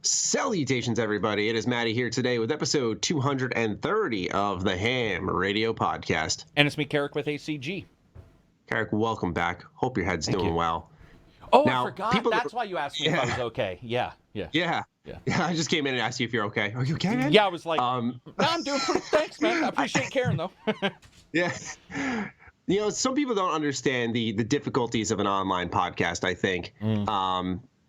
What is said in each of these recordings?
Salutations, everybody. It is Maddie here today with episode 230 of the H.A.M Radio Podcast. And it's me, Karak with ACG. Karak, welcome back. Hope your head's doing well. Oh, now, I forgot. That's why you asked me if I was okay. Yeah. I just came in and asked you if you're okay. Are you okay, man? Yeah, I was like, no, I'm doing pretty. Thanks, man. I appreciate caring, though. Yeah. You know, some people don't understand the difficulties of an online podcast, I think.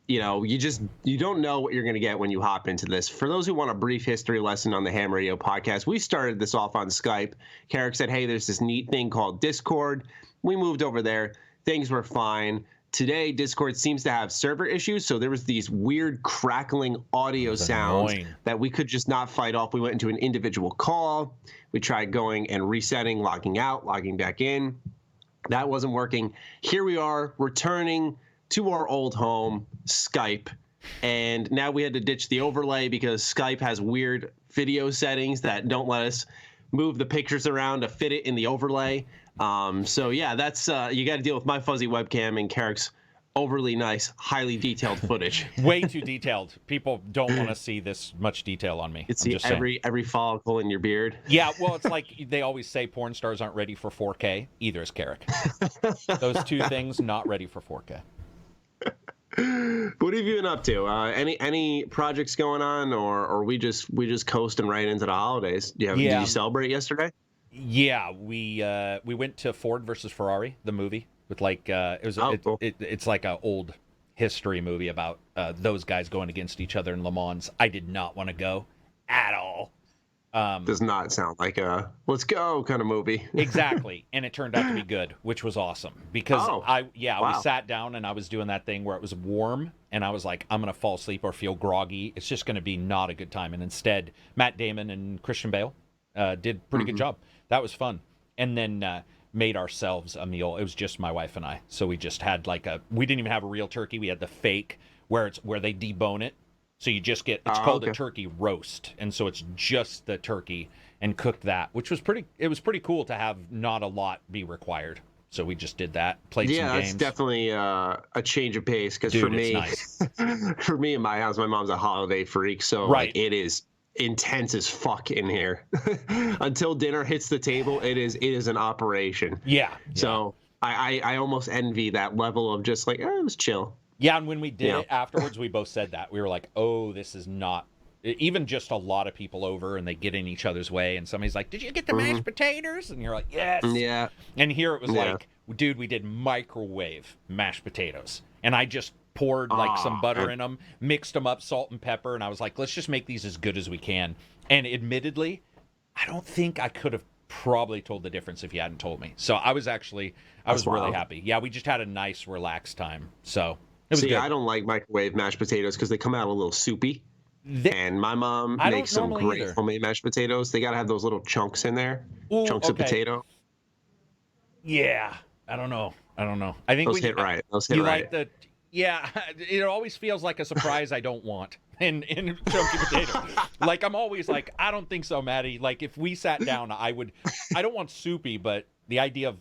You know, you don't know what you're going to get when you hop into this. For those who want a brief history lesson on the H.A.M Radio Podcast, we started this off on Skype. Karak said, hey, there's this neat thing called Discord. We moved over there. Things were fine. Today, Discord seems to have server issues, so there was these weird crackling audio sounds that we could just not fight off. We went into an individual call. We tried going and resetting, logging out, logging back in. That wasn't working. Here we are, returning to our old home, Skype, and now we had to ditch the overlay because Skype has weird video settings that don't let us move the pictures around to fit it in the overlay. So yeah, that's you got to deal with my fuzzy webcam and Karak's overly nice, highly detailed footage. Way too detailed. People don't want to see this much detail on me. It's every follicle in your beard. Yeah, well, it's like they always say porn stars aren't ready for 4K. Either is Karak. Those two things not ready for 4K. What have you been up to? Any projects going on, or we just coasting right into the holidays? Did you celebrate yesterday? Yeah, we went to Ford versus Ferrari, the movie, with like cool. It's like an old history movie about those guys going against each other in Le Mans. I did not want to go at all. Does not sound like a let's go kind of movie. Exactly, and it turned out to be good, which was awesome because we sat down and I was doing that thing where it was warm and I was like, I'm gonna fall asleep or feel groggy. It's just gonna be not a good time. And instead, Matt Damon and Christian Bale did a pretty good job. That was fun. And then made ourselves a meal. It was just my wife and I, so we just had we didn't even have a real turkey. We had the fake where they debone it. So you just get, it's called a turkey roast. And so it's just the turkey and cooked that, which was it was pretty cool to have not a lot be required. So we just did that, played some games. Yeah, that's definitely a change of pace. Because for me, nice. For me in my house, my mom's a holiday freak. So like, it is intense as fuck in here. Until dinner hits the table, it is an operation. Yeah. So I almost envy that level of just like, it was chill. Yeah, and when we did it afterwards, we both said that. We were like, oh, this is not... Even just a lot of people over, and they get in each other's way, and somebody's like, did you get the mashed potatoes? And you're like, yes. Yeah. And here it was like, dude, we did microwave mashed potatoes. And I just poured some butter in them, mixed them up, salt and pepper, and I was like, let's just make these as good as we can. And admittedly, I don't think I could have probably told the difference if you hadn't told me. So I was really happy. Yeah, we just had a nice, relaxed time. So... See, I don't like microwave mashed potatoes because they come out a little soupy. And my mom makes some great homemade mashed potatoes. They got to have those little chunks in there. Chunks of potato. Yeah. I don't know. I think those hit right. It always feels like a surprise I don't want in chunky potato. Like, I'm always like, I don't think so, Maddie. Like, if we sat down, I don't want soupy, but the idea of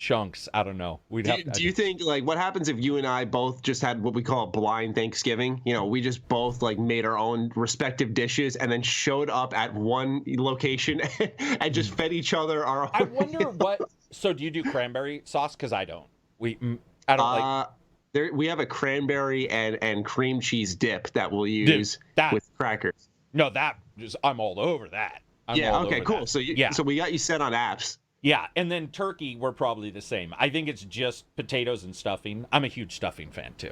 chunks, I don't know. Do you think, like, what happens if you and I both just had what we call a blind Thanksgiving? You know, we just both like made our own respective dishes and then showed up at one location and just fed each other our own. I wonder what. So do you do cranberry sauce? Because I don't. I don't like. We have a cranberry and cream cheese dip that we'll use with crackers. No, I'm all over that. Okay, cool. So so we got you set on apps. Yeah, and then turkey, we're probably the same. I think it's just potatoes and stuffing. I'm a huge stuffing fan, too.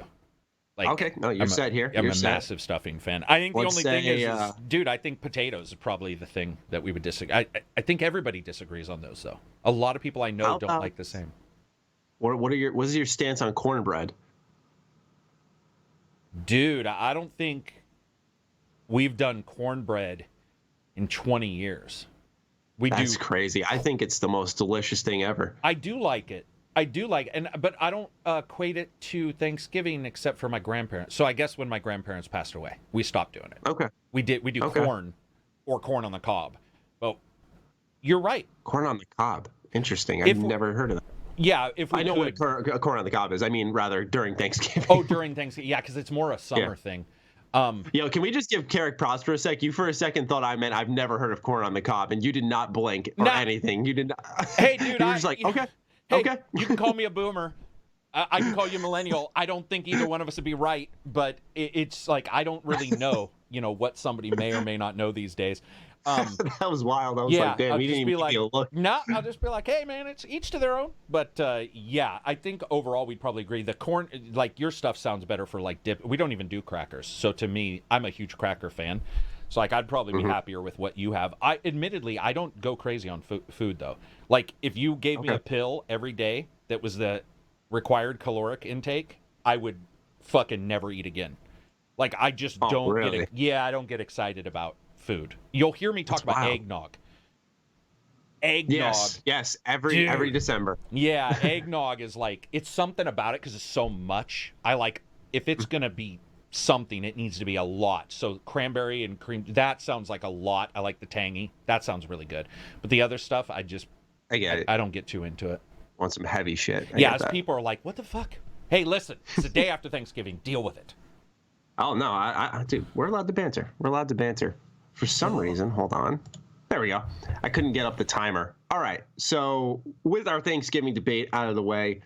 Like, okay, no, you're set here. I'm a massive stuffing fan. I think the only thing is, dude, I think potatoes is probably the thing that we would disagree. I think everybody disagrees on those, though. A lot of people I know don't like the same. What is your stance on cornbread? Dude, I don't think we've done cornbread in 20 years. That's crazy. I think it's the most delicious thing ever. I do like it. But I don't equate it to Thanksgiving except for my grandparents. So I guess when my grandparents passed away, we stopped doing it. Okay. We do corn or corn on the cob. Well, you're right. Corn on the cob. Interesting. I've never heard of that. Yeah, I know what corn on the cob is. I mean, rather during Thanksgiving. Oh, during Thanksgiving. Yeah, because it's more a summer thing. Yo, can we just give Karak props for a sec? You for a second thought I meant I've never heard of corn on the cob, and you did not blink or anything. You did not. Hey, dude, you were just like, okay, hey, okay. You can call me a boomer. I can call you millennial. I don't think either one of us would be right, but it's like I don't really know, what somebody may or may not know these days. That was wild. I was like, damn, he didn't even give you a look. No, I'll just be like, hey, man, it's each to their own. But yeah, I think overall we'd probably agree. The corn, like your stuff sounds better for like dip. We don't even do crackers. So to me, I'm a huge cracker fan. So like I'd probably be happier with what you have. Admittedly, I don't go crazy on food though. Like if you gave me a pill every day that was the required caloric intake, I would fucking never eat again. Like I just don't really? I don't get excited about food. You'll hear me talk about eggnog. Yes, every December. Yeah, eggnog is like, it's something about it because it's so much. I like, if it's gonna be something, it needs to be a lot. So cranberry and cream, that sounds like a lot. I like the tangy. That sounds really good. But the other stuff, I don't get too into it. Want some heavy shit. As people are like, what the fuck? Hey, listen, it's the day after Thanksgiving. Deal with it. Oh no, I dude, we're allowed to banter. We're allowed to banter. For some reason, hold on. There we go. I couldn't get up the timer. All right, so with our Thanksgiving debate out of the way,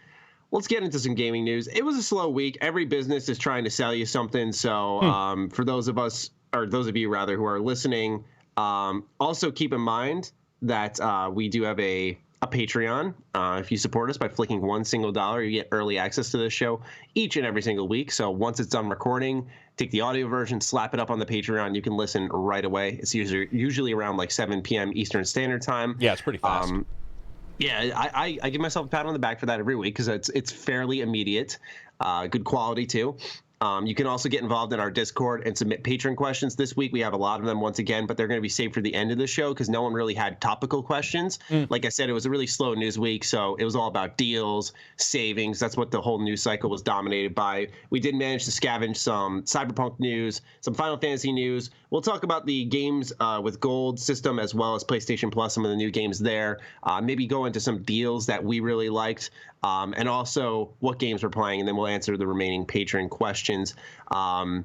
let's get into some gaming news. It was a slow week. Every business is trying to sell you something. So for those of you rather, who are listening, also keep in mind that we do have a Patreon. If you support us by flicking $1 single, you get early access to this show each and every single week. So once it's done recording, take the audio version, slap it up on the Patreon. You can listen right away. It's usually around like 7 p.m. Eastern Standard Time. Yeah, it's pretty fast. I give myself a pat on the back for that every week because it's fairly immediate, good quality too. You can also get involved in our Discord and submit patron questions. This week we have a lot of them once again, but they're going to be saved for the end of the show because no one really had topical questions. Like I said, it was a really slow news week, so it was all about deals, savings. That's what the whole news cycle was dominated by. We did manage to scavenge some Cyberpunk news, some Final Fantasy news. We'll talk about the games with Gold system as well as PlayStation Plus, some of the new games there. Maybe go into some deals that we really liked. And also what games we're playing, and then we'll answer the remaining patron questions. I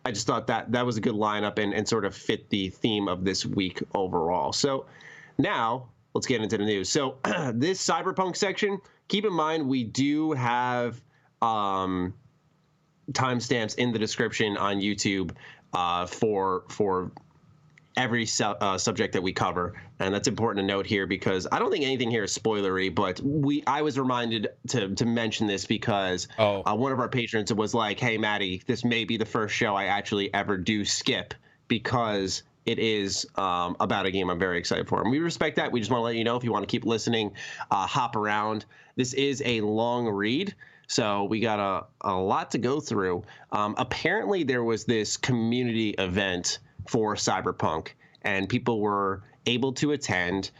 just thought that was a good lineup and sort of fit the theme of this week overall. So now let's get into the news. So this Cyberpunk section, keep in mind we do have timestamps in the description on YouTube for every subject that we cover, and that's important to note here because I don't think anything here is spoilery, but I was reminded to mention this because one of our patrons was like, hey Maddie, this may be the first show I actually ever do skip because it is about a game I'm very excited for, and we respect that. We just want to let you know if you want to keep listening, hop around. This is a long read, so we got a lot to go through. Apparently there was this community event for Cyberpunk, and people were able to attend.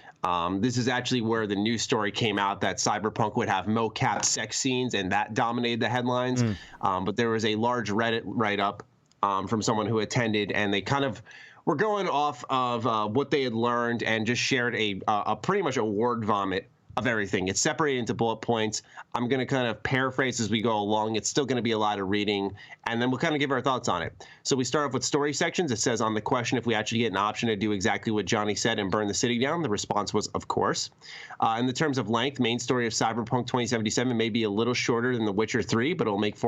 This is actually where the news story came out that Cyberpunk would have mocap sex scenes, and that dominated the headlines. But there was a large Reddit write-up from someone who attended, and they kind of were going off of what they had learned and just shared a pretty much a word vomit of everything. It's separated into bullet points. I'm going to kind of paraphrase as we go along. It's still going to be a lot of reading, and then we'll kind of give our thoughts on it. So we start off with story sections. It says on the question if we actually get an option to do exactly what Johnny said and burn the city down, the response was, of course. In the terms of length, main story of Cyberpunk 2077 may be a little shorter than The Witcher 3, but it'll make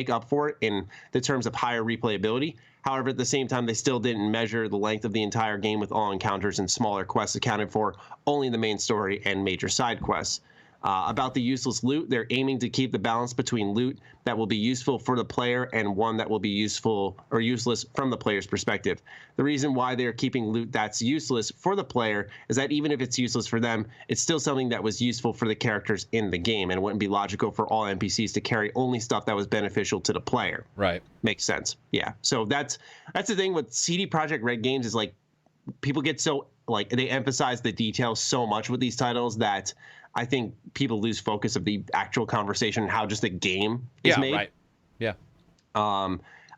up for it in the terms of higher replayability. However, at the same time, they still didn't measure the length of the entire game, with all encounters and smaller quests accounted for only the main story and major side quests. About the useless loot, they're aiming to keep the balance between loot that will be useful for the player and one that will be useful or useless from the player's perspective. The reason why they're keeping loot that's useless for the player is that even if it's useless for them, it's still something that was useful for the characters in the game, and it wouldn't be logical for all NPCs to carry only stuff that was beneficial to the player. Right. Makes sense. Yeah. So that's the thing with CD Projekt Red games is like people get so like they emphasize the details so much with these titles that I think people lose focus of the actual conversation and how just a game is made. Right. Yeah.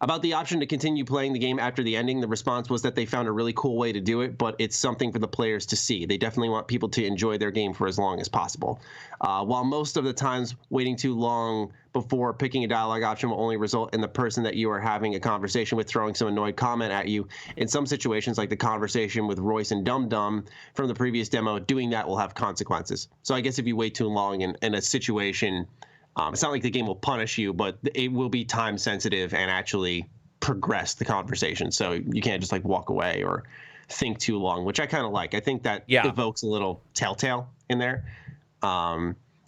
About the option to continue playing the game after the ending, the response was that they found a really cool way to do it, but it's something for the players to see. They definitely want people to enjoy their game for as long as possible. While most of the times waiting too long before picking a dialogue option will only result in the person that you are having a conversation with throwing some annoyed comment at you, in some situations, like the conversation with Royce and Dum Dum from the previous demo, doing that will have consequences. So I guess if you wait too long in a situation, it's not like the game will punish you, but it will be time sensitive and actually progress the conversation. So you can't just like walk away or think too long, which I kind of like. I think that evokes a little telltale in there.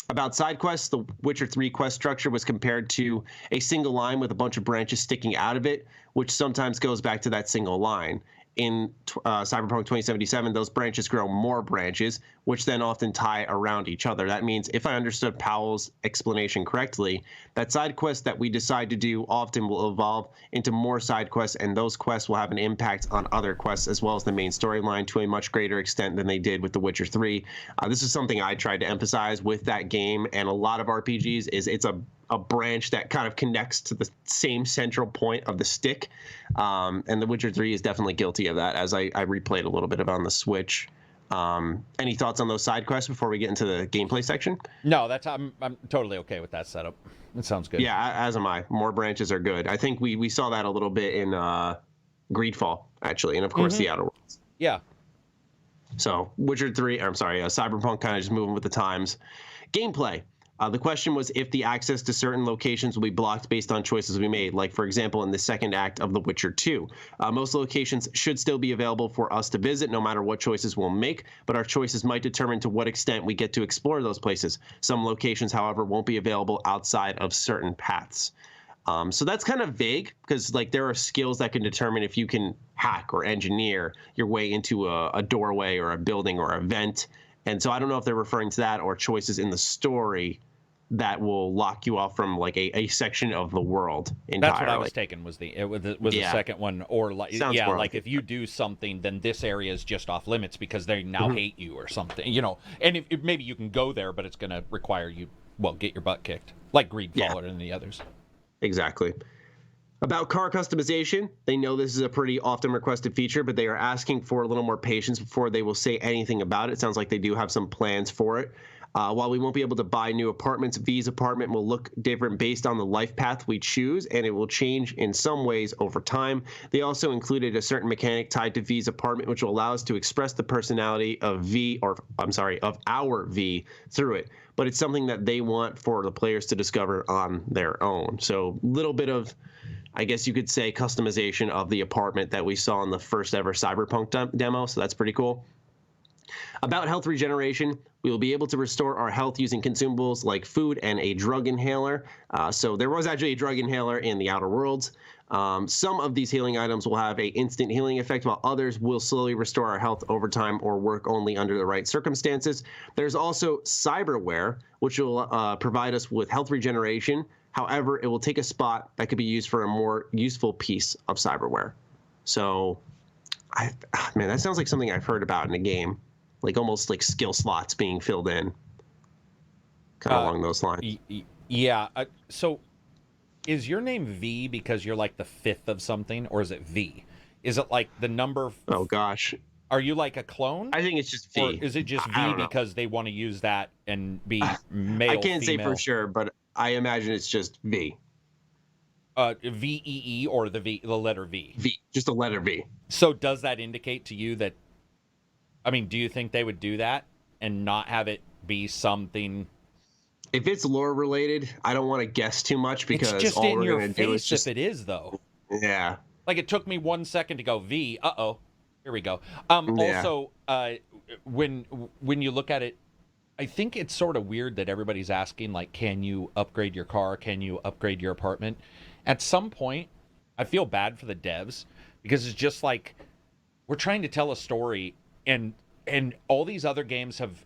About side quests, the Witcher 3 quest structure was compared to a single line with a bunch of branches sticking out of it, which sometimes goes back to that single line. In Cyberpunk 2077, those branches grow more branches, which then often tie around each other. That means, if I understood Powell's explanation correctly, that side quests that we decide to do often will evolve into more side quests, and those quests will have an impact on other quests as well as the main storyline to a much greater extent than they did with The Witcher 3. This is something I tried to emphasize with that game, and a lot of RPGs is it's a branch that kind of connects to the same central point of the stick. And The Witcher 3 is definitely guilty of that, as I replayed a little bit of it on the Switch. Any thoughts on those side quests before we get into the gameplay section? No, I'm totally okay with that setup. It sounds good. Yeah, as am I. More branches are good. I think we saw that a little bit in Greedfall, actually, and of course the Outer Worlds. Yeah. So Cyberpunk kind of just moving with the times. Gameplay. The question was if the access to certain locations will be blocked based on choices we made, like, for example, in the second act of The Witcher 2. Most locations should still be available for us to visit, no matter what choices we'll make, but our choices might determine to what extent we get to explore those places. Some locations, however, won't be available outside of certain paths. So that's kind of vague, because like there are skills that can determine if you can hack or engineer your way into a doorway or a building or a vent. And so I don't know if they're referring to that or choices in the story that will lock you off from like a section of the world entirely. That's what I was taking was the second one, or like like if you do something, then this area is just off limits because they now hate you or something, And if maybe you can go there, but it's going to require you get your butt kicked, like Greedfall or any of the others. Exactly. About car customization, they know this is a pretty often requested feature, but they are asking for a little more patience before they will say anything about it. It sounds like they do have some plans for it. While we won't be able to buy new apartments, V's apartment will look different based on the life path we choose, and it will change in some ways over time. They also included a certain mechanic tied to V's apartment, which will allow us to express the personality of of our V through it. But it's something that they want for the players to discover on their own. So a little bit of, I guess you could say, customization of the apartment that we saw in the first ever Cyberpunk demo. So that's pretty cool. About health regeneration, we will be able to restore our health using consumables like food and a drug inhaler. So there was actually a drug inhaler in the Outer Worlds. Some of these healing items will have an instant healing effect, while others will slowly restore our health over time or work only under the right circumstances. There's also cyberware, which will provide us with health regeneration. However, it will take a spot that could be used for a more useful piece of cyberware. So, man, that sounds like something I've heard about in a game. Like almost like skill slots being filled in, kind of along those lines. Yeah. So, is your name V because you're like the fifth of something, or is it V? Is it like the number? Oh gosh. Are you like a clone? I think it's just V. Or is it just V because they want to use that and be male? I can't female? say for sure, but I imagine it's just V. VEE or the letter V. V, just a letter V. So does that indicate to you that? I mean, do you think they would do that and not have it be something? If it's lore related, I don't want to guess too much because it's just all in we're your going to face do is just. If it is, though. Yeah. Like it took me 1 second to go V. Here we go. Also, when you look at it, I think it's sort of weird that everybody's asking like, can you upgrade your car? Can you upgrade your apartment? At some point, I feel bad for the devs because it's just like we're trying to tell a story. And all these other games have,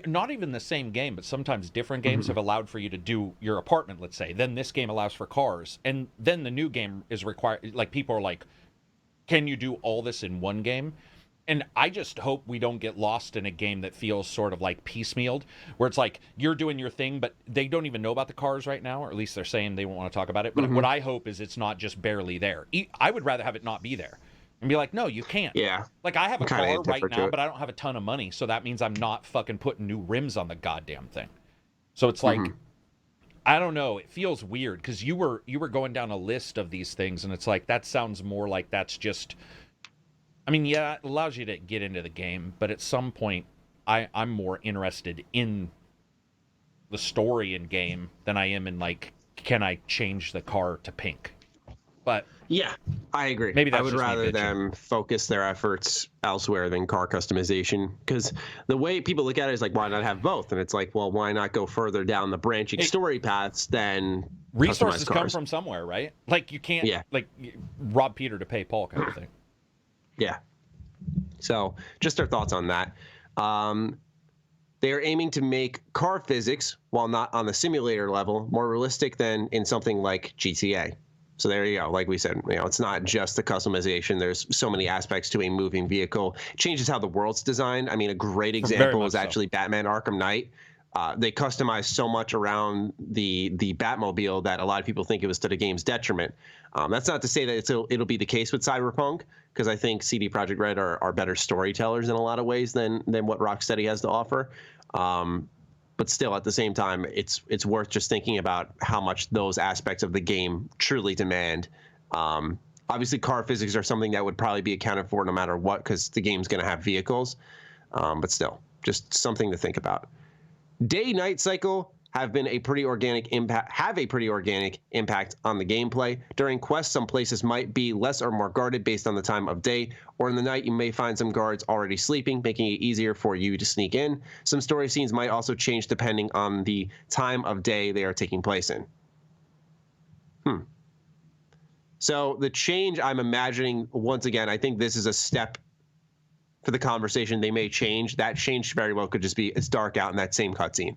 not even the same game, but sometimes different games have allowed for you to do your apartment, let's say. Then this game allows for cars. And then the new game is required. Like, people are like, can you do all this in one game? And I just hope we don't get lost in a game that feels sort of like piecemealed, where it's like you're doing your thing, but they don't even know about the cars right now, or at least they're saying they won't want to talk about it. But what I hope is it's not just barely there. I would rather have it not be there and be like, no, you can't. Yeah. Like, I have a car right now, it. but I don't have a ton of money, so that means I'm not fucking putting new rims on the goddamn thing. So it's like, I don't know. It feels weird because you were going down a list of these things, and it's like that sounds more like that's just. I mean, yeah, it allows you to get into the game, but at some point, I'm more interested in the story in game than I am in, like, can I change the car to pink? But yeah, I agree. Maybe that's I would rather them focus their efforts elsewhere than car customization, because the way people look at it is like, why not have both? And it's like, well, why not go further down the branching story paths than resources come from somewhere, right? Like, you can't like rob Peter to pay Paul kind of thing. Yeah. So just our thoughts on that. They are aiming to make car physics, while not on the simulator level, more realistic than in something like GTA. So there you go. Like we said, it's not just the customization. There's so many aspects to a moving vehicle. It changes how the world's designed. I mean, a great example is actually Batman Arkham Knight. They customized so much around the Batmobile that a lot of people think it was to the game's detriment. That's not to say that it'll be the case with Cyberpunk, because I think CD Projekt Red are better storytellers in a lot of ways than what Rocksteady has to offer. But still, at the same time, it's worth just thinking about how much those aspects of the game truly demand. Obviously, car physics are something that would probably be accounted for no matter what, because the game's going to have vehicles. But still, just something to think about. Day-night cycle have a pretty organic impact on the gameplay. During quests, some places might be less or more guarded based on the time of day, or in the night you may find some guards already sleeping, making it easier for you to sneak in. Some story scenes might also change depending on the time of day they are taking place in. So the change, I'm imagining, once again, I think this is a step for the conversation they may change. That change very well could just be it's dark out in that same cutscene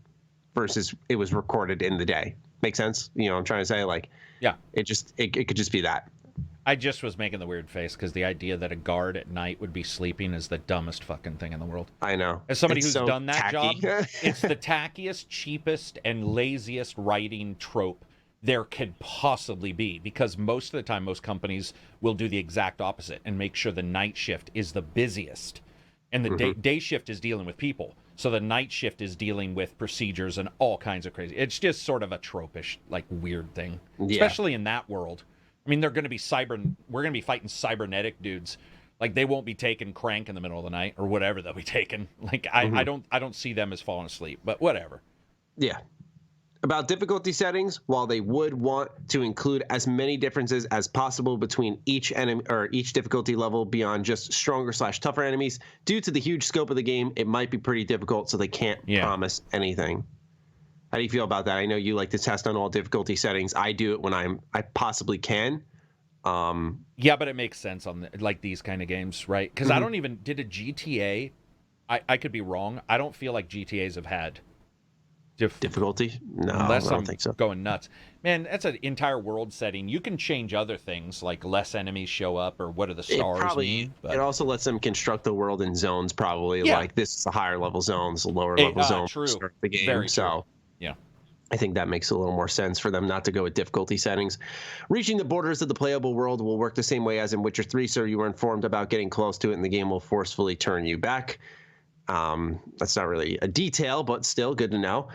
versus it was recorded in the day. Make sense? I'm trying to say, like, yeah, it could just be that. I just was making the weird face because the idea that a guard at night would be sleeping is the dumbest fucking thing in the world. I know. As somebody who's done that tacky job, it's the tackiest, cheapest, and laziest writing trope there could possibly be, because most of the time most companies will do the exact opposite and make sure the night shift is the busiest, and the day shift is dealing with people, so the night shift is dealing with procedures and all kinds of crazy. It's just sort of a tropish, like, weird thing, especially in that world. I mean, we're going to be fighting cybernetic dudes. Like, they won't be taking crank in the middle of the night or whatever they'll be taking. Like, I don't see them as falling asleep, but whatever. Yeah. About difficulty settings, while they would want to include as many differences as possible between each enemy or each difficulty level beyond just stronger/tougher enemies, due to the huge scope of the game, it might be pretty difficult, so they can't promise anything. How do you feel about that? I know you like to test on all difficulty settings. I do it when I possibly can. Yeah, but it makes sense on like these kind of games, right? Because I don't even did a GTA. I could be wrong. I don't feel like GTAs have had difficulty. No, unless I don't think so. Going nuts, man. That's an entire world setting. You can change other things like less enemies show up or what do the stars mean. But it also lets them construct the world in zones. Probably like this is a higher level zone, this is a lower level zone. True. Start the game. Very so. True. Yeah. I think that makes a little more sense for them not to go with difficulty settings. Reaching the borders of the playable world will work the same way as in Witcher 3, so you were informed about getting close to it and the game will forcefully turn you back. That's not really a detail, but still good to know.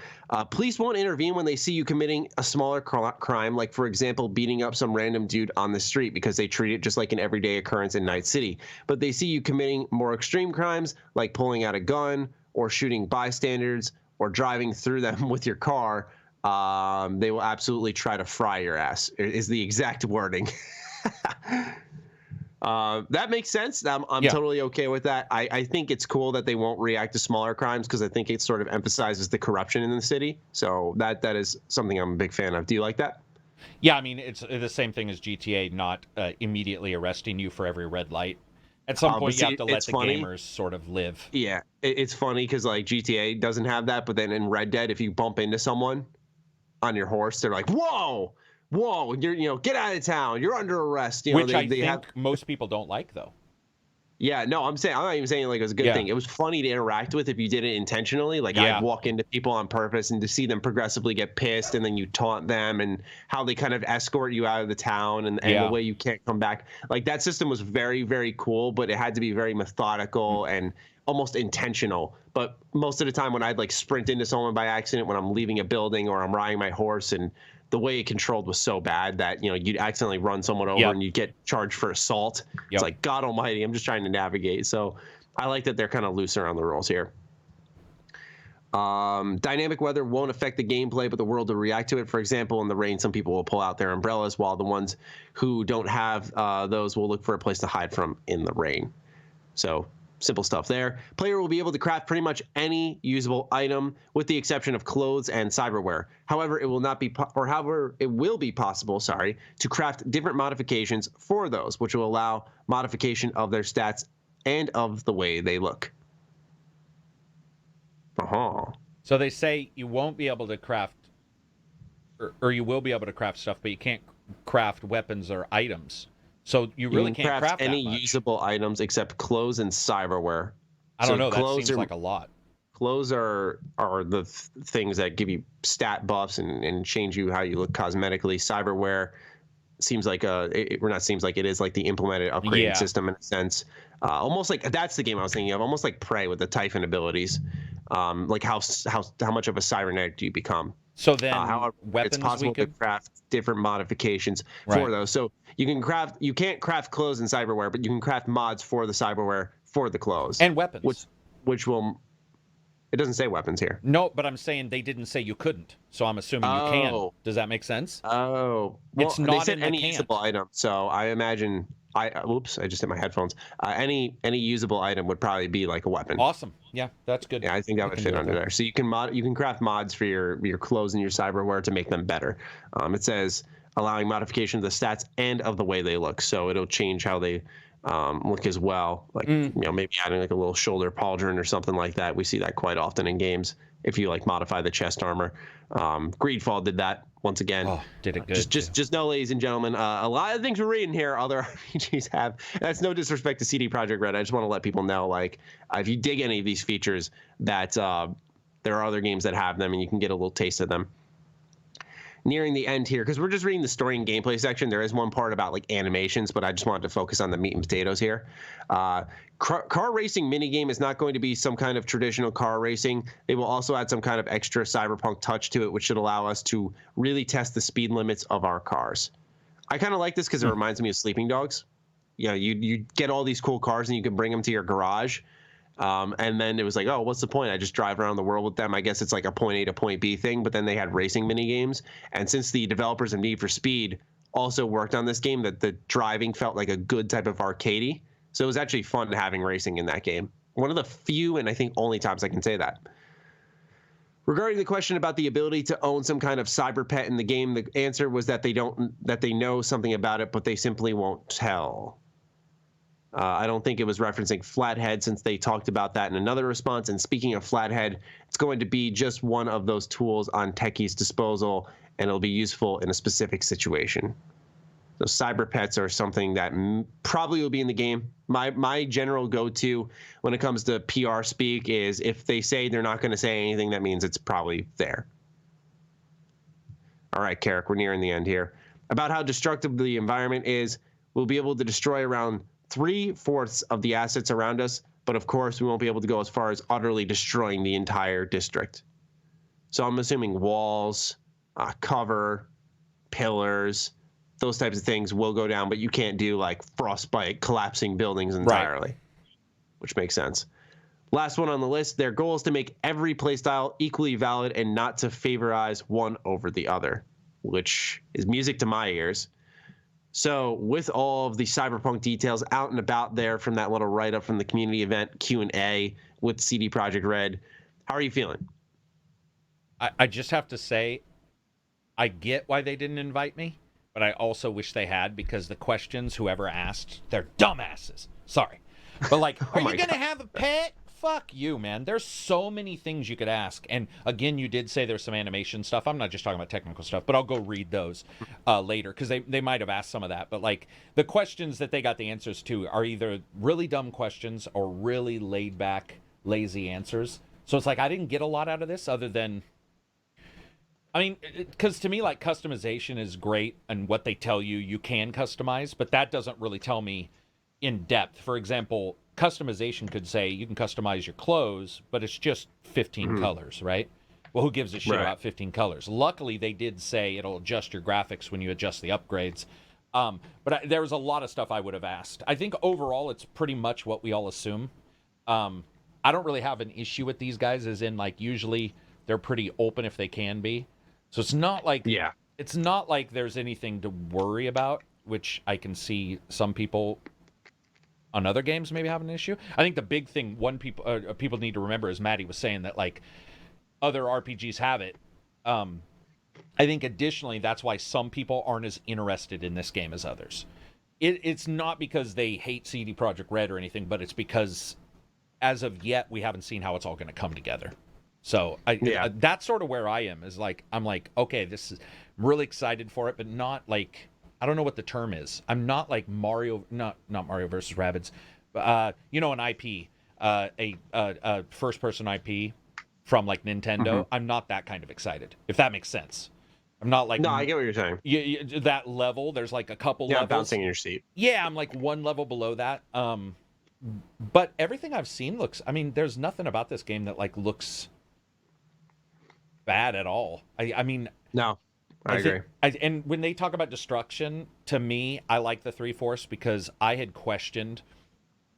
Police won't intervene when they see you committing a smaller crime, like, for example, beating up some random dude on the street, because they treat it just like an everyday occurrence in Night City. But they see you committing more extreme crimes, like pulling out a gun or shooting bystanders or driving through them with your car. They will absolutely try to fry your ass, is the exact wording. That makes sense. I'm totally okay with that. I think it's cool that they won't react to smaller crimes, because I think it sort of emphasizes the corruption in the city. So that is something I'm a big fan of. Do you like that? Yeah, I mean, it's the same thing as GTA, not immediately arresting you for every red light. At some point, you have to let the gamers sort of live. Yeah, it's funny because, like, GTA doesn't have that, but then in Red Dead, if you bump into someone on your horse, they're like, whoa, you're get out of town, you're under arrest. Which I think most people don't like, though. Yeah, no, I'm not even saying like it was a good thing. It was funny to interact with if you did it intentionally. Like I'd walk into people on purpose and to see them progressively get pissed, and then you taunt them, and how they kind of escort you out of the town, and the way you can't come back. Like that system was very, very cool, but it had to be very methodical and almost intentional. But most of the time when I'd like sprint into someone by accident when I'm leaving a building or I'm riding my horse, and the way it controlled was so bad that, you'd accidentally run someone over and you'd get charged for assault. It's like, God almighty, I'm just trying to navigate. So I like that they're kind of looser on the rules here. Dynamic weather won't affect the gameplay, but the world will react to it. For example, in the rain, some people will pull out their umbrellas, while the ones who don't have those will look for a place to hide from in the rain. So simple stuff there. Player will be able to craft pretty much any usable item, with the exception of clothes and cyberware. However, it will be possible, to craft different modifications for those, which will allow modification of their stats and of the way they look. So they say you won't be able to craft, or you will be able to craft stuff, but you can't craft weapons or items. So you really can't craft any that much. usable items except clothes and cyberware. I don't know. That seems like a lot. Clothes are the things that give you stat buffs and change you how you look cosmetically. Cyberware seems like it is like the implemented upgrading system in a sense. Almost like that's the game I was thinking of. Almost like Prey with the Typhon abilities. Like how much of a cybernetic do you become? So then, however, weapons it's possible to craft different modifications for those. So you can't craft clothes in cyberware, but you can craft mods for the cyberware for the clothes and weapons, which will. It doesn't say weapons here. No, but I'm saying they didn't say you couldn't, so I'm assuming you can. Does that make sense? Oh, well, it's not they said in any the usable item, so I imagine. Oops, I just hit my headphones. Any usable item would probably be like a weapon. Awesome. Yeah, that's good. Yeah, I think that would fit under there. So you can craft mods for your clothes and your cyberware to make them better. It says allowing modification of the stats and of the way they look, so it'll change how they look as well. Like maybe adding like a little shoulder pauldron or something like that. We see that quite often in games. If you like modify the chest armor, Greedfall did that once again. Oh, did it good. Just know, ladies and gentlemen, a lot of things we're reading here, other RPGs have. That's no disrespect to CD Projekt Red. I just want to let people know, like, if you dig any of these features, that there are other games that have them, and you can get a little taste of them. Nearing the end here, because we're just reading the story and gameplay section. There is one part about like animations, but I just wanted to focus on the meat and potatoes here. Car racing minigame is not going to be some kind of traditional car racing. They will also add some kind of extra cyberpunk touch to it, which should allow us to really test the speed limits of our cars. I kind of like this because it reminds me of Sleeping Dogs. You get all these cool cars and you can bring them to your garage. And then it was like, oh, what's the point? I just drive around the world with them. I guess it's like a point A to point B thing. But then they had racing mini games. And since the developers of Need for Speed also worked on this game, that the driving felt like a good type of arcadey. So it was actually fun having racing in that game. One of the few and I think only times I can say that. Regarding the question about the ability to own some kind of cyber pet in the game, the answer was that they know something about it, but they simply won't tell. I don't think it was referencing Flathead, since they talked about that in another response. And speaking of Flathead, it's going to be just one of those tools on Techie's disposal, and it'll be useful in a specific situation. So cyber pets are something that probably will be in the game. My general go-to when it comes to PR speak is if they say they're not going to say anything, that means it's probably there. All right, Karak, we're nearing the end here. About how destructive the environment is, we'll be able to destroy around 3/4 of the assets around us, but of course we won't be able to go as far as utterly destroying the entire district. So I'm assuming walls, cover, pillars, those types of things will go down, but you can't do like frostbite, collapsing buildings entirely, which makes sense. Last one on the list, their goal is to make every playstyle equally valid and not to favorize one over the other, which is music to my ears. So with all of the Cyberpunk details out and about there from that little write-up from the community event Q&A with CD Projekt Red, how are you feeling? I just have to say, I get why they didn't invite me, but I also wish they had, because the questions, whoever asked, they're dumbasses. Sorry. But like, are you going to have a pet? fuck you, man. There's so many things you could ask. And again, you did say there's some animation stuff. I'm not just talking about technical stuff, but I'll go read those later, because they might have asked some of that. But like the questions that they got the answers to are either really dumb questions or really laid back, lazy answers. So it's like I didn't get a lot out of this other than, I mean, because to me, like, customization is great, and what they tell you, you can customize, but that doesn't really tell me in depth. For example, customization could say you can customize your clothes, but it's just 15 colors, right? Well, who gives a shit about 15 colors? Luckily, they did say it'll adjust your graphics when you adjust the upgrades. But there was a lot of stuff I would have asked. I think overall, it's pretty much what we all assume. I don't really have an issue with these guys, as in, like, usually they're pretty open if they can be. So it's not like it's not like there's anything to worry about, which I can see some people on other games maybe have an issue. I think the big thing people need to remember, as Maddie was saying, that like other RPGs have it. I think additionally that's why some people aren't as interested in this game as others. It's not because they hate CD Projekt Red or anything, but it's because as of yet we haven't seen how it's all going to come together. So that's sort of where I am, is like, I'm like, okay, I'm really excited for it, but not like, I don't know what the term is. I'm not like Mario, not Mario versus Rabbids, but, an IP, a first person IP from like Nintendo. I'm not that kind of excited, if that makes sense. I'm not like, no, I get what you're saying. That level, there's like a couple levels. Bouncing in your seat. Yeah, I'm like one level below that. But everything I've seen there's nothing about this game that like looks bad at all. I mean, no, I agree. And when they talk about destruction, to me, I like the 3-4 because I had questioned.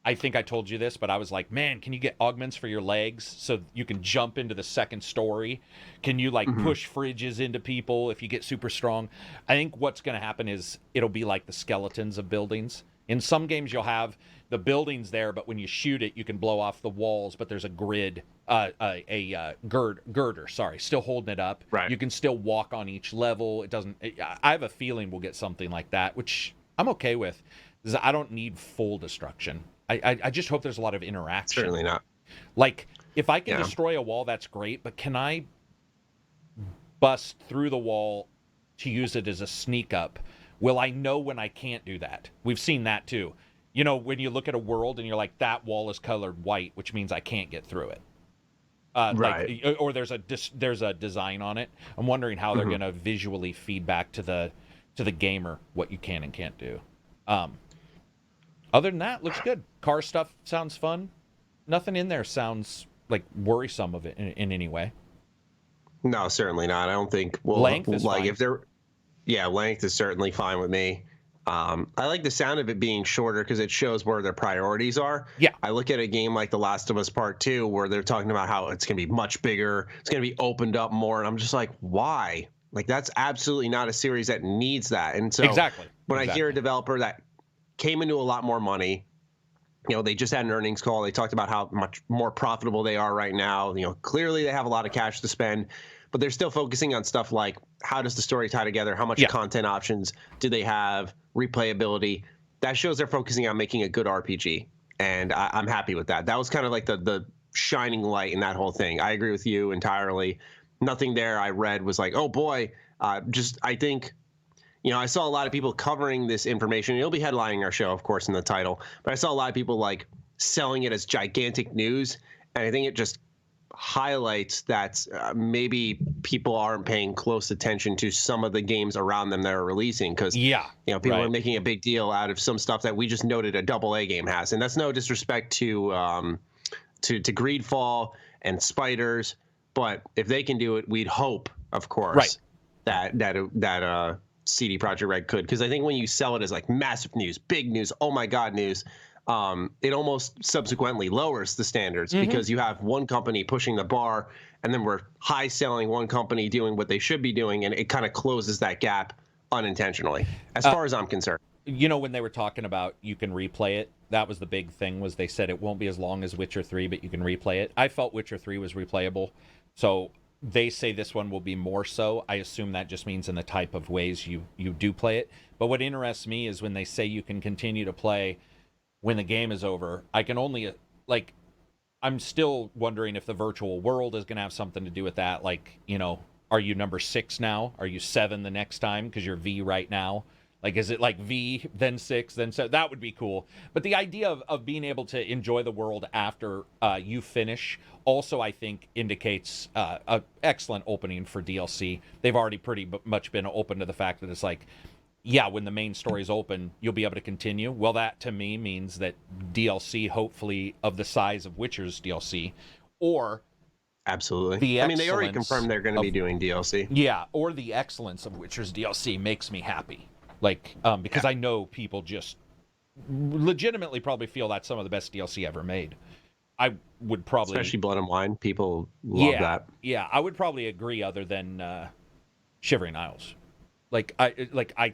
I think I told you this, but I was like, man, can you get augments for your legs so you can jump into the second story? Can you like push fridges into people if you get super strong? I think what's going to happen is it'll be like the skeletons of buildings. In some games, you'll have the buildings there, but when you shoot it, you can blow off the walls, but there's a grid, girder, still holding it up. Right. You can still walk on each level. I have a feeling we'll get something like that, which I'm okay with. I don't need full destruction. I just hope there's a lot of interaction. Certainly not. Like, if I can destroy a wall, that's great, but can I bust through the wall to use it as a sneak up? Will I know when I can't do that? We've seen that too. When you look at a world and you're like, that wall is colored white, which means I can't get through it. Right. Or there's a design on it. I'm wondering how they're going to visually feed back to the gamer what you can and can't do. Other than that, looks good. Car stuff sounds fun. Nothing in there sounds like worrisome of it in any way. No, certainly not. I don't think. Well, length is like fine. if they're, length is certainly fine with me. I like the sound of it being shorter because it shows where their priorities are. Yeah. I look at a game like The Last of Us Part 2 where they're talking about how it's going to be much bigger, it's going to be opened up more, and I'm just like, why? Like, that's absolutely not a series that needs that. And so when I hear a developer that came into a lot more money, they just had an earnings call. They talked about how much more profitable they are right now. Clearly they have a lot of cash to spend, but they're still focusing on stuff like, how does the story tie together? How much content options do they have? Replayability. That shows they're focusing on making a good RPG, and I'm happy with that. That was kind of like the shining light in that whole thing. I agree with you entirely. Nothing there I read was like, oh boy. I think, I saw a lot of people covering this information. It'll be headlining our show, of course, in the title, but I saw a lot of people like selling it as gigantic news, and I think it just highlights that maybe people aren't paying close attention to some of the games around them that are releasing, because people are making a big deal out of some stuff that we just noted a AA game has, and that's no disrespect to Greedfall and Spiders, but if they can do it, we'd hope, of course, that CD Projekt Red could, because I think when you sell it as like massive news, big news, oh my god news, it almost subsequently lowers the standards because you have one company pushing the bar, and then we're high selling one company doing what they should be doing, and it kind of closes that gap unintentionally, as far as I'm concerned. When they were talking about you can replay it, that was the big thing, was they said it won't be as long as Witcher 3, but you can replay it. I felt Witcher 3 was replayable, so they say this one will be more so. I assume that just means in the type of ways you do play it. But what interests me is when they say you can continue to play when the game is over. I can only, I'm still wondering if the virtual world is going to have something to do with that. Like, you know, are you number 6 now? Are you 7 the next time because you're V right now? Like, is it like V, then 6, then 7? That would be cool. But the idea of being able to enjoy the world after you finish also, I think, indicates an excellent opening for DLC. They've already pretty much been open to the fact that it's like, yeah, when the main story is open, you'll be able to continue. Well, that to me means that DLC, hopefully of the size of Witcher's DLC, or absolutely. I mean, they already confirmed they're going to be doing DLC. Yeah, or the excellence of Witcher's DLC makes me happy. Like, because I know people just legitimately probably feel that's some of the best DLC ever made. I would probably, especially Blood and Wine, people love that. Yeah, I would probably agree. Other than Shivering Isles. I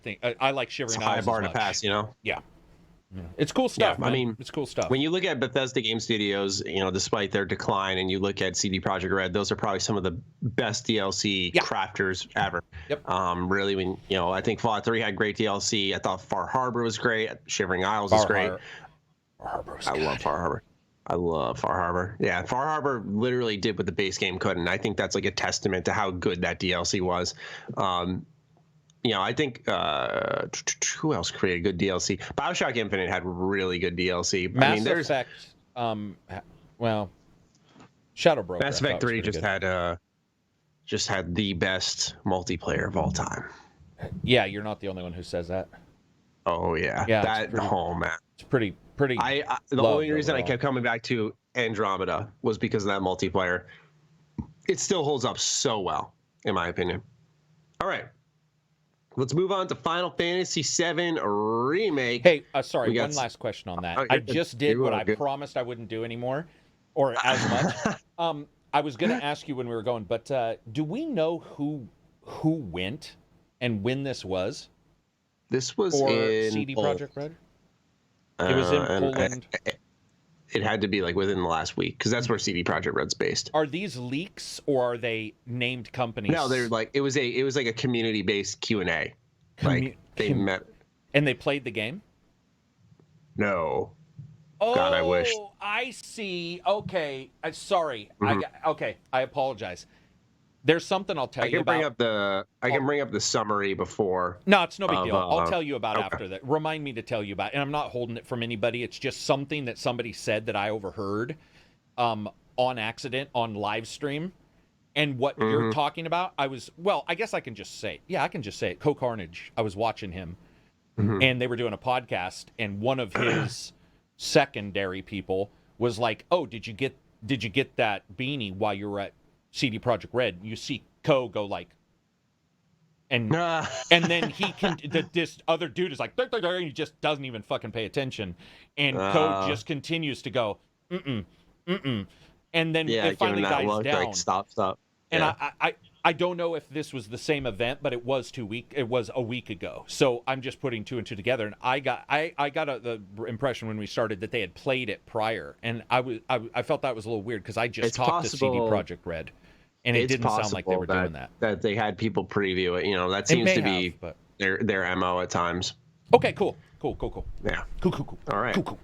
think I like Shivering Isles. It's a high bar to pass, you know? Yeah. It's cool stuff. Yeah, I mean, it's cool stuff. When you look at Bethesda Game Studios, you know, despite their decline, and you look at CD Projekt Red, those are probably some of the best DLC crafters ever. Yep. Really, when you know, I think Fallout 3 had great DLC. I thought Far Harbor was great. Shivering Isles was great. I love Far Harbor. I love Far Harbor. Yeah, Far Harbor literally did what the base game couldn't. I think that's like a testament to how good that DLC was. You know, I think who else created good DLC? BioShock Infinite had really good DLC. Mass Effect. Well, Shadow Broker. Mass Effect 3 just had the best multiplayer of all time. Yeah, you're not the only one who says that. Oh yeah, man, it's pretty. The only reason I kept coming back to Andromeda was because of that multiplayer. It still holds up so well, in my opinion. All right. Let's move on to Final Fantasy VII Remake. Hey, sorry, one last question on that. I just did what I promised I wouldn't do anymore, or as much. I was going to ask you when we were going, but do we know who went and when this was? This was in CD Projekt Red? It was in Poland. It had to be like within the last week because that's where CD Projekt Red's based. Are these leaks or are they named companies? No, they're like it was like a community-based Q&A. Like they met and they played the game? No. Oh, God, I wish. I see. Okay. Sorry. Mm-hmm. I apologize. There's something I'll tell you about. I can bring up the summary before. No, it's no big deal. I'll tell you about after that. Remind me to tell you about it. And I'm not holding it from anybody. It's just something that somebody said that I overheard on accident on live stream. And what you're talking about, I guess I can just say it. Yeah, I can just say it. Co Carnage. I was watching him. And they were doing a podcast. And one of his secondary people was like, oh, did you get that beanie while you were at CD Projekt Red? You see Ko go like, and then this other dude is like, and he just doesn't even fucking pay attention, and Ko just continues to go, and then it finally dies down. Like, stop. And I don't know if this was the same event, but it was a week ago. So I'm just putting 2 and 2 together, and I got the impression when we started that they had played it prior, and I felt that was a little weird because I just talked to CD Projekt Red, and it didn't sound like they were doing that. That they had people preview it. You know, that seems to be their MO at times. Okay, cool. Yeah. Cool. All right. Cool.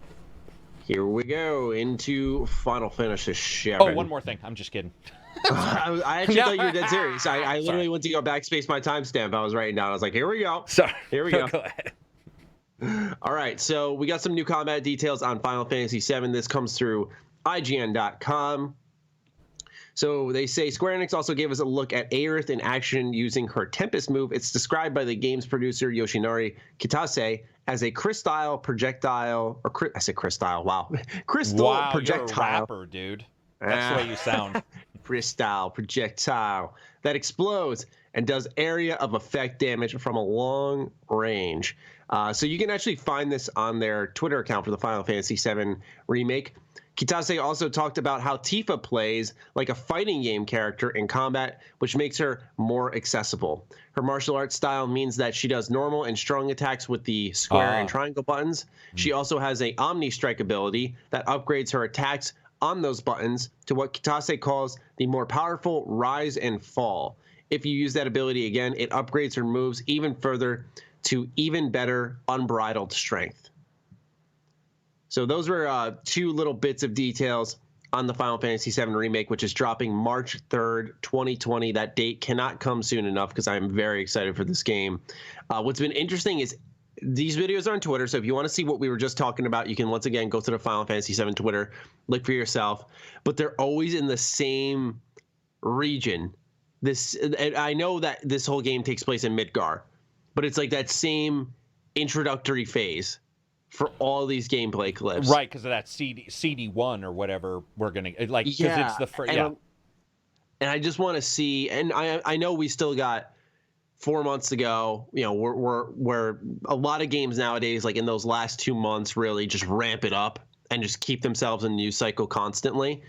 Here we go into Final Fantasy VII. Oh, one more thing. I'm just kidding. I actually thought you were dead serious. I literally went to go backspace my timestamp. I was writing down. I was like, here we go. Sorry. Here we go. Go ahead. All right. So we got some new combat details on Final Fantasy VII. This comes through IGN.com. So they say Square Enix also gave us a look at Aerith in action using her Tempest move. It's described by the game's producer Yoshinori Kitase as a crystal projectile, or I said crystal. Wow, crystal projectile. You're a rapper, dude. That's the way you sound. Crystal projectile that explodes and does area of effect damage from a long range. So you can actually find this on their Twitter account for the Final Fantasy VII Remake. Kitase also talked about how Tifa plays like a fighting game character in combat, which makes her more accessible. Her martial arts style means that she does normal and strong attacks with the square and triangle buttons. She also has a Omni Strike ability that upgrades her attacks on those buttons to what Kitase calls the more powerful rise and fall. If you use that ability again, it upgrades her moves even further to even better unbridled strength. So those were 2 little bits of details on the Final Fantasy VII Remake, which is dropping March 3rd, 2020. That date cannot come soon enough because I'm very excited for this game. What's been interesting is these videos are on Twitter, so if you want to see what we were just talking about, you can once again go to the Final Fantasy VII Twitter, look for yourself. But they're always in the same region. I know that this whole game takes place in Midgar, but it's like that same introductory phase for all these gameplay clips, right? Because of that CD1 or whatever we're gonna like. Because it's the first. Yeah. And I just want to see, and I know we still got 4 months to go. You know, we're a lot of games nowadays, like in those last 2 months, really just ramp it up and just keep themselves in news cycle constantly.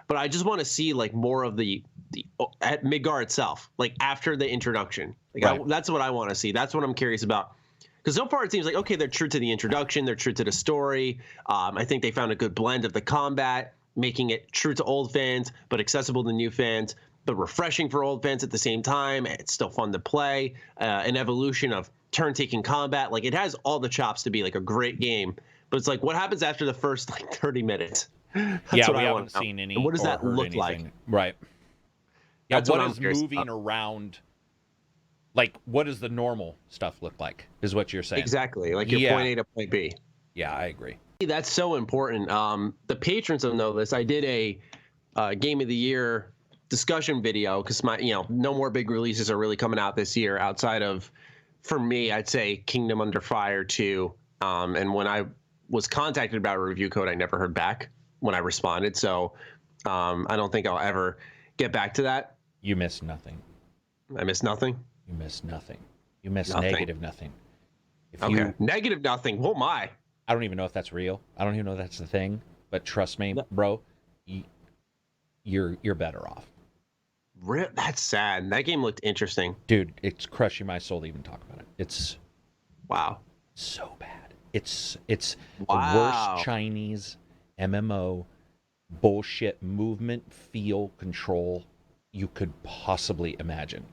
But I just want to see like more of the at Midgar itself, like after the introduction. Like right. That's what I want to see. That's what I'm curious about. Because so far it seems like, okay, they're true to the introduction, they're true to the story. I think they found a good blend of the combat, making it true to old fans, but accessible to new fans, but refreshing for old fans at the same time. It's still fun to play. An evolution of turn-taking combat. Like, it has all the chops to be like a great game. But it's like, what happens after the first like 30 minutes? That's what we haven't seen any. And what does that look anything. like? Right. Yeah, That's what what is moving around? Like, what does the normal stuff look like, is what you're saying. Exactly. Like your point A to point B. Yeah, I agree. That's so important. The patrons will know this. I did a Game of the Year discussion video because no more big releases are really coming out this year outside of, for me, I'd say Kingdom Under Fire 2. And when I was contacted about a review code, I never heard back when I responded. So I don't think I'll ever get back to that. You missed nothing. I missed nothing? You missed nothing. You missed nothing. Negative nothing. Negative nothing. Oh my. I don't even know if that's real. I don't even know if that's the thing. But trust me, bro, you're better off. That's sad. That game looked interesting. Dude, it's crushing my soul to even talk about it. It's wow. So bad. It's the worst Chinese MMO bullshit movement, feel, control you could possibly imagine.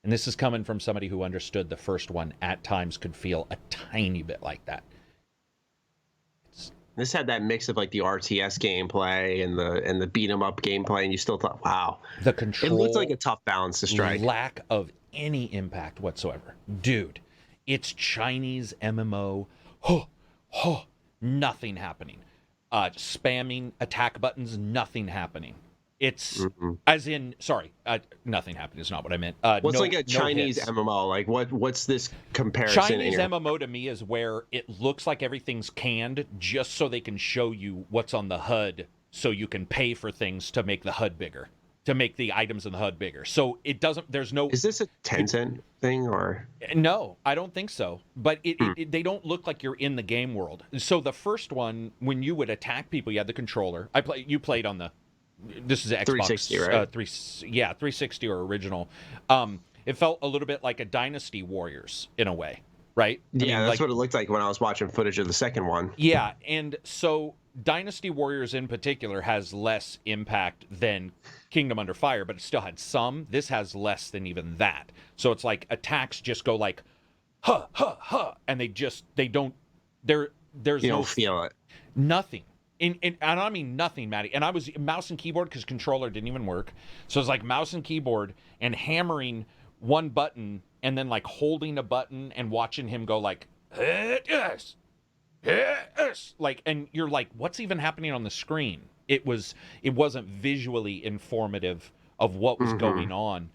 And this is coming from somebody who understood the first one at times could feel a tiny bit like that. This had that mix of like the RTS gameplay and the beat 'em up gameplay, and you still thought, wow, the control. It looked like a tough balance to strike. Lack of any impact whatsoever, dude. It's Chinese MMO. Nothing happening. Spamming attack buttons. Nothing happening. It's as in, sorry, nothing happened is not what I meant. What's like a Chinese MMO? Like what's this comparison? Chinese MMO to me is where it looks like everything's canned just so they can show you what's on the HUD so you can pay for things to make the HUD bigger, to make the items in the HUD bigger. So it doesn't, there's no... Is this a Tencent thing or... No, I don't think so. But they don't look like you're in the game world. So the first one, when you would attack people, you had the controller. You played on the... This is Xbox 360, right? 360 or original. It felt a little bit like a Dynasty Warriors in a way, right? Yeah, that's what it looked like when I was watching footage of the second one. Yeah, and so Dynasty Warriors in particular has less impact than Kingdom Under Fire, but it still had some. This has less than even that. So it's like attacks just go like, and they don't. There's you don't feel it. Nothing. And I mean nothing, Maddie. And I was mouse and keyboard because controller didn't even work. So it's like mouse and keyboard and hammering one button and then like holding a button and watching him go like, yes, like, and you're like, what's even happening on the screen? It wasn't visually informative of what was going on.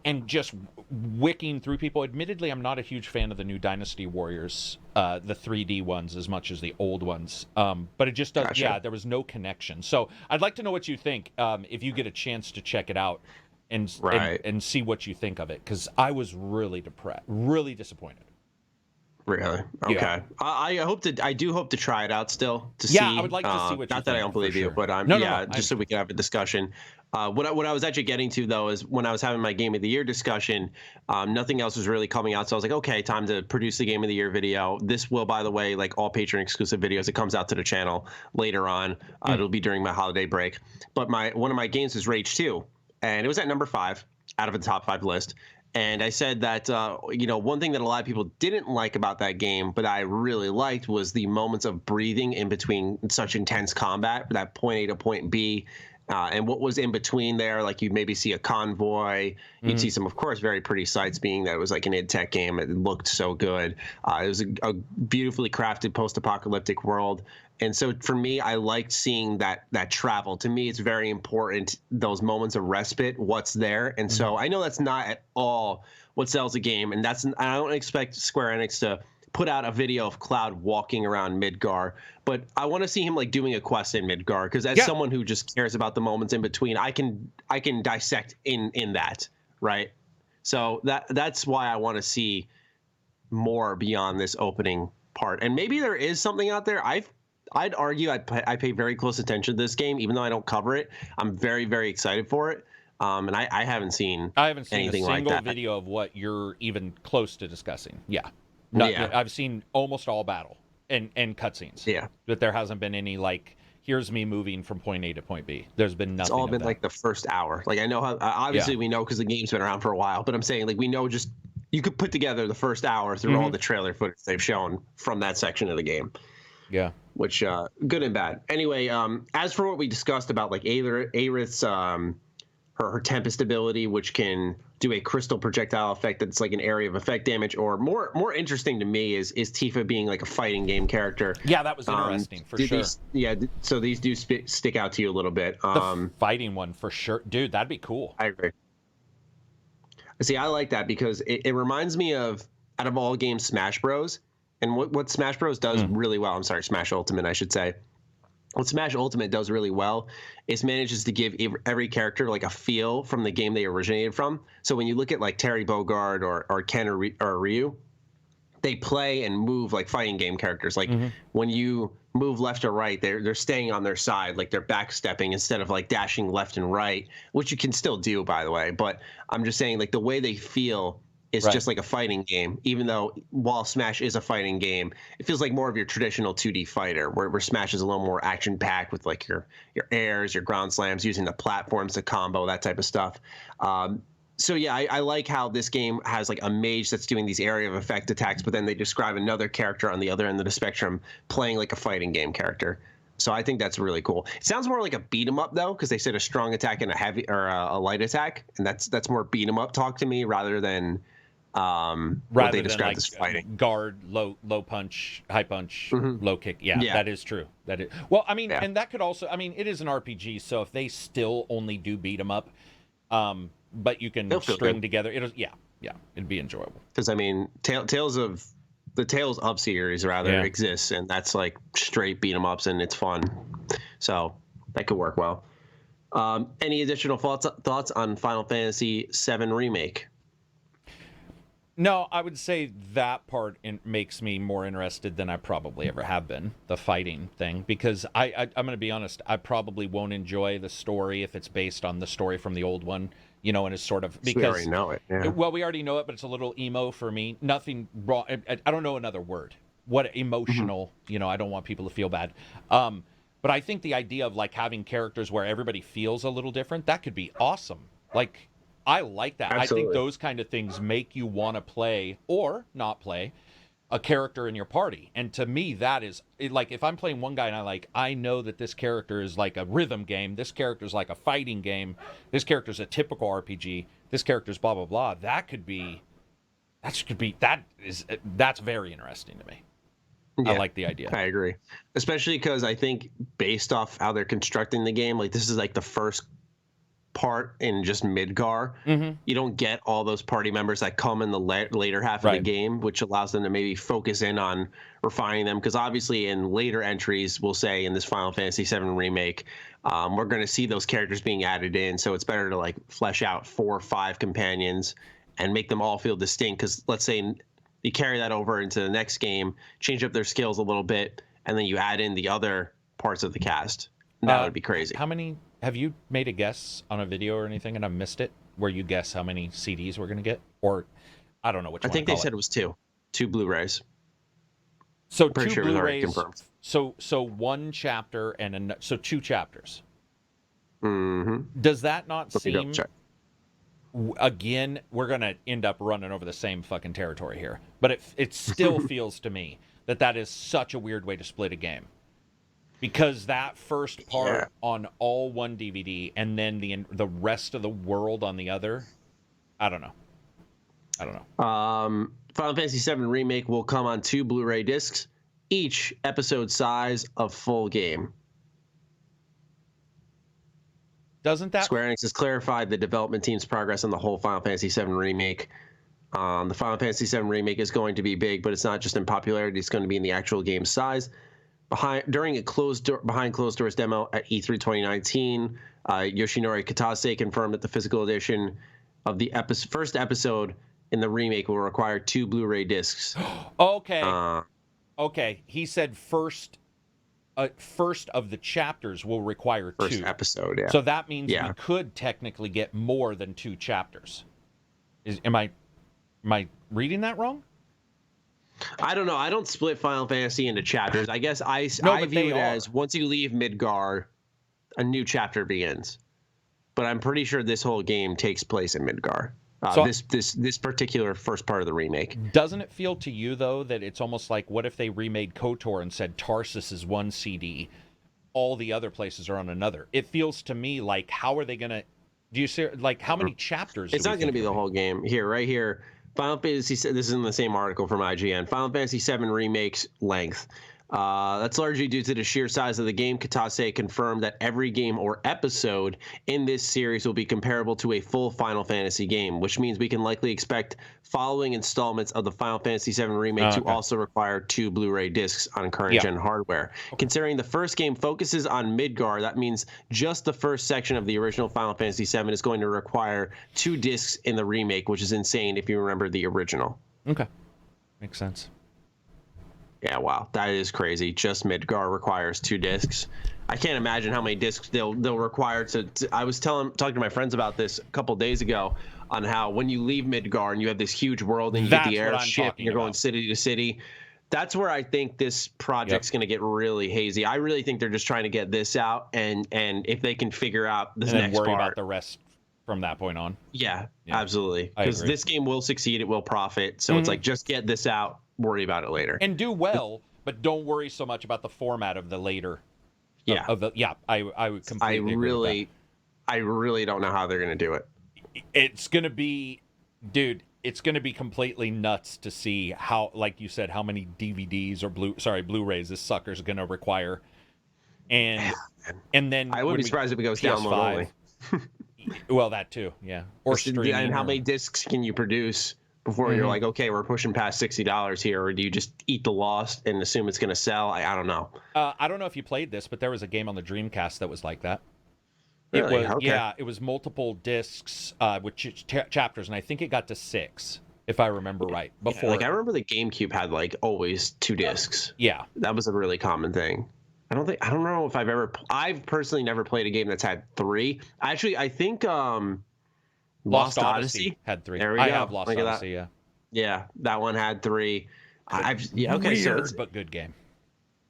And just wicking through people. Admittedly, I'm not a huge fan of the new Dynasty Warriors, the 3D ones, as much as the old ones. But it just does, Gotcha. Yeah, there was no connection. So I'd like to know what you think if you get a chance to check it out and see what you think of it. Because I was really depressed, really disappointed. Really? Okay. Yeah. I do hope to try it out still to see. I would like to see what you think. Not that I don't believe you, but just so we can have a discussion. What I was actually getting to though is when I was having my Game of the Year discussion, nothing else was really coming out. So I was like, okay, time to produce the Game of the Year video. This will, by the way, like all Patreon exclusive videos, it comes out to the channel later on. It'll be during my holiday break. But one of my games is Rage 2, and it was at number 5 out of the top 5 list. And I said that, one thing that a lot of people didn't like about that game, but I really liked, was the moments of breathing in between such intense combat, that point A to point B. And what was in between there, like you'd maybe see a convoy, you'd see some, of course, very pretty sights, being that it was like an id Tech game. It looked so good. It was a beautifully crafted post-apocalyptic world. And so for me, I liked seeing that travel. To me, it's very important, those moments of respite, what's there. And so I know that's not at all what sells a game. And I don't expect Square Enix to put out a video of Cloud walking around Midgar, but I want to see him like doing a quest in Midgar, because as someone who just cares about the moments in between, I can dissect in that, right? So that's why I want to see more beyond this opening part. And maybe there is something out there. I'd argue I pay very close attention to this game, even though I don't cover it. I'm very, very excited for it. And I haven't seen anything a like single that. video of what you're even close to discussing. I've seen almost all battle and cutscenes. Yeah. But there hasn't been any, like, here's me moving from point A to point B. There's been nothing. It's all been like the first hour. Like, I know how, obviously we know because the game's been around for a while, but I'm saying, like, we know just, you could put together the first hour through all the trailer footage they've shown from that section of the game. Yeah. Which, good and bad. Anyway, as for what we discussed about, like, Aerith's, her Tempest ability, which can do a crystal projectile effect that's like an area of effect damage, or more interesting to me is Tifa being like a fighting game character. Yeah, that was interesting for sure. So these do stick out to you a little bit. The fighting one for sure. Dude, that'd be cool. I agree. See, I like that because it reminds me of, out of all games, Smash Bros. And what Smash Bros. Does really well, I'm sorry, Smash Ultimate, I should say. What Smash Ultimate does really well is manages to give every character like a feel from the game they originated from. So when you look at like Terry Bogard or Ken or Ryu, they play and move like fighting game characters. Like when you move left or right, they're staying on their side, like they're backstepping instead of like dashing left and right, which you can still do, by the way. But I'm just saying, like, the way they feel is just like a fighting game, even though while Smash is a fighting game, it feels like more of your traditional 2D fighter, where Smash is a little more action-packed with like your airs, your ground slams, using the platforms to combo, that type of stuff. So yeah, I like how this game has like a mage that's doing these area of effect attacks, but then they describe another character on the other end of the spectrum playing like a fighting game character. So I think that's really cool. It sounds more like a beat 'em up though, because they said a strong attack and a heavy or a light attack, and that's more beat 'em up talk to me rather than what they describe like as fighting. Guard, low punch, high punch, low kick. Yeah, that is true. That is, well, I mean, and that could also, I mean, it is an RPG, so if they still only do beat 'em up, but you can string together, it'd be enjoyable. Because I mean, Tales of series rather exists, and that's like straight beat 'em ups, and it's fun, so that could work well. Any additional thoughts on Final Fantasy VII Remake? No, I would say that part makes me more interested than I probably ever have been, the fighting thing, because I'm going to be honest, I probably won't enjoy the story if it's based on the story from the old one, you know, and it's sort of, because we already know it. Yeah. Well, we already know it, but it's a little emo for me. Nothing wrong. I don't know another word. What emotional, you know, I don't want people to feel bad. But I think the idea of like having characters where everybody feels a little different, that could be awesome. Like, I like that. Absolutely. I think those kind of things make you want to play or not play a character in your party. And to me, that is like, if I'm playing one guy and I know that this character is like a rhythm game, this character is like a fighting game, this character is a typical RPG, this character is blah, blah, blah. That's very interesting to me. Yeah, I like the idea. I agree. Especially because I think based off how they're constructing the game, like this is like the first part in just Midgar. You don't get all those party members that come in the later half of the game, which allows them to maybe focus in on refining them, because obviously in later entries, we'll say in this Final Fantasy VII Remake, we're going to see those characters being added in, so it's better to like flesh out 4 or 5 companions and make them all feel distinct, because let's say you carry that over into the next game, change up their skills a little bit, and then you add in the other parts of the cast. That would be crazy. How many have you made a guess on a video or anything and I missed it, where you guess how many CDs we're going to get? Or I don't know which one. I think they said it was 2 Blu-rays. So pretty 2 Blu-rays. So one chapter so 2 chapters. Does that not seem again, we're going to end up running over the same fucking territory here. But it still feels to me that is such a weird way to split a game. Because that first part on all one DVD and then the rest of the world on the other, I don't know. Final Fantasy VII Remake will come on 2 Blu-ray discs, each episode size of full game. Doesn't that... Square Enix has clarified the development team's progress on the whole Final Fantasy VII Remake. The Final Fantasy VII Remake is going to be big, but it's not just in popularity. It's going to be in the actual game size. During a behind closed doors demo at E3 2019, Yoshinori Kitase confirmed that the physical edition of the first episode in the remake will require 2 Blu-ray discs. Okay. Okay. He said first of the chapters will require 2. First episode, yeah. So that means we could technically get more than 2 chapters. Am I reading that wrong? I don't know. I don't split Final Fantasy into chapters. I guess I view it as once you leave Midgar, a new chapter begins. But I'm pretty sure this whole game takes place in Midgar. This particular first part of the remake. Doesn't it feel to you, though, that it's almost like, what if they remade KOTOR and said Tarsus is one CD, all the other places are on another? It feels to me like, how are they going to... Do you see, like, how many chapters? It's not going to be the whole game. Here, right here. Final Fantasy... This is in the same article from IGN. Final Fantasy VII Remake's length. That's largely due to the sheer size of the game. Kitase confirmed that every game or episode in this series will be comparable to a full Final Fantasy game, which means we can likely expect following installments of the Final Fantasy VII Remake to also require 2 Blu-ray discs on current-gen hardware. Considering the first game focuses on Midgar, that means just the first section of the original Final Fantasy VII is going to require 2 discs in the remake, which is insane if you remember the original. Okay. Makes sense. Yeah, wow, that is crazy. Just Midgar requires 2 discs. I can't imagine how many discs they'll require to I was talking to my friends about this a couple days ago on how when you leave Midgar and you have this huge world and you get the airship and you're going city to city, that's where I think this project's going to get really hazy. I really think they're just trying to get this out, and if they can figure out this next worry part, about the rest from that point on. Yeah. Absolutely. Because this game will succeed, it will profit. So it's like, just get this out, worry about it later. And do well, but don't worry so much about the format of the later. I would completely agree with that. I really don't know how they're going to do it. It's going to be, dude, it's going to be completely nuts to see how, like you said, how many DVDs or Blu-rays this sucker's going to require. And then I wouldn't be surprised if it goes download only. Well, that too, yeah. Or streaming. And how many discs can you produce before you're like, okay, we're pushing past $60 here, or do you just eat the loss and assume it's going to sell? I don't know. I don't know if you played this, but there was a game on the Dreamcast that was like that. Really? It was, yeah, it was multiple discs with chapters, and I think it got to 6, if I remember right. Before, I remember the GameCube had always 2 discs. Yeah, that was a really common thing. I don't know if I've personally never played a game that's had 3. Actually, I think Lost Odyssey had 3. There we go. I have Lost Odyssey. Yeah, that one had 3. Weird, but good game.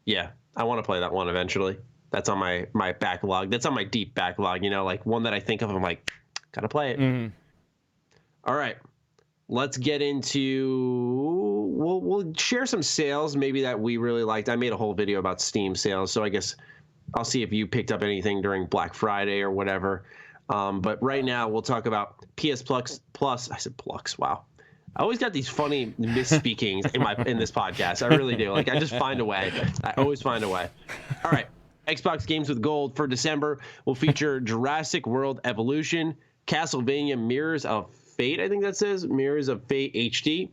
Yeah, I want to play that one eventually. That's on my backlog. That's on my deep backlog. One that I think of. I'm like, gotta play it. Mm-hmm. All right, let's get into. We'll share some sales maybe that we really liked. I made a whole video about Steam sales, so I guess I'll see if you picked up anything during Black Friday or whatever. But right now we'll talk about PS Plus. I said Plux. Wow. I always got these funny misspeakings in this podcast. I really do. I just find a way. I always find a way. All right. Xbox Games with Gold for December will feature Jurassic World Evolution, Castlevania Mirrors of Fate, I think that says, Mirrors of Fate HD,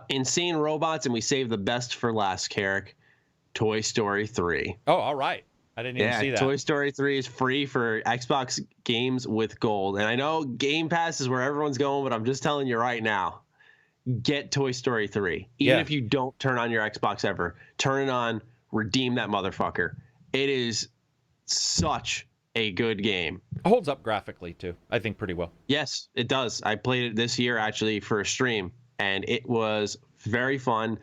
Insane Robots, and we saved the best for last, Karak, Toy Story 3. Oh, all right. I didn't even see that. Toy Story 3 is free for Xbox Games with Gold. And I know Game Pass is where everyone's going, but I'm just telling you right now, get Toy Story 3. Even if you don't turn on your Xbox ever, turn it on, redeem that motherfucker. It is such a good game. It holds up graphically, too. I think pretty well. Yes, it does. I played it this year, actually, for a stream, and it was very fun.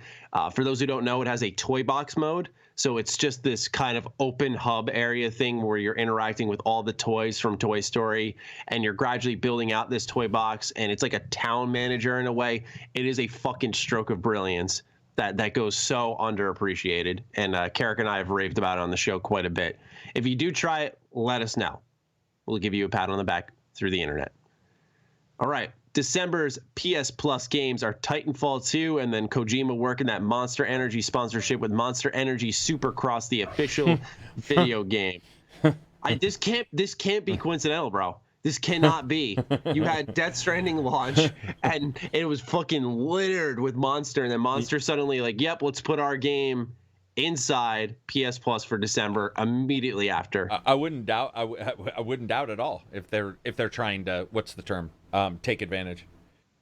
For those who don't know, it has a toy box mode. So it's just this kind of open hub area thing where you're interacting with all the toys from Toy Story, and you're gradually building out this toy box, and it's like a town manager in a way. It is a fucking stroke of brilliance that goes so underappreciated. And Karak and I have raved about it on the show quite a bit. If you do try it, let us know. We'll give you a pat on the back through the internet. All right. December's PS Plus games are Titanfall 2, and then Kojima working that Monster Energy sponsorship with Monster Energy Supercross, the official video game. This can't be coincidental, bro. This cannot be. You had Death Stranding launch, and it was fucking littered with Monster, and then Monster suddenly like, yep, let's put our game inside PS Plus for December immediately after. I wouldn't doubt. I wouldn't doubt at all if they're trying to, what's the term? Take advantage.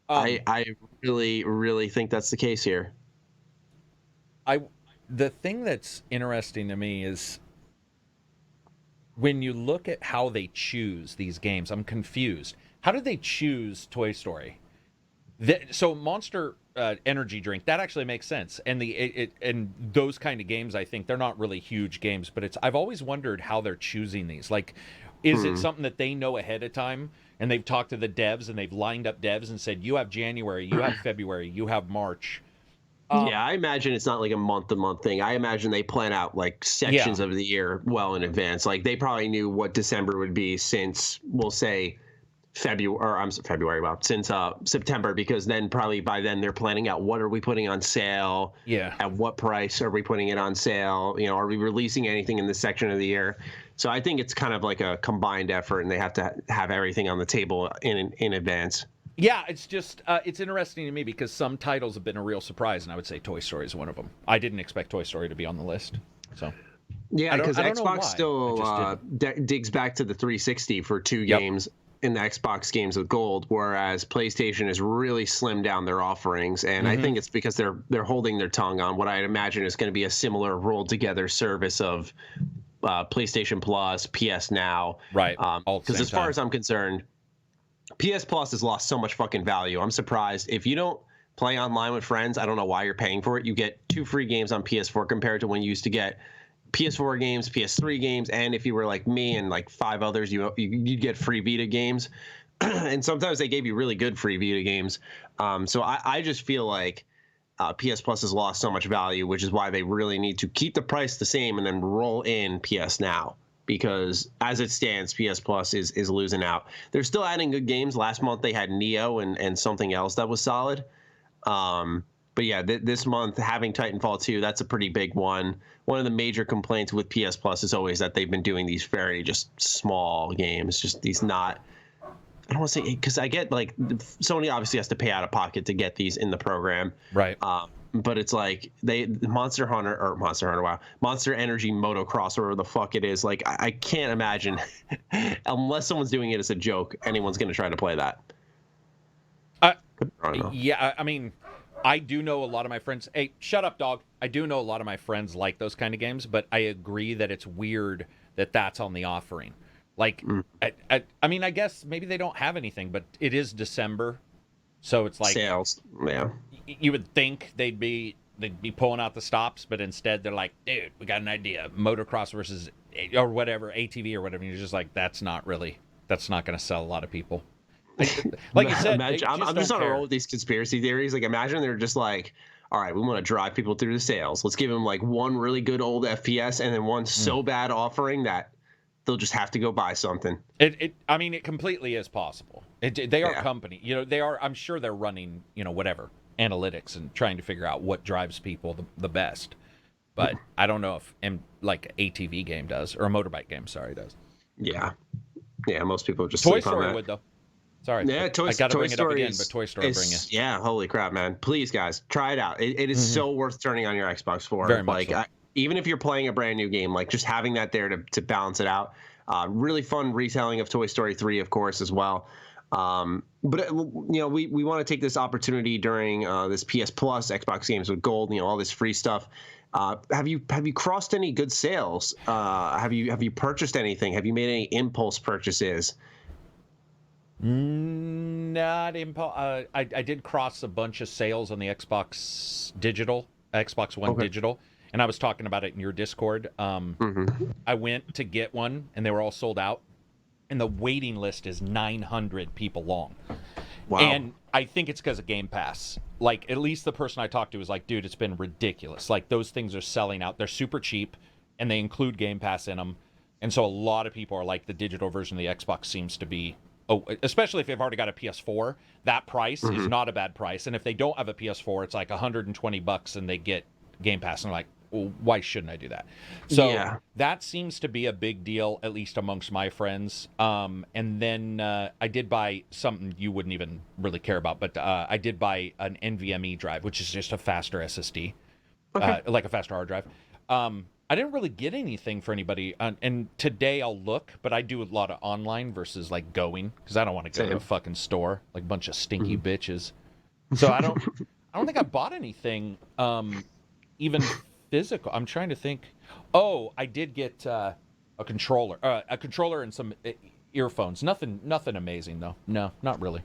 I really think that's the case here. The thing that's interesting to me is when you look at how they choose these games, I'm confused. How did they choose Toy Story? So Monster Energy drink, that actually makes sense. And and those kind of games, I think they're not really huge games, but I've always wondered how they're choosing these. Like, is it something that they know ahead of time and they've talked to the devs and they've lined up devs and said, you have January, you have February, you have March? Yeah, I imagine it's not like a month-to-month thing. I imagine they plan out like sections of the year well in advance. Like they probably knew what December would be since, we'll say, since September, because then probably by then they're planning out what are we putting on sale? Yeah. At what price are we putting it on sale? You know, are we releasing anything in this section of the year? So I think it's kind of like a combined effort, and they have to have everything on the table in advance. Yeah, it's just it's interesting to me because some titles have been a real surprise, and I would say Toy Story is one of them. I didn't expect Toy Story to be on the list, so. Yeah, because Xbox still digs back to the 360 for two games in the Xbox games with gold, whereas PlayStation has really slimmed down their offerings, and I think it's because they're holding their tongue on what I imagine is going to be a similar rolled together service of PlayStation Plus, PS Now, right? Because as far as I'm concerned, PS Plus has lost so much fucking value. I'm surprised if you don't play online with friends. I don't know why you're paying for it. You get 2 free games on PS4 compared to when you used to get PS4 games, PS3 games, and if you were like me and like 5 others, you'd get free Vita games. And sometimes they gave you really good free Vita games. So I just feel like PS Plus has lost so much value, which is why they really need to keep the price the same and then roll in PS Now. Because as it stands, PS Plus is losing out. They're still adding good games. Last month they had Neo and something else that was solid. But yeah, this month having Titanfall 2, that's a pretty big one. One of the major complaints with PS Plus is always that they've been doing these very just small games, just these not. I don't want to say, because I get like Sony obviously has to pay out of pocket to get these in the program, right? But it's like Monster Energy Motocross, or whatever the fuck it is. Like I can't imagine, unless someone's doing it as a joke, anyone's going to try to play that. I don't know. Yeah, I mean, I do know a lot of my friends. Hey, shut up, dog. I do know a lot of my friends like those kind of games, but I agree that it's weird that that's on the offering. Like, I mean, I guess maybe they don't have anything, but it is December, so it's like sales. Yeah, you would think they'd be pulling out the stops, but instead they're like, dude, we got an idea: motocross versus or whatever, ATV or whatever. And you're just like, that's not going to sell a lot of people. Like you said, I'm just on a roll with these conspiracy theories. Like, imagine they're just like, all right, we want to drive people through the sales. Let's give them like one really good old FPS and then one so bad offering that they'll just have to go buy something. I mean, it completely is possible. They are a company. You know, they are. I'm sure they're running, whatever analytics and trying to figure out what drives people the best. But I don't know if like an ATV game does, or a motorbike game. Sorry, does. Yeah, most people just Toy Story would though. Sorry. Yeah, I got to bring it up again, but Toy Story bring you. Yeah, holy crap, man. Please, guys, try it out. It is so worth turning on your Xbox for. Very much so. Even if you're playing a brand new game, like just having that there to balance it out. Really fun retelling of Toy Story 3, of course, as well. But we want to take this opportunity during this PS Plus, Xbox games with gold, all this free stuff. Have you crossed any good sales? Have you purchased anything? Have you made any impulse purchases? Not impulse. I did cross a bunch of sales on the Xbox One digital, and I was talking about it in your Discord. I went to get one, and they were all sold out, and the waiting list is 900 people long. Wow. And I think it's because of Game Pass. Like, at least the person I talked to was like, dude, it's been ridiculous. Like, those things are selling out. They're super cheap, and they include Game Pass in them. And so a lot of people are like, the digital version of the Xbox seems to be, especially if they've already got a PS4, that price is not a bad price. And if they don't have a PS4, it's like $120 and they get Game Pass. And they're like, well, why shouldn't I do that? So that seems to be a big deal, at least amongst my friends. And then I did buy something you wouldn't even really care about, but I did buy an NVMe drive, which is just a faster SSD, like a faster hard drive. I didn't really get anything for anybody, and today I'll look, but I do a lot of online versus like going, because I don't want to go to a fucking store like a bunch of stinky bitches. So I don't think I bought anything, even physical. I'm trying to think. Oh, I did get a controller and some earphones. Nothing amazing though. No, not really.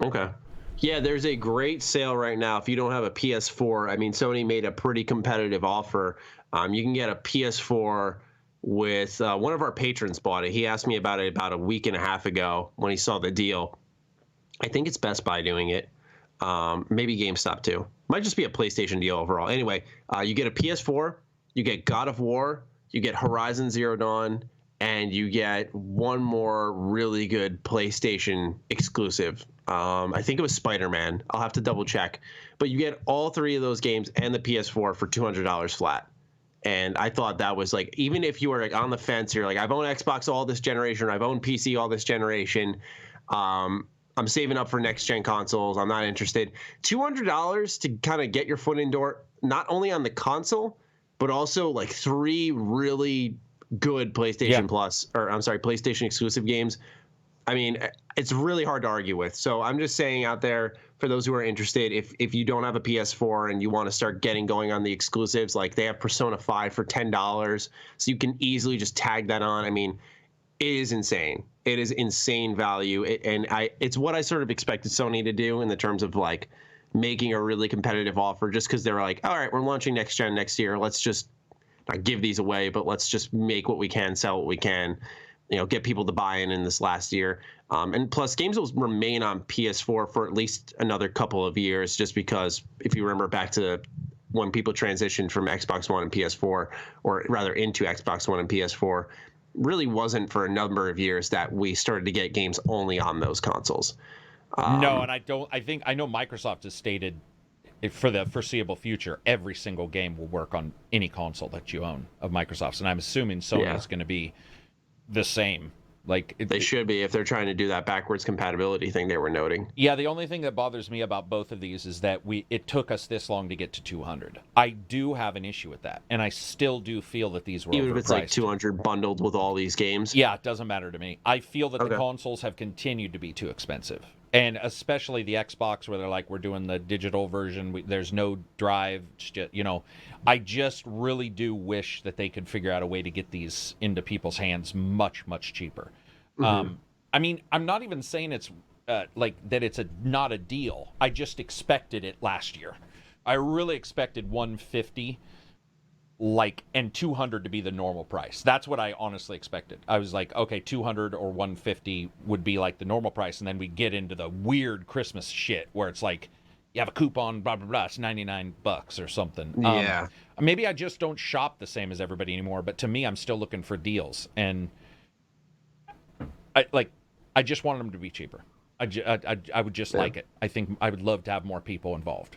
Okay. Yeah, there's a great sale right now. If you don't have a PS4, I mean, Sony made a pretty competitive offer. You can get a PS4 with one of our patrons bought it. He asked me about it about a week and a half ago when he saw the deal. I think it's Best Buy doing it. Maybe GameStop too. Might just be a PlayStation deal overall. Anyway, you get a PS4, you get God of War, you get Horizon Zero Dawn, and you get one more really good PlayStation exclusive. I think it was Spider-Man. I'll have to double check. But you get all three of those games and the PS4 for $200 flat. And I thought that was like, even if you were like on the fence, you're like, I've owned Xbox all this generation, I've owned PC all this generation. I'm saving up for next gen consoles. I'm not interested. $200 to kind of get your foot in door, not only on the console, but also like three really good PlayStation PlayStation exclusive games. I mean, it's really hard to argue with. So I'm just saying out there, for those who are interested, if you don't have a PS4 and you want to start getting going on the exclusives, like they have Persona 5 for $10, so you can easily just tag that on. I mean, it is insane. It is insane value. It's what I sort of expected Sony to do in the terms of like making a really competitive offer, just because they're like, all right, we're launching next gen next year. Let's just not give these away, but let's just make what we can, sell what we can, get people to buy in this last year. And plus, games will remain on PS4 for at least another couple of years, just because if you remember back to when people transitioned from Xbox One and PS4, or rather into Xbox One and PS4, really wasn't for a number of years that we started to get games only on those consoles. No, and I know Microsoft has stated for the foreseeable future, every single game will work on any console that you own of Microsoft's, and I'm assuming Sony is going to be the same. Like they should be, if they're trying to do that backwards compatibility thing they were noting. Yeah, the only thing that bothers me about both of these is that it took us this long to get to 200. I do have an issue with that, and I still do feel that these were even overpriced. If it's like 200 bundled with all these games. Yeah, it doesn't matter to me. I feel that the consoles have continued to be too expensive, and especially the Xbox, where they're like, we're doing the digital version. There's no drive. I just really do wish that they could figure out a way to get these into people's hands much, much cheaper. I mean, I'm not even saying it's like that it's not a deal. I just expected it last year. I really expected 150 and 200 to be the normal price. That's what I honestly expected. I was like, okay, 200 or 150 would be like the normal price, and then we get into the weird Christmas shit where it's like you have a coupon, blah blah blah, it's $99 or something. Yeah. Maybe I just don't shop the same as everybody anymore, but to me, I'm still looking for deals, and I just wanted them to be cheaper. I would just like it. I think I would love to have more people involved.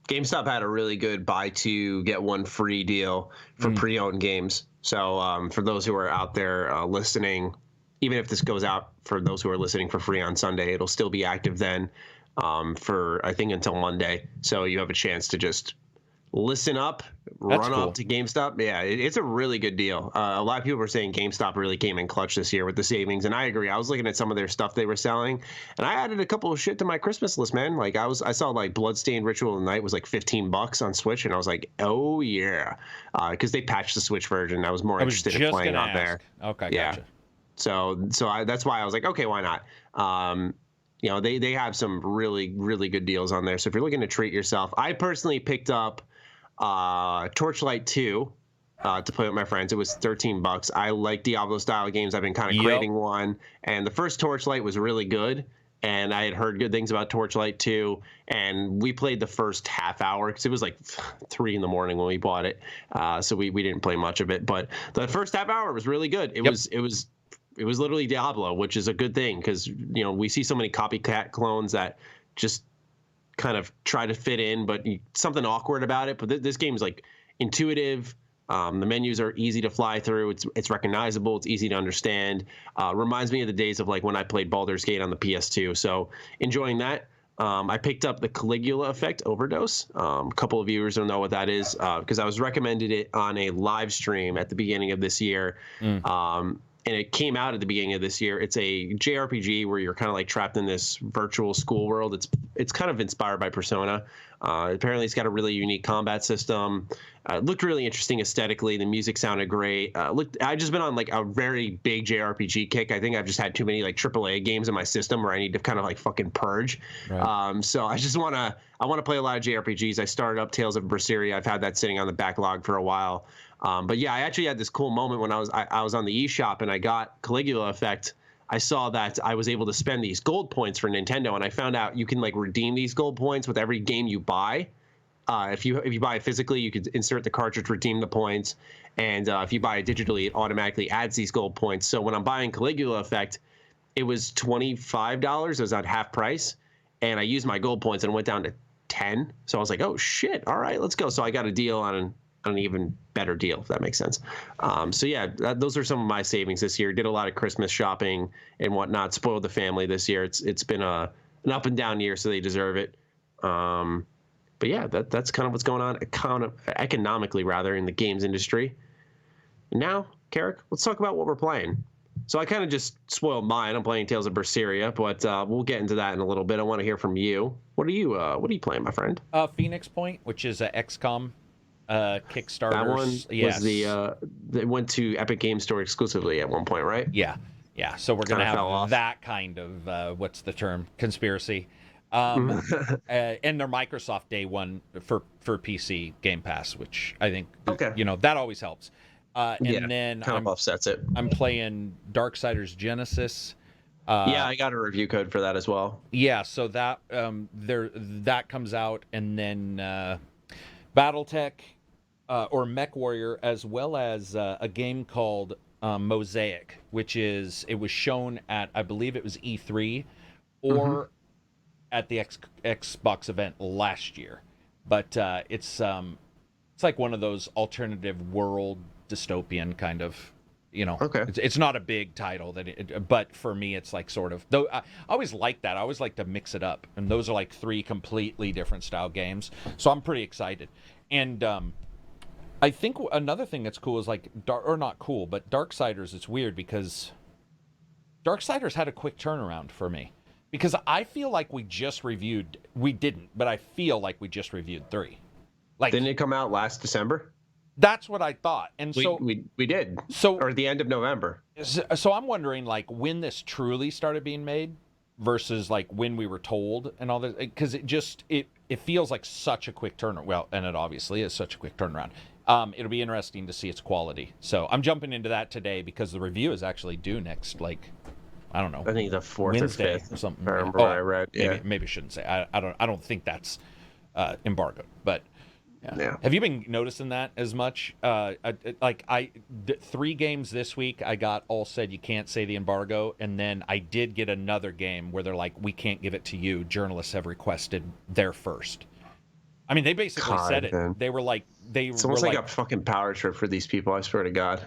GameStop had a really good buy two get one free deal for pre-owned games. So for those who are out there listening, even if this goes out for those who are listening for free on Sunday, it'll still be active then for I think until Monday. So you have a chance to just listen up, run up to GameStop. Yeah, it's a really good deal. A lot of people were saying GameStop really came in clutch this year with the savings, and I agree. I was looking at some of their stuff they were selling, and I added a couple of shit to my Christmas list, man. Like I saw like Bloodstained Ritual of the Night was like $15 on Switch, and I was like, oh yeah, because they patched the Switch version. I was more interested in playing out there. Okay, yeah. Gotcha. So that's why I was like, okay, why not? They have some really, really good deals on there. So if you're looking to treat yourself, I personally picked up Torchlight 2 to play with my friends. It was $13. I like Diablo style games. I've been kind of craving one, and the first Torchlight was really good. And I had heard good things about Torchlight 2, and we played the first half hour because it was like 3 a.m. when we bought it, so we didn't play much of it. But the first half hour was really good. It was literally Diablo, which is a good thing because we see so many copycat clones that just kind of try to fit in, but something awkward about it. But this game is like intuitive. The menus are easy to fly through. It's recognizable. It's easy to understand. Reminds me of the days of like when I played Baldur's Gate on the PS2. So enjoying that. I picked up the Caligula Effect Overdose. A couple of viewers don't know what that is because I was recommended it on a live stream at the beginning of this year. And it came out at the beginning of this year. It's a JRPG where you're kind of like trapped in this virtual school world. It's kind of inspired by Persona. Apparently, it's got a really unique combat system. It looked really interesting aesthetically. The music sounded great. I've just been on like a very big JRPG kick. I think I've just had too many like AAA games in my system where I need to kind of like fucking purge. Right. So I just want to play a lot of JRPGs. I started up Tales of Berseria. I've had that sitting on the backlog for a while. But yeah, I actually had this cool moment when I was on the eShop and I got Caligula Effect. I saw that I was able to spend these gold points for Nintendo, and I found out you can like redeem these gold points with every game you buy. If you buy it physically, you could insert the cartridge, redeem the points, and if you buy it digitally, it automatically adds these gold points. So when I'm buying Caligula Effect, it was $25. It was at half price, and I used my gold points and it went down to 10. So I was like, oh shit, all right, let's go. So I got a deal on an even better deal, if that makes sense. So yeah, those are some of my savings this year. Did a lot of Christmas shopping and whatnot. Spoiled the family this year. It's been an up and down year, so they deserve it. But yeah, that's kind of what's going on economically rather in the games industry. Now, Karak, let's talk about what we're playing. So I kind of just spoiled mine. I'm playing Tales of Berseria, but we'll get into that in a little bit. I want to hear from you. What are you playing, my friend? Phoenix Point, which is a XCOM Kickstarter. That one was it went to Epic Game Store exclusively at one point, right? Yeah. So we're gonna have that kind of what's the term, conspiracy, and their Microsoft Day One for PC Game Pass, which I think that always helps. And then kind of offsets it. I'm playing Darksiders Genesis. I got a review code for that as well. Yeah, so that that comes out, and then BattleTech or MechWarrior, as well as a game called Mosaic, it was shown at, I believe it was E3 or at the Xbox event last year. But it's like one of those alternative world dystopian kind of, it's not a big title but for me it's like sort of, though I always like that. I always like to mix it up, and those are like 3 completely different style games, so I'm pretty excited. And I think another thing that's cool is like not cool, but Darksiders. It's weird because Darksiders had a quick turnaround for me, because I feel like we didn't, but I feel like we just reviewed 3. Like, didn't it come out last December? That's what I thought, and we did. Or the end of November. So I'm wondering like when this truly started being made versus like when we were told and all this, because it feels like such a quick turnaround. Well, and it obviously is such a quick turnaround. It'll be interesting to see its quality. So I'm jumping into that today because the review is actually due next, like, I don't know. I think the 4th Wednesday or 5th or something. I remember what I read. Maybe I shouldn't say. I don't think that's embargoed, but. Yeah. Have you been noticing that as much? 3 games this week I got all said you can't say the embargo, and then I did get another game where they're like, we can't give it to you. Journalists have requested their first. I mean, they basically said it. Man. They were like, it's almost like a fucking power trip for these people. I swear to God.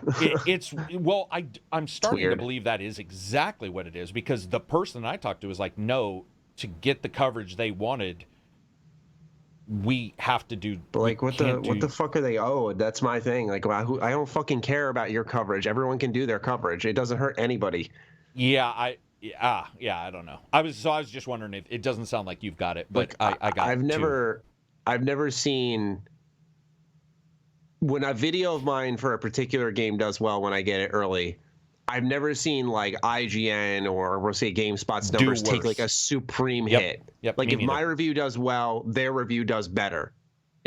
I'm starting to believe that is exactly what it is, because the person I talked to was like, no, to get the coverage they wanted, we have to do. But like, what the fuck are they owed? That's my thing. Like, I don't fucking care about your coverage. Everyone can do their coverage. It doesn't hurt anybody. I don't know. I was just wondering if it doesn't sound like you've got it, but like, I got it. I've never seen when a video of mine for a particular game does well when I get it early. I've never seen like IGN or we'll say GameSpot's numbers take like a supreme hit. Yep, like if my review does well, their review does better.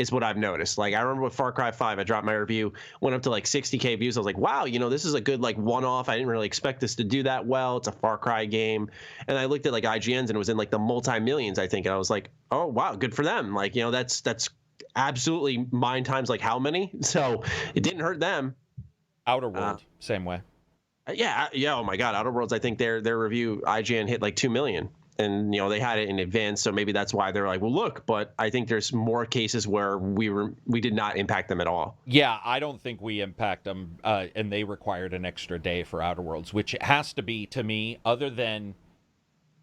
is what I've noticed. Like, I remember with Far Cry 5, I dropped my review, went up to like 60K views. I was like, wow, this is a good like one-off. I didn't really expect this to do that well. It's a Far Cry game. And I looked at like IGN's and it was in like the multi-millions, I think. And I was like, oh, wow, good for them. Like, that's absolutely mine times like how many? So it didn't hurt them. Outer World, same way. Yeah. Oh my God, Outer Worlds. I think their review IGN hit like 2 million, and they had it in advance, so maybe that's why they're like, well, look. But I think there's more cases where we did not impact them at all. Yeah, I don't think we impact them, and they required an extra day for Outer Worlds, which it has to be to me. Other than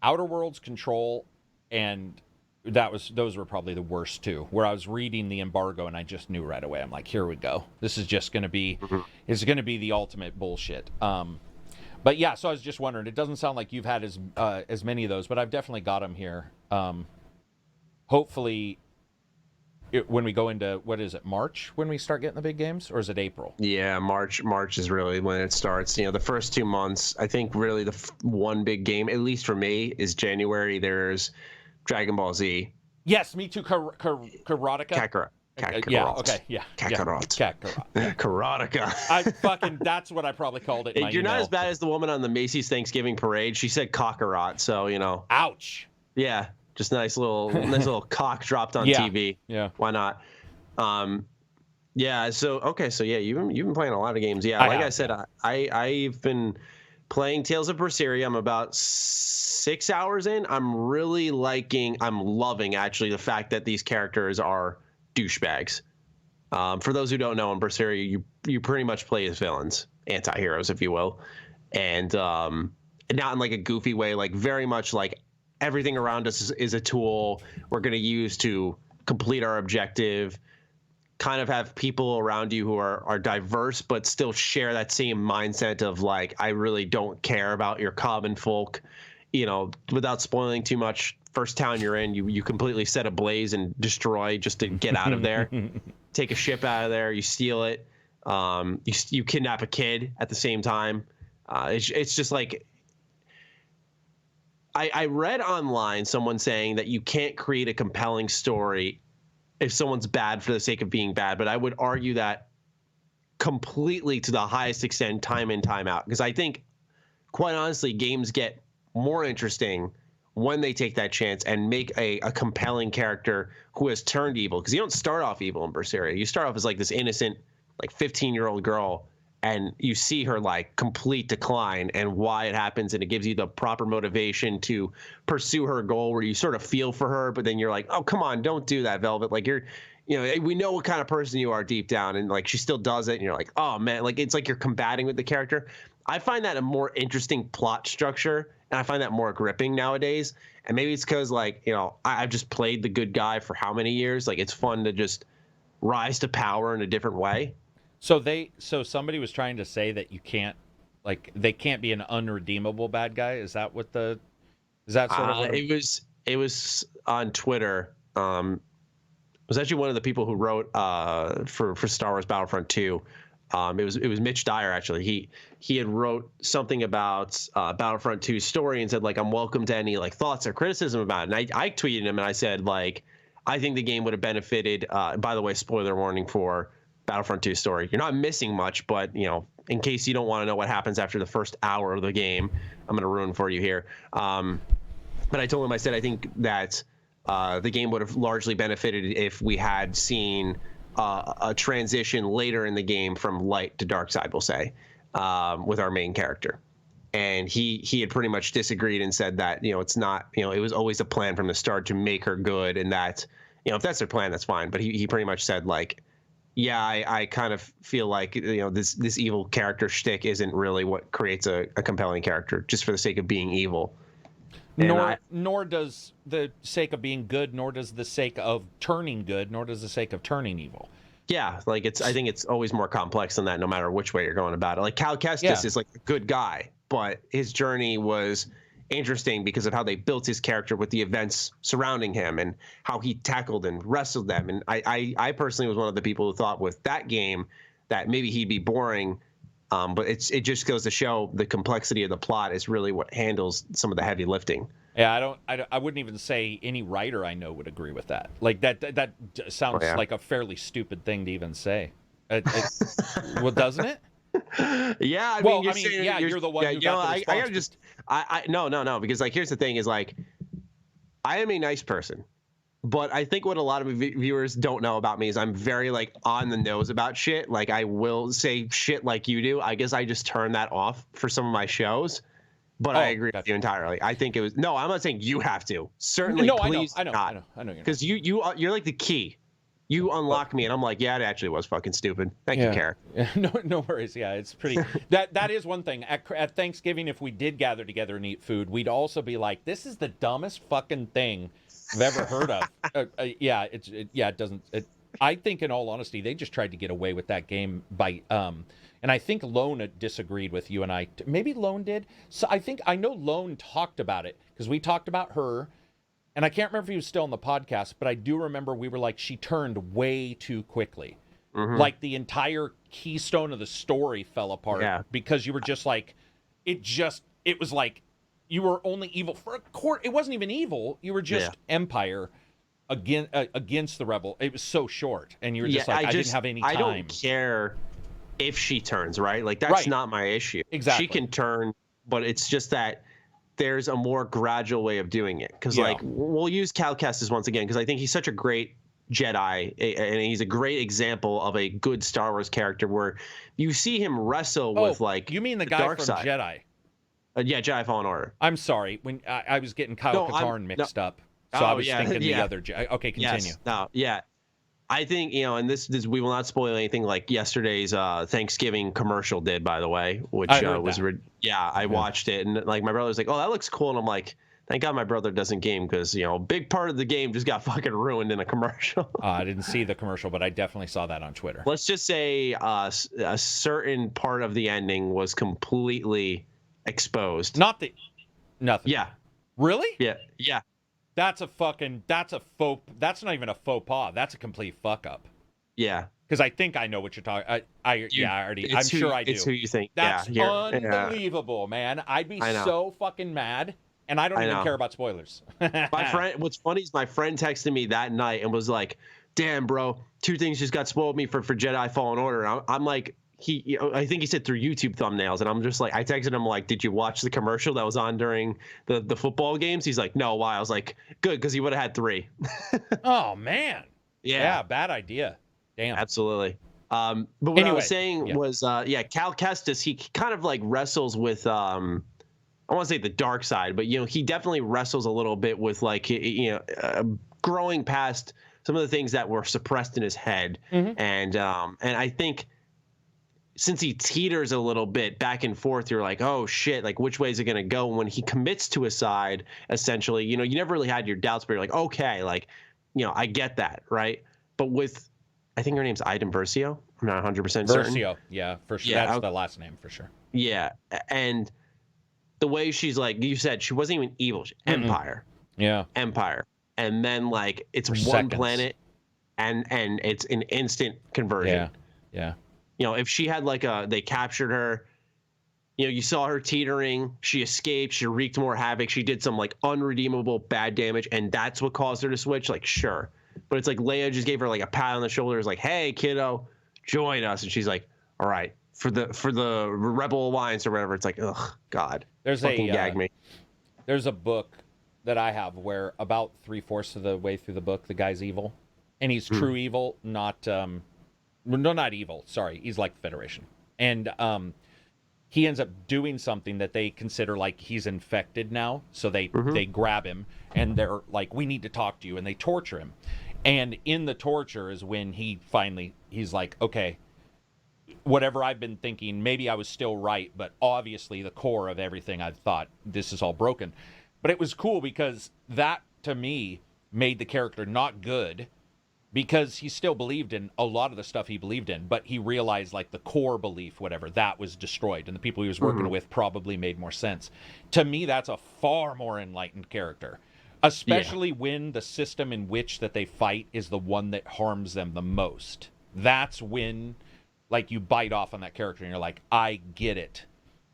Outer Worlds, Control, and those were probably the worst two, where I was reading the embargo and I just knew right away. I'm like, here we go. This is just going to be, it's going to be the ultimate bullshit. But yeah, so I was just wondering, it doesn't sound like you've had as many of those, but I've definitely got them here. Hopefully when we go into, what is it, March when we start getting the big games, or is it April? Yeah, March is really when it starts. The first 2 months, I think really the one big game, at least for me, is January. There's Dragon Ball Z. Yes, me too. Karateka. Kakarot. Yeah, okay, yeah. Kakarot. Yeah. Karateka. That's what I probably called it in my You're email. not as bad as the woman on the Macy's Thanksgiving parade. She said Kakarot, so, Ouch. Yeah, just nice little cock dropped on TV. Yeah. Why not? Yeah, so yeah, you've been playing a lot of games. Yeah, I said, I've been playing Tales of Berseria. I'm about 6 hours in. I'm loving actually the fact that these characters are douchebags. For those who don't know, in Berseria, you pretty much play as villains, anti-heroes, if you will, and not in like a goofy way, like very much like everything around us is a tool we're going to use to complete our objective. Kind of have people around you who are diverse, but still share that same mindset of like, I really don't care about your common folk. Without spoiling too much, first town you're in, you completely set ablaze and destroy just to get out of there. Take a ship out of there, you steal it. You kidnap a kid at the same time. It's just like, I read online someone saying that you can't create a compelling story if someone's bad for the sake of being bad, but I would argue that completely to the highest extent, time in, time out, because I think, quite honestly, games get more interesting when they take that chance and make a compelling character who has turned evil. Because you don't start off evil in Berseria. You start off as like this innocent, like 15-year-old girl, and you see her like complete decline and why it happens, and it gives you the proper motivation to pursue her goal, where you sort of feel for her, but then you're like, oh, come on, don't do that, Velvet. Like, we know what kind of person you are deep down, and like she still does it, and you're like, oh man, like it's like you're combating with the character. I find that a more interesting plot structure, and I find that more gripping nowadays. And maybe it's because like, I've just played the good guy for how many years? Like, it's fun to just rise to power in a different way. So somebody was trying to say that you can't, like, they can't be an unredeemable bad guy. Is that what is that sort of what it was on Twitter. It was actually one of the people who wrote for Star Wars Battlefront 2. It was Mitch Dyer, actually. He had wrote something about Battlefront 2's story and said, like, I'm welcome to any like thoughts or criticism about it. And I tweeted him and I said, like, I think the game would have benefited. By the way, spoiler warning for Battlefront 2 story. You're not missing much, but in case you don't want to know what happens after the first hour of the game, I'm going to ruin for you here. But I told him, I said, I think that the game would have largely benefited if we had seen a transition later in the game from light to dark side, we'll say, with our main character. And he had pretty much disagreed and said that, it's not, it was always a plan from the start to make her good, and that, if that's their plan, that's fine. But he pretty much said, like, yeah, I kind of feel like, this evil character shtick isn't really what creates a compelling character, just for the sake of being evil. Nor does the sake of being good, nor does the sake of turning good, nor does the sake of turning evil. Yeah, like I think it's always more complex than that, no matter which way you're going about it. Like Cal Kestis is like a good guy, but his journey was interesting because of how they built his character with the events surrounding him and how he tackled and wrestled them. And I personally was one of the people who thought with that game that maybe he'd be boring But it just goes to show the complexity of the plot is really what handles some of the heavy lifting. Yeah, I wouldn't even say any writer I know would agree with that. Like that sounds like a fairly stupid thing to even say. Well, doesn't it? Yeah, I mean, you're the one who got the response. No, because like here's the thing is like I am a nice person. But I think what a lot of viewers don't know about me is I'm very like on the nose about shit. Like I will say shit like you do. I guess I just turn that off for some of my shows. But I agree with you entirely. I think it was I'm not saying you have to. Certainly, no, please I know. Because you're like the key. You unlock me, and I'm like, yeah, it actually was fucking stupid. Thank you, Karak. No worries. Yeah, it's pretty. That is one thing. At Thanksgiving, if we did gather together and eat food, we'd also be like, this is the dumbest fucking thing I've ever heard of. It doesn't. I think, in all honesty, they just tried to get away with that game by. And I think Lone disagreed with you and I. Maybe Lone did. So I know Lone talked about it because we talked about her. And I can't remember if he was still on the podcast, but I do remember we were like, she turned way too quickly. Mm-hmm. Like the entire keystone of the story fell apart because you were just like, it was like you were only evil for a court. It wasn't even evil. You were just Empire against the rebel. It was so short. And you were just like, I didn't have any time. I don't care if she turns, right? Like that's not my issue. Exactly. She can turn, but it's just that there's a more gradual way of doing it. Because like we'll use Cal Kestis once again because I think he's such a great Jedi and he's a great example of a good Star Wars character where you see him wrestle with like you mean the guy from side. Jedi? Jedi Fallen Order. I'm sorry, when I was getting Kyle Katarn mixed up, so I was thinking the other Jedi. Okay, continue. I think, and this we will not spoil anything like yesterday's Thanksgiving commercial did, by the way, which was I watched it and like my brother was like, oh, that looks cool, and I'm like, thank God my brother doesn't game because a big part of the game just got fucking ruined in a commercial. I didn't see the commercial, but I definitely saw that on Twitter. Let's just say a certain part of the ending was completely exposed. Nothing. Yeah. Really? Yeah. That's not even a faux pas. That's a complete fuck up. Yeah. Because I think I know what you're talking. I'm sure I do. It's who you think. That's unbelievable, man. I'd be so fucking mad, and I don't even care about spoilers. What's funny is my friend texted me that night and was like, "Damn, bro, 2 things just got spoiled me for Jedi Fallen Order." And I'm like, I think he said through YouTube thumbnails, and I'm just like, I texted him like, did you watch the commercial that was on during the football games? He's like, no, why? I was like, good, because he would have had 3. Oh man, yeah, bad idea. Damn, absolutely. But what I was saying was, Cal Kestis, he kind of like wrestles with, I want to say the dark side, but he definitely wrestles a little bit with like, growing past some of the things that were suppressed in his head, and I think. Since he teeters a little bit back and forth, you're like, oh shit, like which way is it going to go? When he commits to a side, essentially, you never really had your doubts, but you're like, okay, like, I get that, right? But with, I think her name's Iden Versio. I'm not 100% certain. Versio, yeah, for sure. Yeah, that's the last name for sure. Yeah, and the way she's like, you said, she wasn't even evil. Empire. Yeah. Empire. And then like it's one planet, and it's an instant conversion. Yeah. If she had they captured her, you saw her teetering, she escaped, she wreaked more havoc, she did some like unredeemable bad damage, and that's what caused her to switch, like sure. But it's like Leia just gave her like a pat on the shoulder, like, hey kiddo, join us, and she's like, all right, for the Rebel Alliance or whatever. It's like, ugh, God, gag me. There's a book that I have where about 3/4 of the way through the book, the guy's evil, and he's true evil, not not evil. Sorry, he's like the Federation, and he ends up doing something that they consider like he's infected now. So they grab him and they're like, we need to talk to you, and they torture him. And in the torture is when he's like, okay, whatever I've been thinking, maybe I was still right, but obviously the core of everything I've thought, this is all broken. But it was cool because that to me made the character not good, because he still believed in a lot of the stuff he believed in, but he realized like the core belief, whatever, that was destroyed, and the people he was working with probably made more sense. To me, that's a far more enlightened character, especially when the system in which that they fight is the one that harms them the most. That's when Like, you bite off on that character, and you're like, I get it.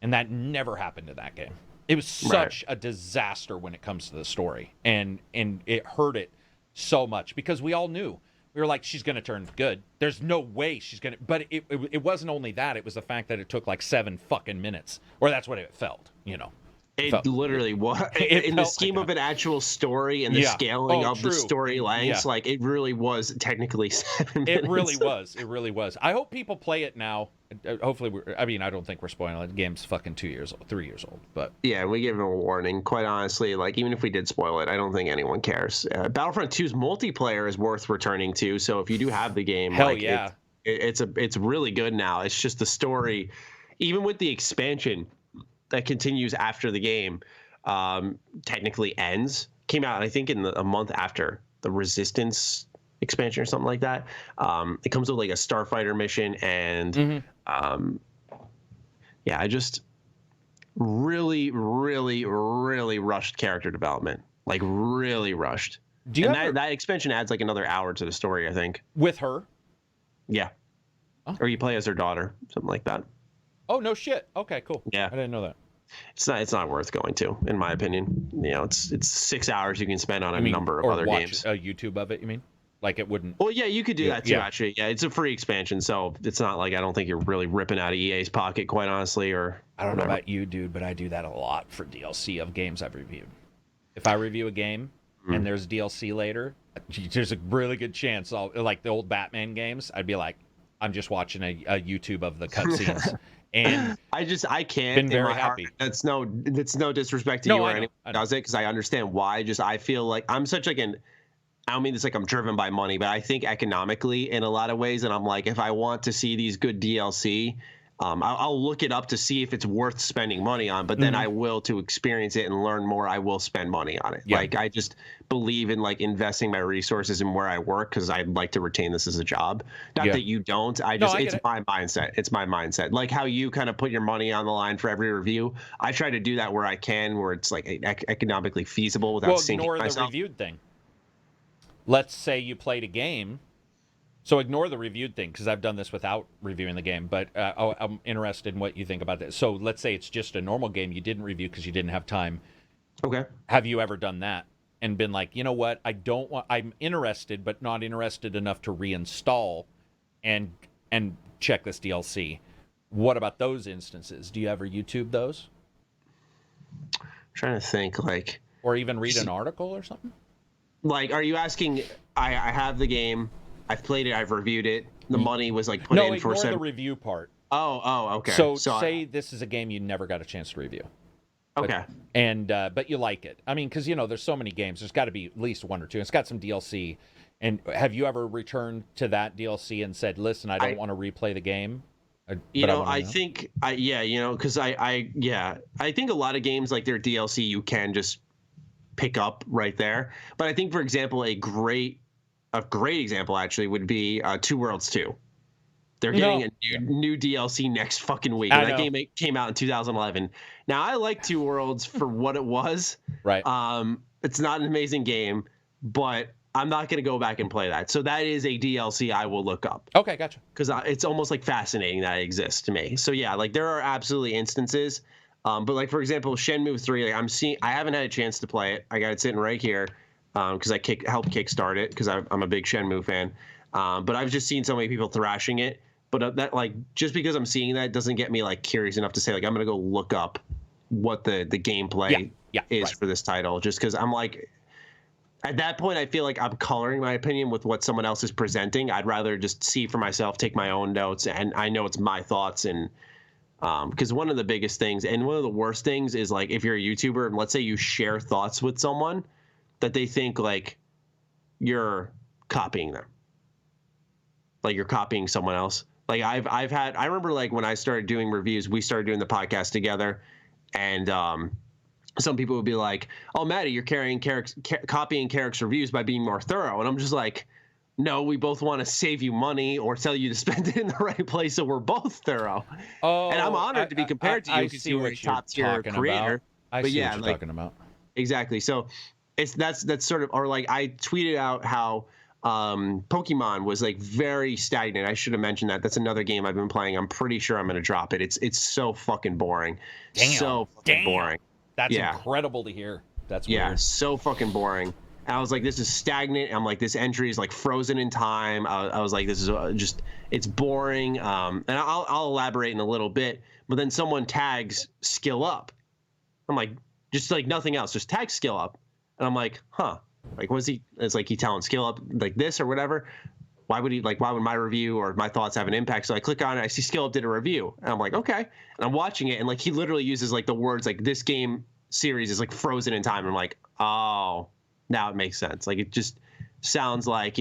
And that never happened in that game. It was such a disaster when it comes to the story. And it hurt it so much because we all knew. We were like, she's going to turn good. There's no way she's going to. But it wasn't only that. It was the fact that it took like 7 fucking minutes. Or that's what it felt, you know. It literally was. In the scheme of an actual story and the scaling of the story lengths, like, it really was technically 7 minutes. It really was. It really was. I hope people play it now. Hopefully, I don't think we're spoiling it. The game's fucking 2 years old, 3 years old. But yeah, we gave them a warning. Quite honestly, like, even if we did spoil it, I don't think anyone cares. Battlefront 2's multiplayer is worth returning to. So if you do have the game, it's really good now. It's just the story, even with the expansion that continues after the game technically ends. Came out, I think, in a month after the Resistance expansion or something like that. It comes with like a starfighter mission, and I just really rushed character development, like really rushed. That expansion adds like another hour to the story, I think. With her? Yeah. Oh. Or you play as her daughter, something like that. Oh, no shit. Okay, cool. Yeah. I didn't know that. It's not worth going to, in my opinion. You know, it's 6 hours you can spend on a number of other games. A YouTube of it, you mean? Like, it wouldn't. Well, yeah, you could do that too, actually. Yeah, it's a free expansion, so it's not like I don't think you're really ripping out of EA's pocket, quite honestly. Or I don't know about you, dude, but I do that a lot for DLC of games I've reviewed. If I review a game and there's DLC later, there's a really good chance I'll, like the old Batman games, I'd be like, I'm just watching a YouTube of the cutscenes. And I can't. Been very happy. That's no disrespect to you or anyone who does it, because I understand why. I feel like I'm such like an. I don't mean this like I'm driven by money, but I think economically in a lot of ways, and I'm like, if I want to see these good DLC, I'll look it up to see if it's worth spending money on. But then I will, to experience it and learn more, I will spend money on it. Yeah. Like, I just believe in like investing my resources in where I work, because I'd like to retain this as a job. Not that you don't. It's my mindset. It's my mindset. Like how you kind of put your money on the line for every review. I try to do that where I can, where it's like economically feasible without sinking myself. Ignore the reviewed thing. Let's say you played a game. So ignore the reviewed thing, because I've done this without reviewing the game, but I'm interested in what you think about this. So let's say it's just a normal game you didn't review because you didn't have time. Okay. Have you ever done that and been like, you know what, I'm interested, but not interested enough to reinstall and check this DLC? What about those instances? Do you ever YouTube those? I'm trying to think, like... Or even read an article or something? Like, are you asking, I have the game... I've played it. I've reviewed it. The money was like put in for. No, ignore the review part. Oh, okay. So say this is a game you never got a chance to review. Okay. But you like it. I mean, because there's so many games. There's got to be at least one or two. It's got some DLC. And have you ever returned to that DLC and said, "Listen, I don't want to replay the game"? I think because I think a lot of games, like their DLC, you can just pick up right there. But I think, for example, a great example actually would be Two Worlds 2. They're getting a new DLC next fucking week. That game came out in 2011. Now, I like Two Worlds for what it was. Right. It's not an amazing game, but I'm not going to go back and play that. So that is a DLC I will look up. Okay, gotcha. Because it's almost like fascinating that it exists to me. So yeah, like there are absolutely instances. But like, for example, Shenmue 3, like I haven't had a chance to play it. I got it sitting right here. Because I helped kickstart it, because I'm a big Shenmue fan. But I've just seen so many people thrashing it. But that, like, just because I'm seeing that doesn't get me like curious enough to say, like, I'm gonna go look up what the gameplay is for this title. Just because I'm like, at that point, I feel like I'm coloring my opinion with what someone else is presenting. I'd rather just see for myself, take my own notes, and I know it's my thoughts. And because one of the biggest things and one of the worst things is, like, if you're a YouTuber and let's say you share thoughts with someone, that they think like you're copying them, like you're copying someone else. Like I remember, like, when I started doing reviews, we started doing the podcast together, and some people would be like, "Oh, Maddie, you're copying Karak's reviews by being more thorough," and I'm just like, no, we both want to save you money or tell you to spend it in the right place, so we're both thorough. Oh, and I'm honored to be compared to you because you were a top tier creator. I see what you're talking about. Exactly. So that's sort of, or like I tweeted out how Pokemon was like very stagnant. I should have mentioned that. That's another game I've been playing. I'm pretty sure I'm going to drop it. It's so fucking boring. So fucking boring. That's incredible to hear. That's weird. So fucking boring. And I was like, this is stagnant. I'm like, this entry is like frozen in time. I was like, this is just, it's boring. And I'll elaborate in a little bit. But then someone tags skill up. I'm like, just like nothing else, just tag skill up. And I'm like, huh. Like, it's like he telling skill up like this or whatever. Why would my review or my thoughts have an impact? So I click on it, I see skill up did a review. And I'm like, okay. And I'm watching it, and like he literally uses like the words like this game series is like frozen in time. And I'm like, oh, now it makes sense. Like it just sounds like,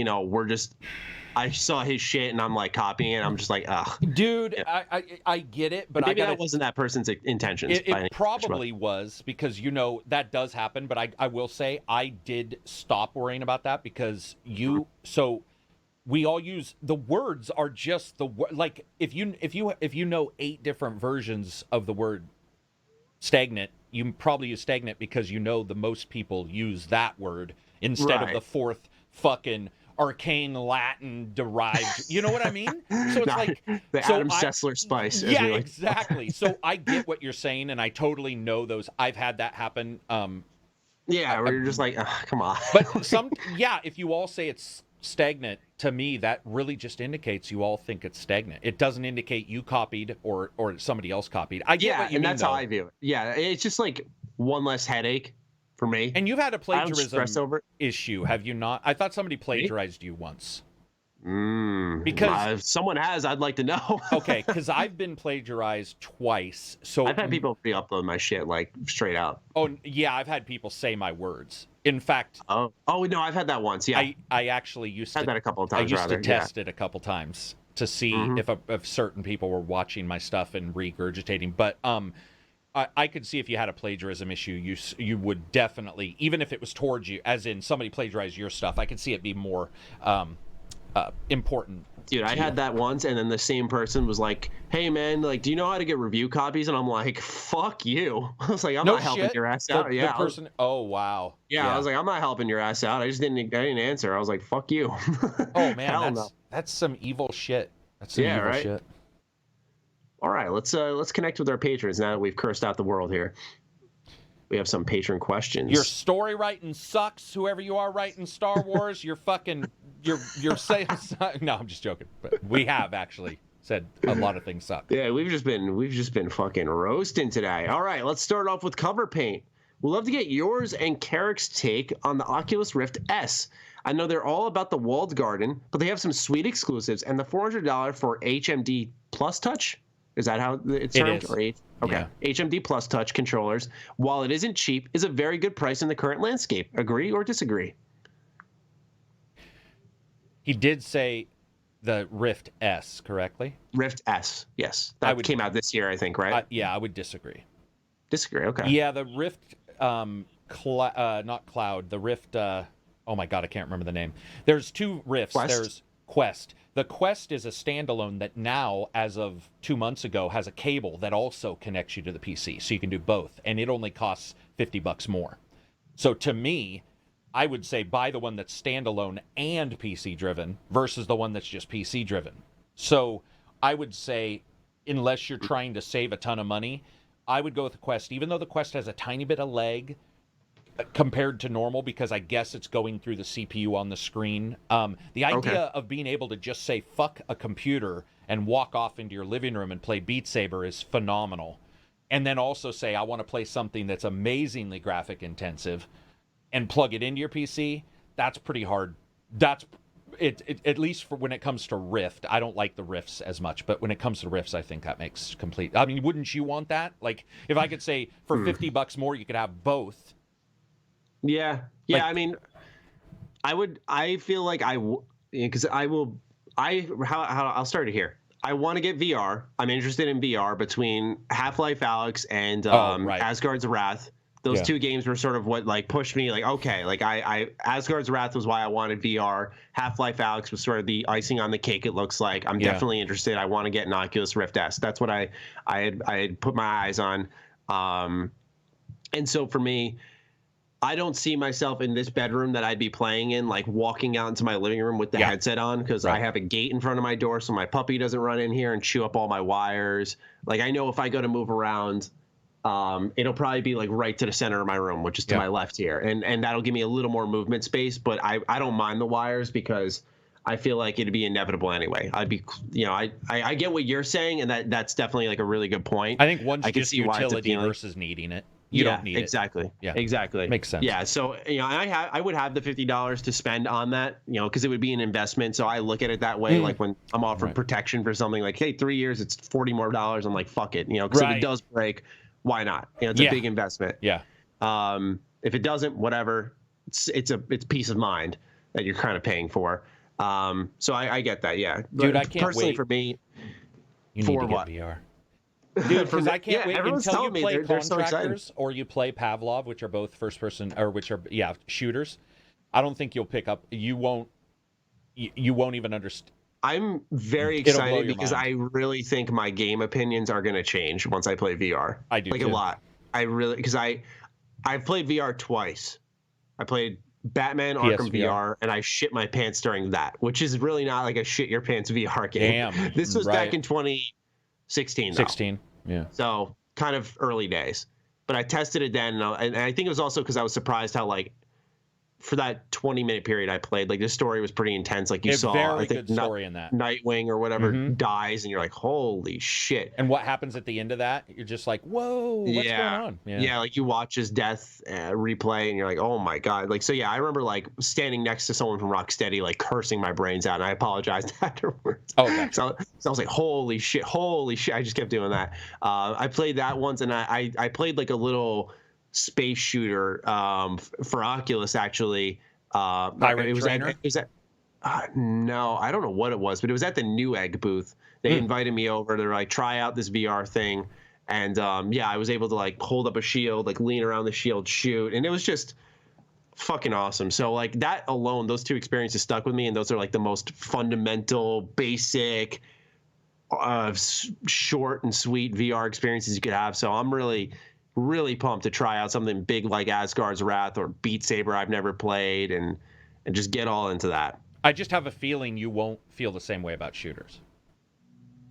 I saw his shit and I'm like copying it. I'm just like, ugh. Dude, yeah. I get it, but maybe that wasn't that person's intentions. It probably was, because that does happen. But I will say I did stop worrying about that because we all use the words are just like if you know 8 different versions of the word stagnant, you probably use stagnant because the most people use that word instead of the 4th fucking arcane Latin derived, you know what I mean? So it's like the Adam Sessler spice. Yeah, exactly. So I get what you're saying, and I totally know those. I've had that happen. Where you're just like, come on. But if you all say it's stagnant, to me that really just indicates you all think it's stagnant. It doesn't indicate you copied or somebody else copied. I get what you mean, and that's how I view it. Yeah, it's just like one less headache for me. And you've had a plagiarism issue, have you not? I thought somebody plagiarized you once. Because if someone has, I'd like to know. Okay, because I've been plagiarized twice. So I've had people re-upload my shit like straight out. Oh yeah, I've had people say my words. In fact, oh no, I've had that once. Yeah, I actually used to had that a couple of times. I used to test it a couple times to see if certain people were watching my stuff and regurgitating. But I could see if you had a plagiarism issue, you would definitely, even if it was towards you, as in somebody plagiarized your stuff, I could see it be more important. Dude, I had that once, and then the same person was like, hey man, like, do you know how to get review copies? And I'm like, fuck you. I was like, I'm not helping your ass out. The person, oh wow. Yeah, I was like, I'm not helping your ass out. I didn't answer. I was like, fuck you. Oh man, that's some evil shit. That's some evil shit. All right, let's connect with our patrons now that we've cursed out the world here. We have some patron questions. Your story writing sucks. Whoever you are writing Star Wars, you're saying. No, I'm just joking. But we have actually said a lot of things suck. Yeah, we've just been fucking roasting today. All right, let's start off with cover paint. We'd love to get yours and Karak's take on the Oculus Rift S. I know they're all about the walled garden, but they have some sweet exclusives, and the $400 for HMD Plus Touch. Is that how it's termed? It is. Okay. Yeah. HMD Plus Touch controllers, while it isn't cheap, is a very good price in the current landscape. Agree or disagree? He did say the Rift S, correctly? Rift S, yes. That came out this year, I think, right? I would disagree. Disagree, okay. Yeah, the Rift, not Cloud, the Rift, oh my God, I can't remember the name. There's 2 Rifts. Quest? There's Quest. The Quest is a standalone that now, as of 2 months ago, has a cable that also connects you to the PC, so you can do both, and it only costs $50 more. So to me, I would say buy the one that's standalone and PC driven versus the one that's just PC driven. So I would say, unless you're trying to save a ton of money, I would go with the Quest, even though the Quest has a tiny bit of lag compared to normal, because I guess it's going through the CPU on the screen. The idea of being able to just say fuck a computer and walk off into your living room and play Beat Saber is phenomenal. And then also say I want to play something that's amazingly graphic intensive and plug it into your PC, that's pretty hard. That's it at least for when it comes to Rift. I don't like the Rifts as much, but when it comes to Rifts, I think that makes complete. I mean, wouldn't you want that? Like, if I could say for $50 more, you could have both. Yeah. Like, I mean, I feel like because I'll start it here. I want to get VR. I'm interested in VR between Half-Life Alyx and Asgard's Wrath. Those 2 games were sort of what like pushed me like, okay, like I Asgard's Wrath was why I wanted VR. Half-Life Alyx was sort of the icing on the cake, it looks like. I'm definitely interested. I want to get an Oculus Rift S. That's what I had put my eyes on. And so for me, I don't see myself in this bedroom that I'd be playing in, like walking out into my living room with the headset on, because I have a gate in front of my door so my puppy doesn't run in here and chew up all my wires. Like, I know if I go to move around, it'll probably be like right to the center of my room, which is to my left here. And that'll give me a little more movement space, but I don't mind the wires because I feel like it'd be inevitable anyway. I'd be, I get what you're saying, and that's definitely like a really good point. I think one's just utility versus needing it. You don't need it. Yeah, exactly. Makes sense. Yeah, so I would have the $50 to spend on that, because it would be an investment. So I look at it that way. Like when I'm offered protection for something, like, hey, 3 years, it's $40 more. I'm like, fuck it, because if it does break, why not? It's a big investment. Yeah. If it doesn't, whatever. It's peace of mind that you're kind of paying for. So I get that. Yeah, dude, I can't personally wait. For me, you need to get VR. Dude, because I can't wait until you play Contractors or you play Pavlov, which are both first-person, or which are shooters. I don't think you'll pick up. You won't even understand. I'm very excited because I really think my game opinions are going to change once I play VR. I do, like too. A lot. I really, because I've played VR twice. I played Batman Arkham VR, and I shit my pants during that, which is really not like a shit your pants VR game. Damn. This was back in 2016. 16, yeah. So kind of early days. But I tested it then, and I think it was also because I was surprised how, like, for that 20-minute period I played, like, the story was pretty intense. Like, you saw, I think, good story in that. Nightwing or whatever dies, and you're like, holy shit. And what happens at the end of that? You're just like, whoa, what's going on? Yeah, like, you watch his death replay, and you're like, oh, my God. Like, so, yeah, I remember, like, standing next to someone from Rocksteady, like, cursing my brains out, and I apologized afterwards. Oh, okay. So I was like, holy shit. I just kept doing that. I played that once, and I played, like, a little space shooter for Oculus, actually. Pirate Trainer? It was at no, I don't know what it was, but it was at the Newegg booth. They invited me over to, like, try out this VR thing, and I was able to, like, hold up a shield, like, lean around the shield, shoot, and it was just fucking awesome. So, like, that alone, those two experiences stuck with me, and those are, like, the most fundamental, basic, short and sweet VR experiences you could have. So I'm really pumped to try out something big like Asgard's Wrath or Beat Saber I've never played, and just get all into that. I just have a feeling you won't feel the same way about shooters.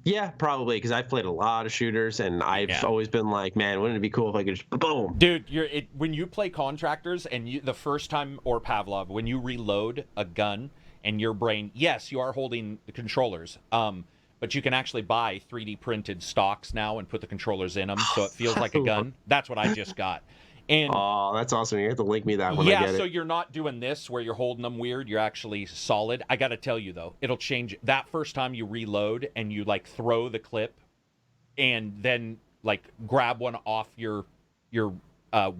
Yeah, probably, because I've played a lot of shooters, and I've always been like, man, wouldn't it be cool if I could just boom? Dude, when you play Contractors and the first time, or Pavlov, when you reload a gun and your brain, yes, you are holding the controllers, but you can actually buy 3D printed stocks now and put the controllers in them, so it feels like a gun. That's what I just got. And that's awesome. You have to link me that when I get it. Yeah, so you're not doing this where you're holding them weird. You're actually solid. I got to tell you, though, it'll change. That first time you reload and you, like, throw the clip and then, like, grab one off your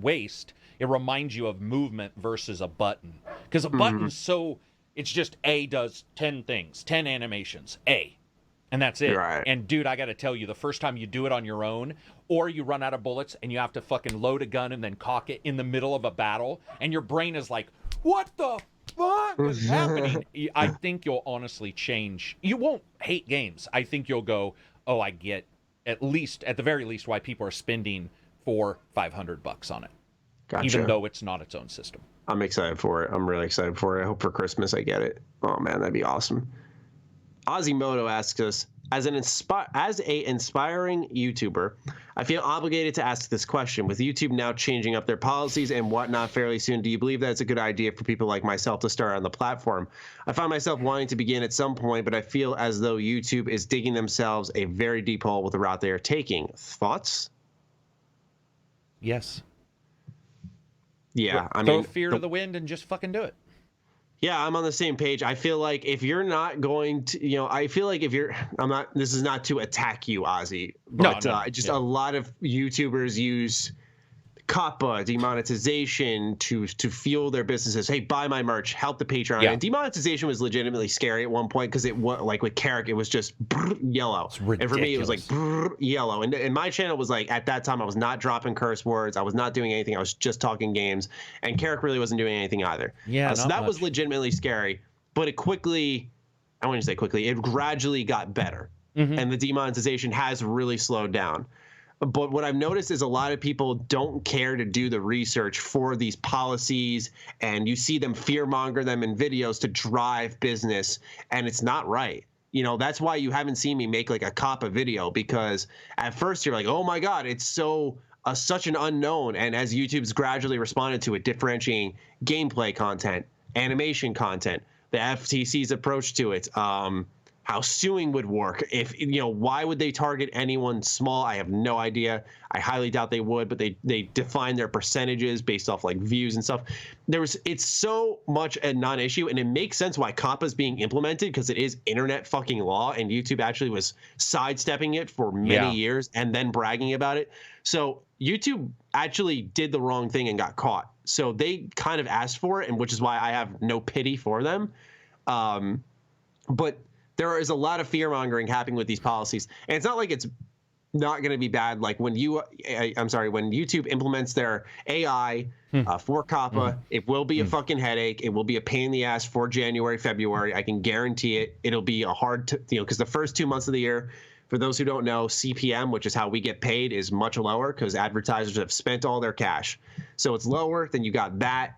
waist, it reminds you of movement versus a button. Because a button's it's just A does 10 things, 10 animations, A. And that's it. Right. And, dude, I got to tell you, the first time you do it on your own, or you run out of bullets and you have to fucking load a gun and then cock it in the middle of a battle, and your brain is like, what the fuck is happening? I think you'll honestly change. You won't hate games. I think you'll go, oh, I get at the very least, why people are spending $400-500 on it. Gotcha. Even though it's not its own system. I'm excited for it. I'm really excited for it. I hope for Christmas I get it. Oh, man, that'd be awesome. Ozzymoto asks us, as a inspiring YouTuber, I feel obligated to ask this question. With YouTube now changing up their policies and whatnot fairly soon, do you believe that it's a good idea for people like myself to start on the platform? I find myself wanting to begin at some point, but I feel as though YouTube is digging themselves a very deep hole with the route they are taking. Thoughts? Yes. Yeah, throw fear to the wind and just fucking do it. Yeah, I'm on the same page. I feel like if you're not going to, I feel like if you're, this is not to attack you, Ozzy, but a lot of YouTubers use COPPA, demonetization to fuel their businesses. Hey, buy my merch, help the Patreon. Yeah. And demonetization was legitimately scary at one point because it was like with Karak, it was just yellow. And for me, it was like yellow. And my channel was like, at that time, I was not dropping curse words. I was not doing anything. I was just talking games. And Karak really wasn't doing anything either. Yeah, so that was legitimately scary. But it quickly, I wouldn't say quickly, it gradually got better. Mm-hmm. And the demonetization has really slowed down. But what I've noticed is a lot of people don't care to do the research for these policies, and you see them fearmonger them in videos to drive business, and it's not right. That's why you haven't seen me make like a COPPA video, because at first you're like, oh my God, it's such an unknown. And as YouTube's gradually responded to it, differentiating gameplay content, animation content, the FTC's approach to it, how suing would work. If why would they target anyone small? I have no idea. I highly doubt they would, but they define their percentages based off like views and stuff. It's so much a non-issue, and it makes sense why COPPA is being implemented, because it is internet fucking law, and YouTube actually was sidestepping it for many years and then bragging about it. So YouTube actually did the wrong thing and got caught. So they kind of asked for it, and which is why I have no pity for them. But there is a lot of fear mongering happening with these policies, and it's not like it's not going to be bad. Like when YouTube implements their AI for COPPA, it will be a fucking headache. It will be a pain in the ass for January, February. I can guarantee it. It'll be a hard, because the first 2 months of the year, for those who don't know, CPM, which is how we get paid, is much lower because advertisers have spent all their cash. So it's lower. Then you got that.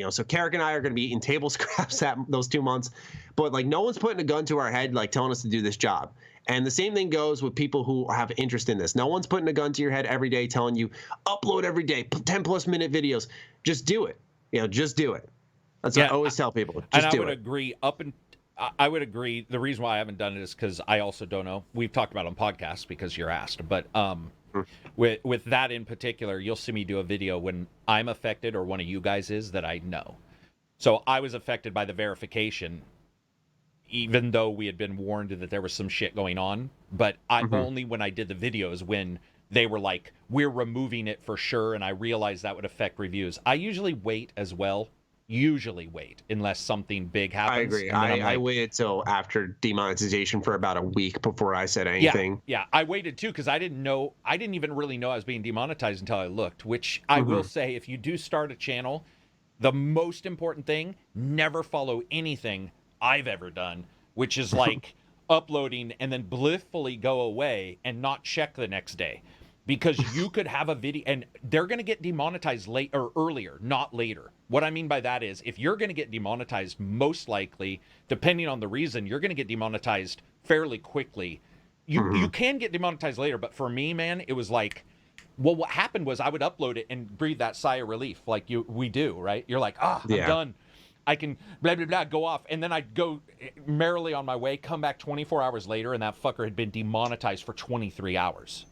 So Karak and I are going to be eating table scraps those 2 months. But like, no one's putting a gun to our head, like telling us to do this job. And the same thing goes with people who have interest in this. No one's putting a gun to your head every day telling you upload every day, 10+ minute videos. Just do it. Just do it. That's what I always tell people. Just do it. I would agree. The reason why I haven't done it is because I also don't know. We've talked about it on podcasts because you're asked. But with that in particular, you'll see me do a video when I'm affected or one of you guys is that I know. So I was affected by the verification, even though we had been warned that there was some shit going on. But only when I did the videos when they were like, we're removing it for sure, and I realized that would affect reviews. I usually wait as well. Unless something big happens. I agree. I waited till after demonetization for about a week before I said anything. Yeah, I waited too because I didn't even really know I was being demonetized until I looked, which I will say, if you do start a channel, the most important thing, never follow anything I've ever done, which is like uploading and then blissfully go away and not check the next day. Because you could have a video, and they're going to get demonetized late or earlier, not later. What I mean by that is, if you're going to get demonetized, most likely, depending on the reason, you're going to get demonetized fairly quickly. You can get demonetized later, but for me, man, it was like, well, what happened was I would upload it and breathe that sigh of relief, like we do, right? You're like, I'm done. I can blah, blah, blah, go off. And then I'd go merrily on my way, come back 24 hours later, and that fucker had been demonetized for 23 hours.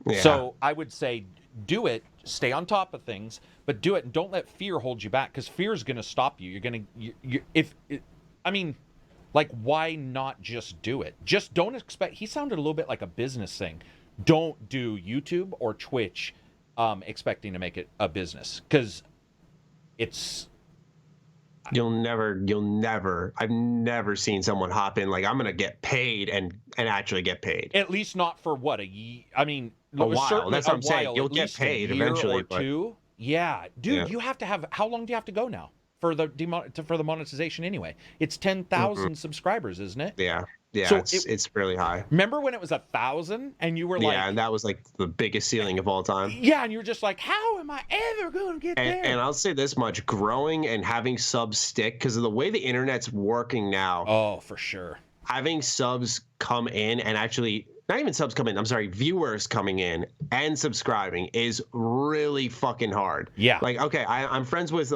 Yeah. So I would say do it, stay on top of things, but do it and don't let fear hold you back, because fear is going to stop you. Why not just do it? Just don't expect. He sounded a little bit like a business thing. Don't do YouTube or Twitch expecting to make it a business, because it's. You'll never. I've never seen someone hop in like, I'm going to get paid and actually get paid. At least not for what a while. That's what I'm saying. You'll get paid eventually. Or two. Yeah, dude. You have to have. How long do you have to go now for the monetization anyway? It's 10,000 subscribers, isn't it? Yeah. So it's really high. Remember when it was 1,000 and you were like, and that was like the biggest ceiling of all time. Yeah, and you're just like, how am I ever going to get there? And I'll say this much: growing and having subs stick, because of the way the internet's working now. Oh, for sure. Having subs come in and actually. Not even subs come in. I'm sorry, viewers coming in and subscribing is really fucking hard. Yeah. Like, okay, I'm friends with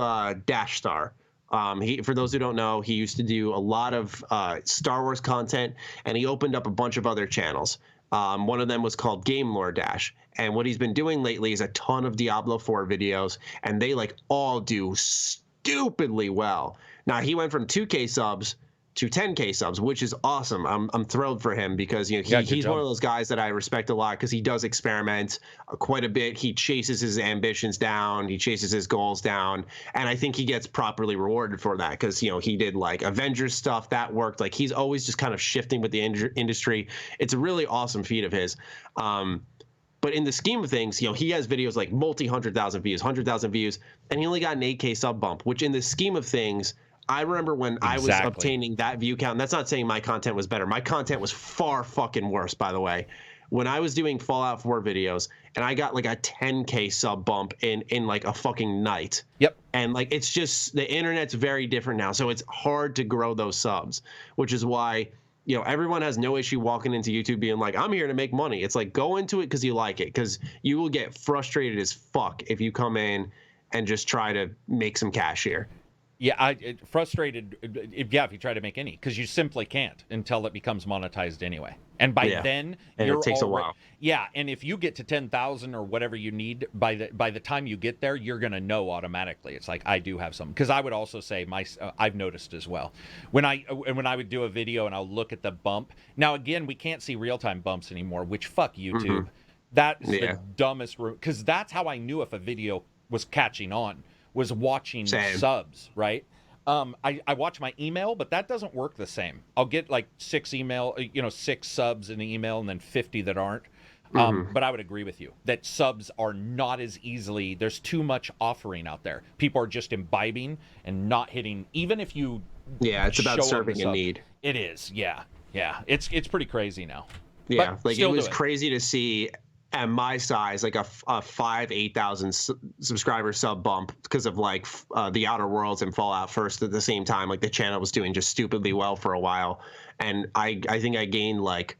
Dash Star. For those who don't know, he used to do a lot of Star Wars content, and he opened up a bunch of other channels. One of them was called Game Lore Dash, and what he's been doing lately is a ton of Diablo 4 videos, and they like all do stupidly well. Now he went from 2K subs to 10K subs, which is awesome. I'm thrilled for him, because he's one of those guys that I respect a lot, because he does experiment quite a bit. He chases his ambitions down, he chases his goals down, and I think he gets properly rewarded for that, because he did like Avengers stuff that worked. Like, he's always just kind of shifting with the industry. It's a really awesome feat of his. But in the scheme of things, he has videos like multi-100,000 views, 100,000 views, and he only got an 8K sub bump, which in the scheme of things, I remember when I was obtaining that view count, and that's not saying my content was better. My content was far fucking worse, by the way. when I was doing Fallout 4 videos and I got like a 10K sub bump in like a fucking night. Yep. And like, it's just, the internet's very different now. So it's hard to grow those subs, which is why, you know, everyone has no issue walking into YouTube being like, I'm here to make money. It's like, go into it because you like it, because you will get frustrated as fuck if you come in and just try to make some cash here. Yeah, frustrated. If you try to make any, because you simply can't until it becomes monetized anyway. And by then, and it takes a while. Yeah, and if you get to 10,000 or whatever you need, by the time you get there, you're gonna know automatically. It's like, I do have some. Because I would also say I've noticed as well when I would do a video and I'll look at the bump. Now again, we can't see real time bumps anymore, which fuck YouTube. Mm-hmm. That is the dumbest. Because that's how I knew if a video was catching on. Was watching subs, right? I watch my email, but that doesn't work the same. I'll get like 6 subs in the email and then 50 that aren't. But I would agree with you that subs are not as easily, there's too much offering out there. People are just imbibing and not hitting, even if you it's about serving a need. It is, yeah. It's pretty crazy now. Yeah, but like it was crazy to see at my size, like a 8,000 subscriber sub bump because of like the Outer Worlds and Fallout First at the same time. Like the channel was doing just stupidly well for a while, and I think I gained like,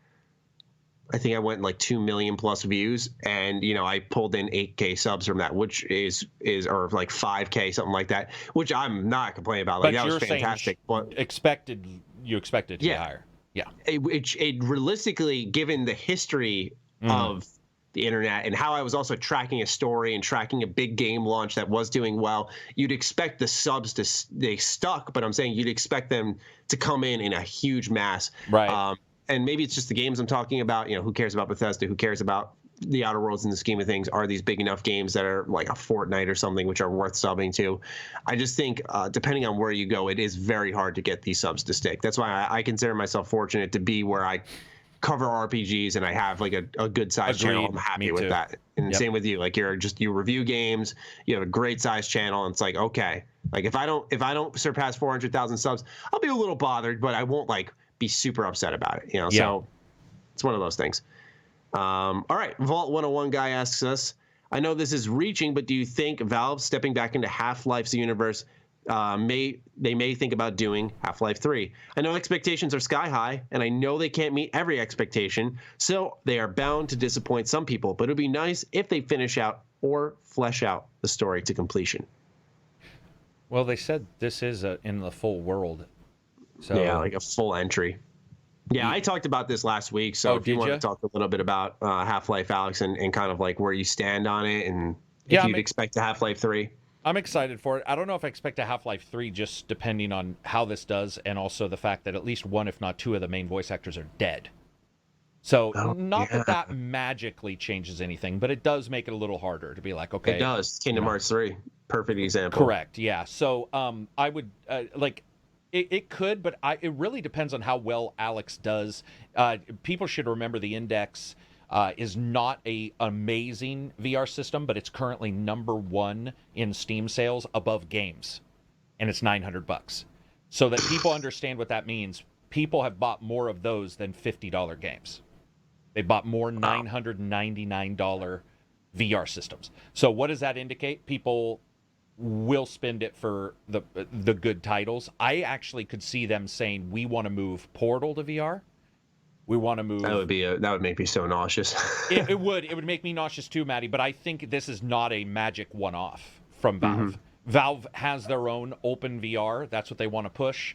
I think I went like 2 million plus views, and you know I pulled in 8K subs from that, which is or like 5K, something like that, which I'm not complaining about. Like, that was fantastic. But you expected to be higher. Yeah, it realistically, given the history of the internet and how I was also tracking a story and tracking a big game launch that was doing well, you'd expect the subs they stuck, but I'm saying you'd expect them to come in a huge mass. Right. And maybe it's just the games I'm talking about. You know, who cares about Bethesda? Who cares about the Outer Worlds in the scheme of things? Are these big enough games that are like a Fortnite or something, which are worth subbing to? I just think depending on where you go, it is very hard to get these subs to stick. That's why I consider myself fortunate to be where I cover RPGs and I have like a good sized channel. I'm happy with that. And same with you. Like you review games, you have a great sized channel, and it's like, okay, like if I don't surpass 400,000 subs, I'll be a little bothered, but I won't like be super upset about it, you know. So it's one of those things. All right, Vault 101 guy asks us, I know this is reaching, but do you think Valve stepping back into Half-Life's universe may think about doing Half-Life 3. I know expectations are sky high, and I know they can't meet every expectation, so they are bound to disappoint some people, but it would be nice if they finish out or flesh out the story to completion. Well, they said this is in the full world. So yeah, like a full entry. Yeah, I talked about this last week, so if you want to talk a little bit about Half-Life, Alex, and kind of like where you stand on it, and if you'd expect a Half-Life 3. I'm excited for it. I don't know if I expect a Half-Life 3, just depending on how this does, and also the fact that at least one, if not two, of the main voice actors are dead. So that magically changes anything, but it does make it a little harder to be like, okay. It does. Kingdom Hearts 3, perfect example. Correct, yeah. So I would, it could, but it really depends on how well Alex does. People should remember the Index is not a amazing VR system, but it's currently #1 in Steam sales above games, and it's $900. So that people understand what that means, people have bought more of those than $50 games. They bought more $999 VR systems. So what does that indicate? People will spend it for the good titles. I actually could see them saying, we want to move Portal to VR. We want to move. That would make me so nauseous. it would make me nauseous too, Maddie. But I think this is not a magic one-off from Valve. Mm-hmm. Valve has their own open VR. That's what they want to push.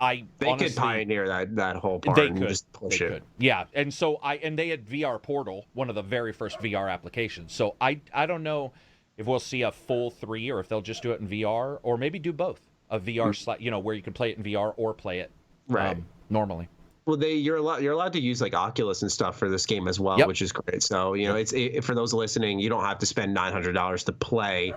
They could pioneer that whole part. They could just push it. Yeah, and so they had VR Portal, one of the very first VR applications. So I don't know if we'll see a full 3 or if they'll just do it in VR, or maybe do both. A VR where you can play it in VR or play it normally. Well, you're allowed to use like Oculus and stuff for this game as well, which is great. So it's for those listening, you don't have to spend $900 to play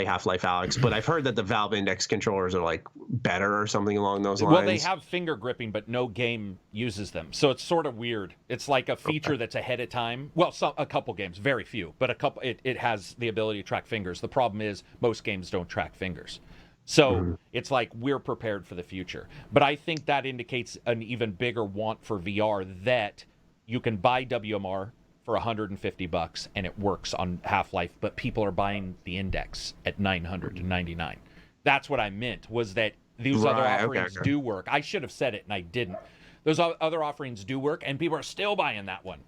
Half-Life Alyx. But I've heard that the Valve Index controllers are like better or something along those lines. Well, they have finger gripping, but no game uses them, so it's sort of weird. It's like a feature that's ahead of time. Well, a couple games, very few, but a couple. It has the ability to track fingers. The problem is most games don't track fingers. So it's like we're prepared for the future. But I think that indicates an even bigger want for VR, that you can buy WMR for $150 and it works on Half-Life, but people are buying the Index at $999. That's what I meant, was that these other offerings do work. I should have said it and I didn't. Those other offerings do work and people are still buying that one.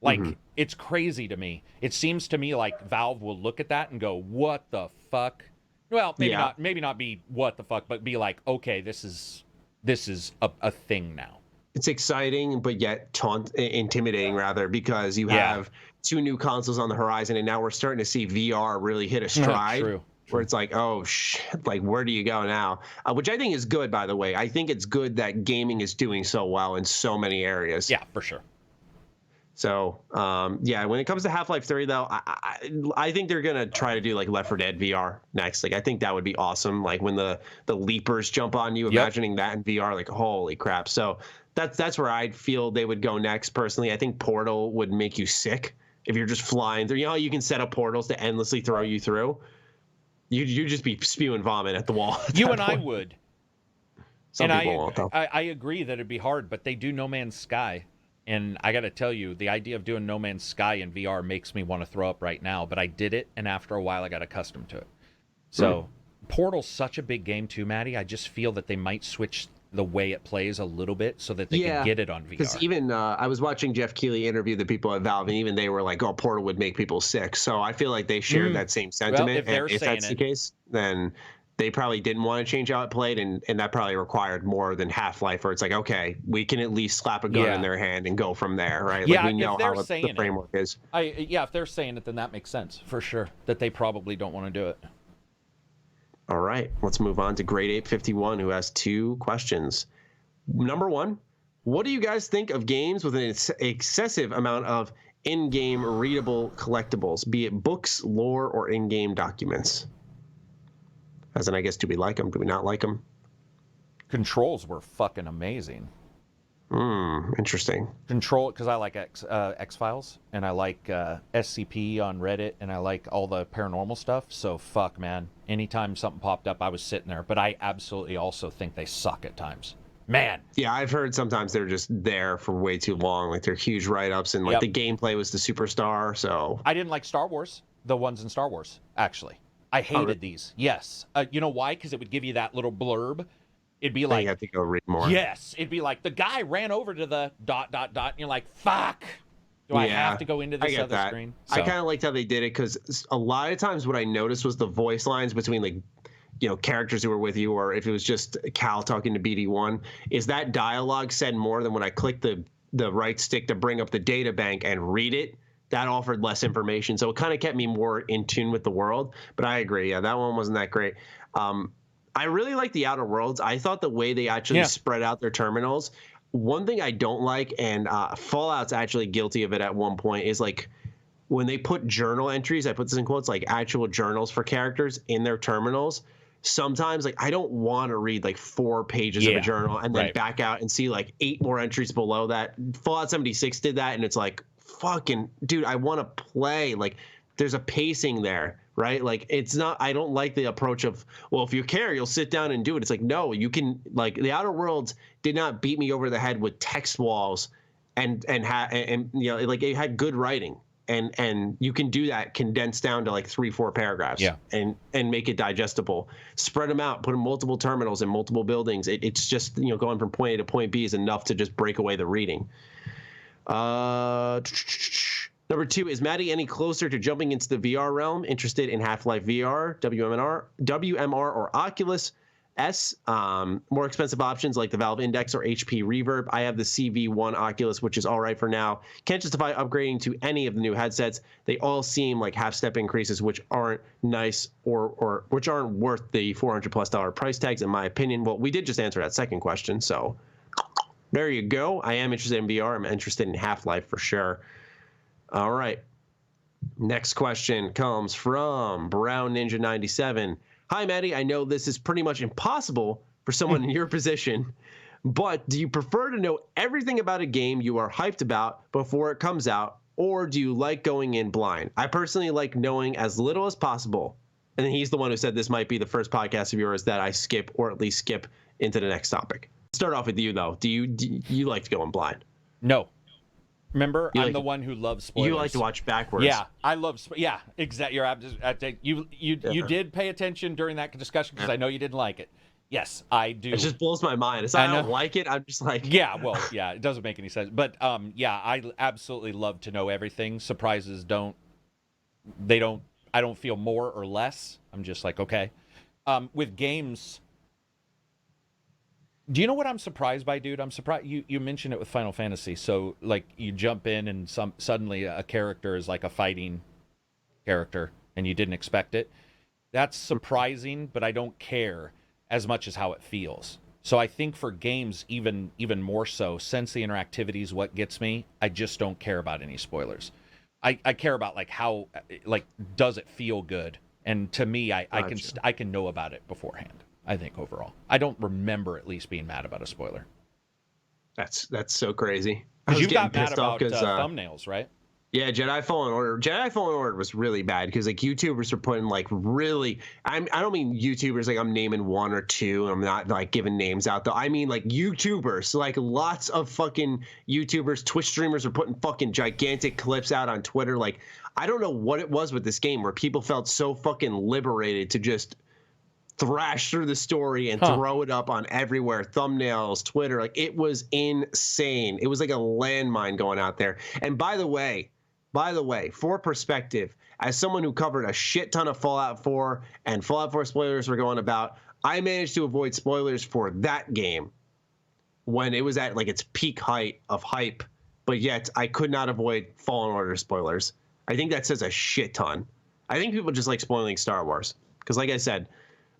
Like, it's crazy to me. It seems to me like Valve will look at that and go, what the fuck? Well, maybe not be what the fuck, but be like, okay, this is a thing now. It's exciting, but yet intimidating, rather, because you have 2 new consoles on the horizon, and now we're starting to see VR really hit a stride. True. Where it's like, oh, shit, like, where do you go now? Which I think is good, by the way. I think it's good that gaming is doing so well in so many areas. Yeah, for sure. So, when it comes to Half-Life 3, though, I think they're going to try to do, like, Left 4 Dead VR next. Like, I think that would be awesome. Like, when the leapers jump on you, imagining that in VR, like, holy crap. So that's where I'd feel they would go next, personally. I think Portal would make you sick if you're just flying through. You know, you can set up portals to endlessly throw you through. You'd just be spewing vomit at the wall. You and I would. Some people won't, though. I agree that it'd be hard, but they do No Man's Sky. And I got to tell you, the idea of doing No Man's Sky in VR makes me want to throw up right now. But I did it, and after a while, I got accustomed to it. So Portal's such a big game too, Maddie. I just feel that they might switch the way it plays a little bit so that they can get it on VR. Because even I was watching Jeff Keighley interview the people at Valve, and even they were like, oh, Portal would make people sick. So I feel like they shared that same sentiment. Well, if that's the case, then they probably didn't want to change how it played, and that probably required more than Half-Life, where it's like, okay, we can at least slap a gun in their hand and go from there, right? Yeah, like we know how the framework is. If they're saying it, then that makes sense, for sure, that they probably don't want to do it. All right, let's move on to Grade 851, who has 2 questions. Number 1, what do you guys think of games with an excessive amount of in-game readable collectibles, be it books, lore, or in-game documents? As in, I guess, do we like them? Do we not like them? Controls were fucking amazing. Interesting. Control, because I like X-Files, and I like SCP on Reddit, and I like all the paranormal stuff. So, fuck, man. Anytime something popped up, I was sitting there. But I absolutely also think they suck at times. Man. Yeah, I've heard sometimes they're just there for way too long. Like, they're huge write-ups, and, like, the gameplay was the superstar, so... I didn't like Star Wars, the ones in Star Wars, actually. I hated these. Yes. You know why? Because it would give you that little blurb. It'd be like... You have to go read more. Yes. It'd be like, the guy ran over to the ... and you're like, fuck! Do I have to go into this other screen? So. I kind of liked how they did it, because a lot of times what I noticed was the voice lines between, like, you know, characters who were with you, or if it was just Cal talking to BD1, is that dialogue said more than when I clicked the right stick to bring up the data bank and read it. That offered less information, so it kind of kept me more in tune with the world. But I agree, yeah, that one wasn't that great. I really like the Outer Worlds. I thought the way they actually spread out their terminals. One thing I don't like, and Fallout's actually guilty of it at one point, is like when they put journal entries, I put this in quotes, like actual journals for characters in their terminals. Sometimes, like, I don't want to read like 4 pages of a journal and then back out and see like 8 more entries below that. Fallout 76 did that, and it's like, fucking dude, I want to play. Like, there's a pacing there, right? Like, it's not, I don't like the approach of, well, if you care, you'll sit down and do it. It's like, no, you can, like, the Outer Worlds did not beat me over the head with text walls and you know, like, it had good writing, and you can do that condensed down to like 3-4 paragraphs and make it digestible. Spread them out, put in multiple terminals in multiple buildings. It's just, you know, going from point A to point B is enough to just break away the reading. Number 2, is Maddie any closer to jumping into the VR realm? Interested in Half-Life VR, WMR, or Oculus S? More expensive options like the Valve Index or HP Reverb. I have the CV1 Oculus, which is all right for now. Can't justify upgrading to any of the new headsets. They all seem like half-step increases, which aren't nice or which aren't worth the $400+ price tags, in my opinion. Well, we did just answer that second question, so there you go. I am interested in VR. I'm interested in Half-Life for sure. All right. Next question comes from Brown Ninja 97. Hi, Maddie. I know this is pretty much impossible for someone in your position, but do you prefer to know everything about a game you are hyped about before it comes out, or do you like going in blind? I personally like knowing as little as possible And then he's the one who said this might be the first podcast of yours that I skip, or at least skip into the next topic. Start off with you, though. Do you like to go in blind? No. Remember, I'm the one who loves spoilers. You like to watch backwards. Yeah, I love. Yeah, exactly. You did pay attention during that discussion because I know you didn't like it. Yes, I do. It just blows my mind. It's not I don't like it. I'm just like, yeah, well, yeah, it doesn't make any sense. But yeah, I absolutely love to know everything. Surprises I don't feel more or less. I'm just like, okay. With games, do you know what I'm surprised by, dude? I'm surprised you mentioned it with Final Fantasy. So like you jump in and suddenly a character is like a fighting character and you didn't expect it. That's surprising, but I don't care as much as how it feels. So I think for games even more so, since the interactivity is what gets me, I just don't care about any spoilers. I care about like how, like, does it feel good? And to me, I can know about it beforehand. I think overall, I don't remember at least being mad about a spoiler. That's so crazy. Because you got mad about thumbnails, right? Yeah, Jedi Fallen Order. Jedi Fallen Order was really bad because like YouTubers are putting like really. I don't mean YouTubers like I'm naming one or two. And I'm not like giving names out though. I mean like YouTubers, like lots of fucking YouTubers, Twitch streamers are putting fucking gigantic clips out on Twitter. Like I don't know what it was with this game where people felt so fucking liberated to just thrash through the story and throw it up on everywhere, thumbnails, Twitter. Like it was insane. It was like a landmine going out there. And by the way, for perspective, as someone who covered a shit ton of Fallout 4 and Fallout 4 spoilers were going about, I managed to avoid spoilers for that game when it was at like its peak height of hype, but yet I could not avoid Fallen Order spoilers. I think that says a shit ton. I think people just like spoiling Star Wars because like I said,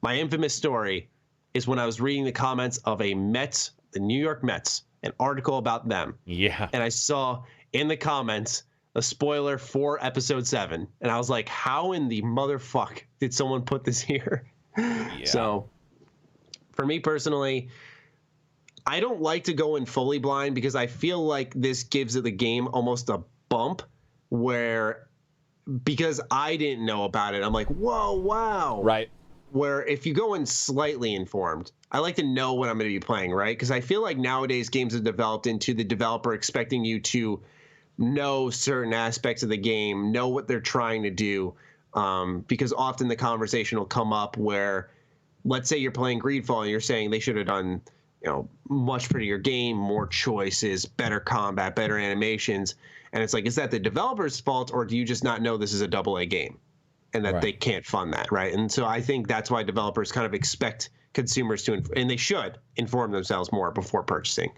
my infamous story is when I was reading the comments of the New York Mets, an article about them. Yeah. And I saw in the comments a spoiler for episode 7. And I was like, how in the motherfuck did someone put this here? Yeah. So for me personally, I don't like to go in fully blind because I feel like this gives the game almost a bump where because I didn't know about it, I'm like, whoa, wow. Right. Where if you go in slightly informed, I like to know what I'm going to be playing, right? Because I feel like nowadays games have developed into the developer expecting you to know certain aspects of the game, know what they're trying to do, because often the conversation will come up where, let's say you're playing Greedfall and you're saying they should have done, much prettier game, more choices, better combat, better animations, and it's like, is that the developer's fault or do you just not know this is a AA game? And that they can't fund that, right? And so I think that's why developers kind of expect consumers to, and they should inform themselves more before purchasing.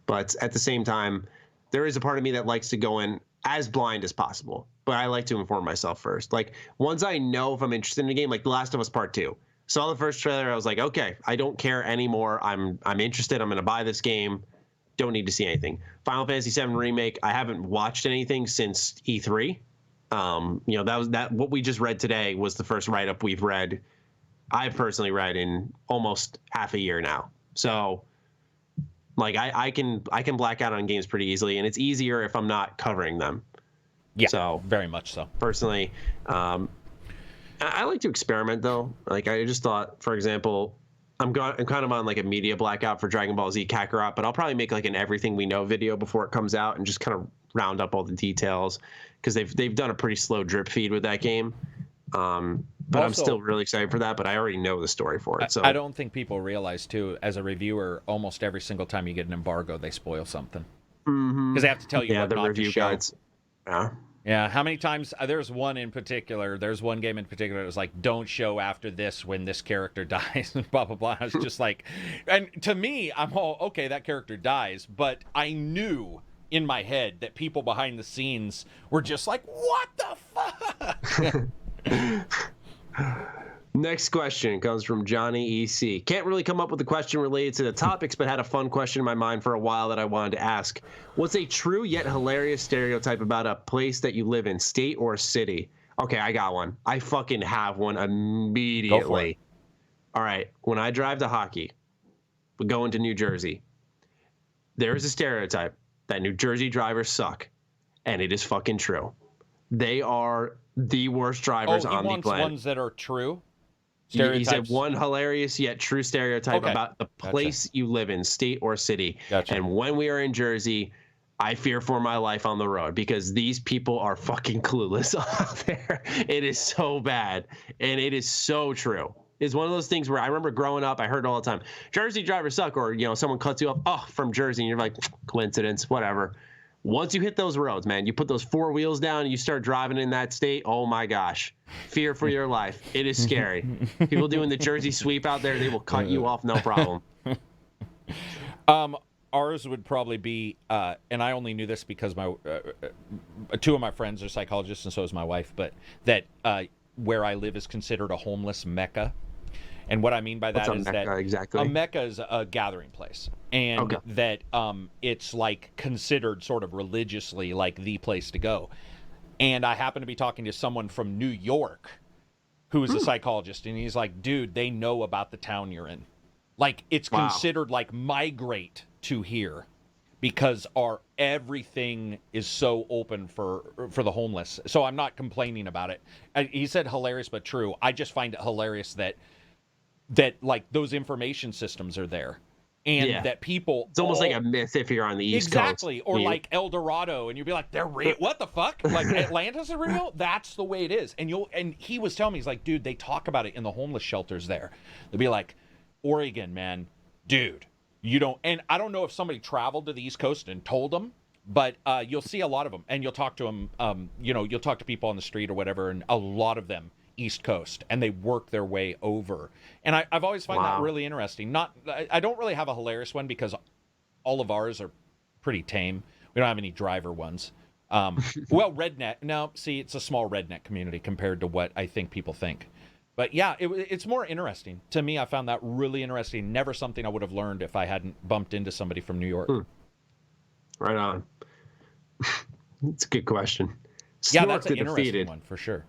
But at the same time, there is a part of me that likes to go in as blind as possible. But I like to inform myself first. Like once I know if I'm interested in a game, like The Last of Us Part 2, saw the first trailer, I was like, okay, I don't care anymore. I'm interested. I'm going to buy this game. Don't need to see anything. Final Fantasy VII Remake, I haven't watched anything since E3. What we just read today was the first write-up I've personally read in almost half a year now. So like I can black out on games pretty easily, and it's easier if I'm not covering them. Yeah, so very much so. Personally, I like to experiment though. Like I just thought, for example, I'm kind of on like a media blackout for Dragon Ball Z Kakarot, but I'll probably make like an everything we know video before it comes out and just kind of round up all the details because they've done a pretty slow drip feed with that game. But also, I'm still really excited for that, but I already know the story for it. So I don't think people realize too, as a reviewer, almost every single time you get an embargo, they spoil something. Because they have to tell you what the not review to show. Guides. Yeah, how many times? There's one game in particular that was like, don't show after this when this character dies, and blah, blah, blah. I was just like, and to me, I'm all, okay, that character dies, but I knew in my head that people behind the scenes were just like, what the fuck? Next question comes from Johnny EC. Can't really come up with a question related to the topics, but had a fun question in my mind for a while that I wanted to ask. What's a true yet hilarious stereotype about a place that you live in, state or city? Okay, I got one. I fucking have one immediately. Go for it. All right, when I drive to hockey, we go into New Jersey. There is a stereotype that New Jersey drivers suck, and it is fucking true. They are the worst drivers on the planet. He wants ones that are true? He said one hilarious yet true stereotype Okay. about the place you live in, state or city. Gotcha. And when we are in Jersey, I fear for my life on the road because these people are fucking clueless out there. It is so bad. And it is so true. It's one of those things where I remember growing up, I heard all the time, Jersey drivers suck, or, you know, someone cuts you off, from Jersey, and you're like, coincidence, whatever. Once you hit those roads, man, you put those four wheels down and you start driving in that state, oh my gosh, fear for your life. It is scary. People doing the Jersey sweep out there, they will cut you off, no problem. Ours would probably be, and I only knew this because my two of my friends are psychologists, and so is my wife, but that where I live is considered a homeless mecca. And what I mean by that is that exactly? A mecca is a gathering place, and that it's like considered sort of religiously like the place to go. And I happen to be talking to someone from New York who is a psychologist, and he's like, dude, they know about the town you're in. Like, it's considered like migrate to here because everything is so open for the homeless. So I'm not complaining about it. He said hilarious but true. I just find it hilarious that like those information systems are there, and that people, it's almost like a myth if you're on the East Coast. Exactly. Or like El Dorado, and you'd be like, they're real. What the fuck? Like Atlantis is real? That's the way it is. And he was telling me, he's like, dude, they talk about it in the homeless shelters there. They'll be like, Oregon, man, dude, you don't, and I don't know if somebody traveled to the East Coast and told them, but you'll see a lot of them, and you'll talk to them, you'll talk to people on the street or whatever, and a lot of them East Coast, and they work their way over. And I've always found that really interesting. I don't really have a hilarious one because all of ours are pretty tame. We don't have any driver ones. Well, redneck. No, see, it's a small redneck community compared to what I think people think. But yeah, it's more interesting. To me, I found that really interesting. Never something I would have learned if I hadn't bumped into somebody from New York. Right on. That's a good question. Yeah, that's an interesting one for sure.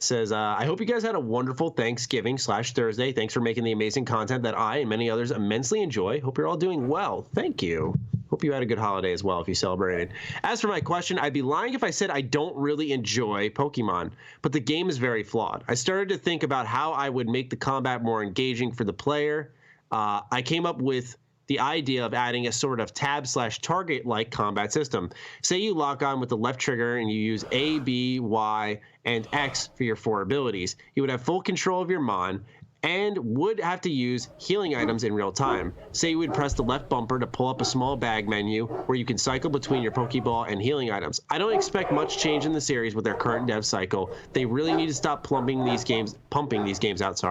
Says, I hope you guys had a wonderful Thanksgiving/Thursday. Thanks for making the amazing content that I and many others immensely enjoy. Hope you're all doing well. Thank you. Hope you had a good holiday as well if you celebrated. As for my question, I'd be lying if I said I don't really enjoy Pokemon, but the game is very flawed. I started to think about how I would make the combat more engaging for the player. I came up with the idea of adding a sort of tab/target-like combat system. Say you lock on with the left trigger and you use A, B, Y, and X for your 4 abilities. You would have full control of your Mon and would have to use healing items in real time. Say you would press the left bumper to pull up a small bag menu where you can cycle between your Pokeball and healing items. I don't expect much change in the series with their current dev cycle. They really need to stop pumping these games out.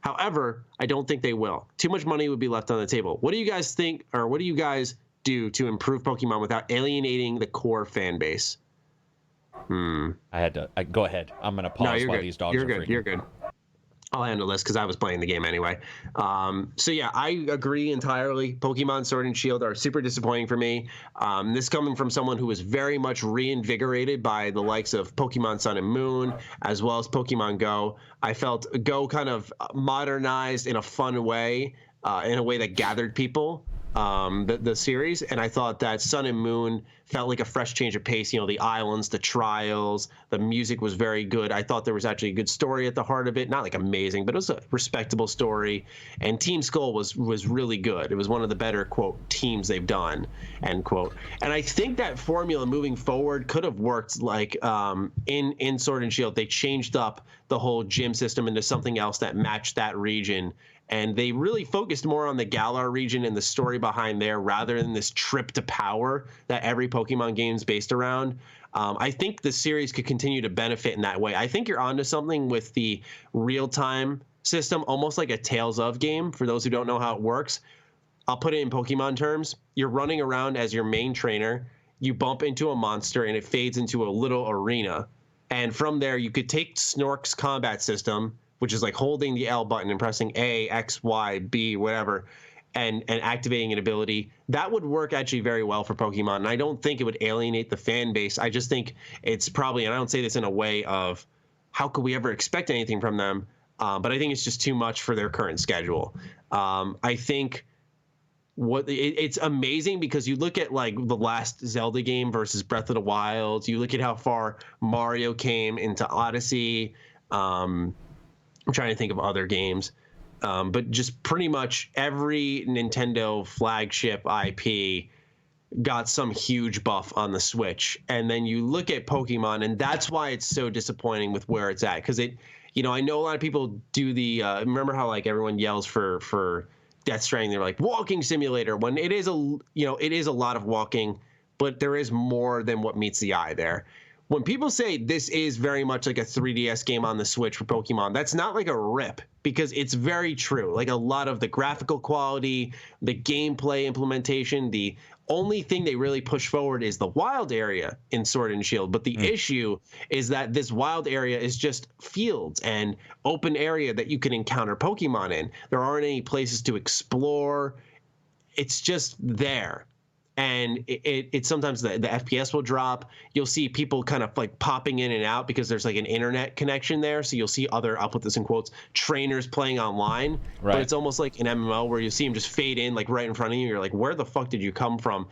However, I don't think they will. Too much money would be left on the table. What do you guys think, or what do you guys do to improve Pokemon without alienating the core fan base? I had to go ahead. I'm going to pause while these dogs are freaking. You're good. I'll handle this because I was playing the game anyway. So yeah, I agree entirely. Pokemon Sword and Shield are super disappointing for me. This coming from someone who was very much reinvigorated by the likes of Pokemon Sun and Moon, as well as Pokemon Go. I felt Go kind of modernized in a fun way, in a way that gathered people. The series, and I thought that Sun and Moon felt like a fresh change of pace. You know, the islands, the trials, the music was very good. I thought there was actually a good story at the heart of it. Not like amazing, but it was a respectable story. And Team Skull was really good. It was one of the better, quote, teams they've done, end quote. And I think that formula moving forward could have worked like in Sword and Shield. They changed up the whole gym system into something else that matched that region. And they really focused more on the Galar region and the story behind there rather than this trip to power that every Pokemon game is based around. I think the series could continue to benefit in that way. I think you're onto something with the real-time system, almost like a Tales of game, for those who don't know how it works. I'll put it in Pokemon terms. You're running around as your main trainer. You bump into a monster, and it fades into a little arena. And from there, you could take Snork's combat system, which is like holding the L button and pressing A, X, Y, B, whatever, and activating an ability. That would work actually very well for Pokemon, and I don't think it would alienate the fan base. I just think it's probably, and I don't say this in a way of how could we ever expect anything from them, but I think it's just too much for their current schedule. I think it's amazing because you look at like the last Zelda game versus Breath of the Wild. You look at how far Mario came into Odyssey. I'm trying to think of other games, but just pretty much every Nintendo flagship IP got some huge buff on the Switch. And then you look at Pokemon, and that's why it's so disappointing with where it's at. Because I know a lot of people do the remember how like everyone yells for Death Stranding, they're like walking simulator, when it is it is a lot of walking, but there is more than what meets the eye there. When people say this is very much like a 3DS game on the Switch for Pokemon, that's not like a rip, because it's very true. Like a lot of the graphical quality, the gameplay implementation, the only thing they really push forward is the wild area in Sword and Shield. But the issue is that this wild area is just fields and open area that you can encounter Pokemon in. There aren't any places to explore. It's just there. And it sometimes the FPS will drop. You'll see people kind of like popping in and out because there's like an internet connection there. So you'll see other, I'll put this in quotes, trainers playing online. Right. But it's almost like an MMO where you see them just fade in like right in front of you. You're like, where the fuck did you come from?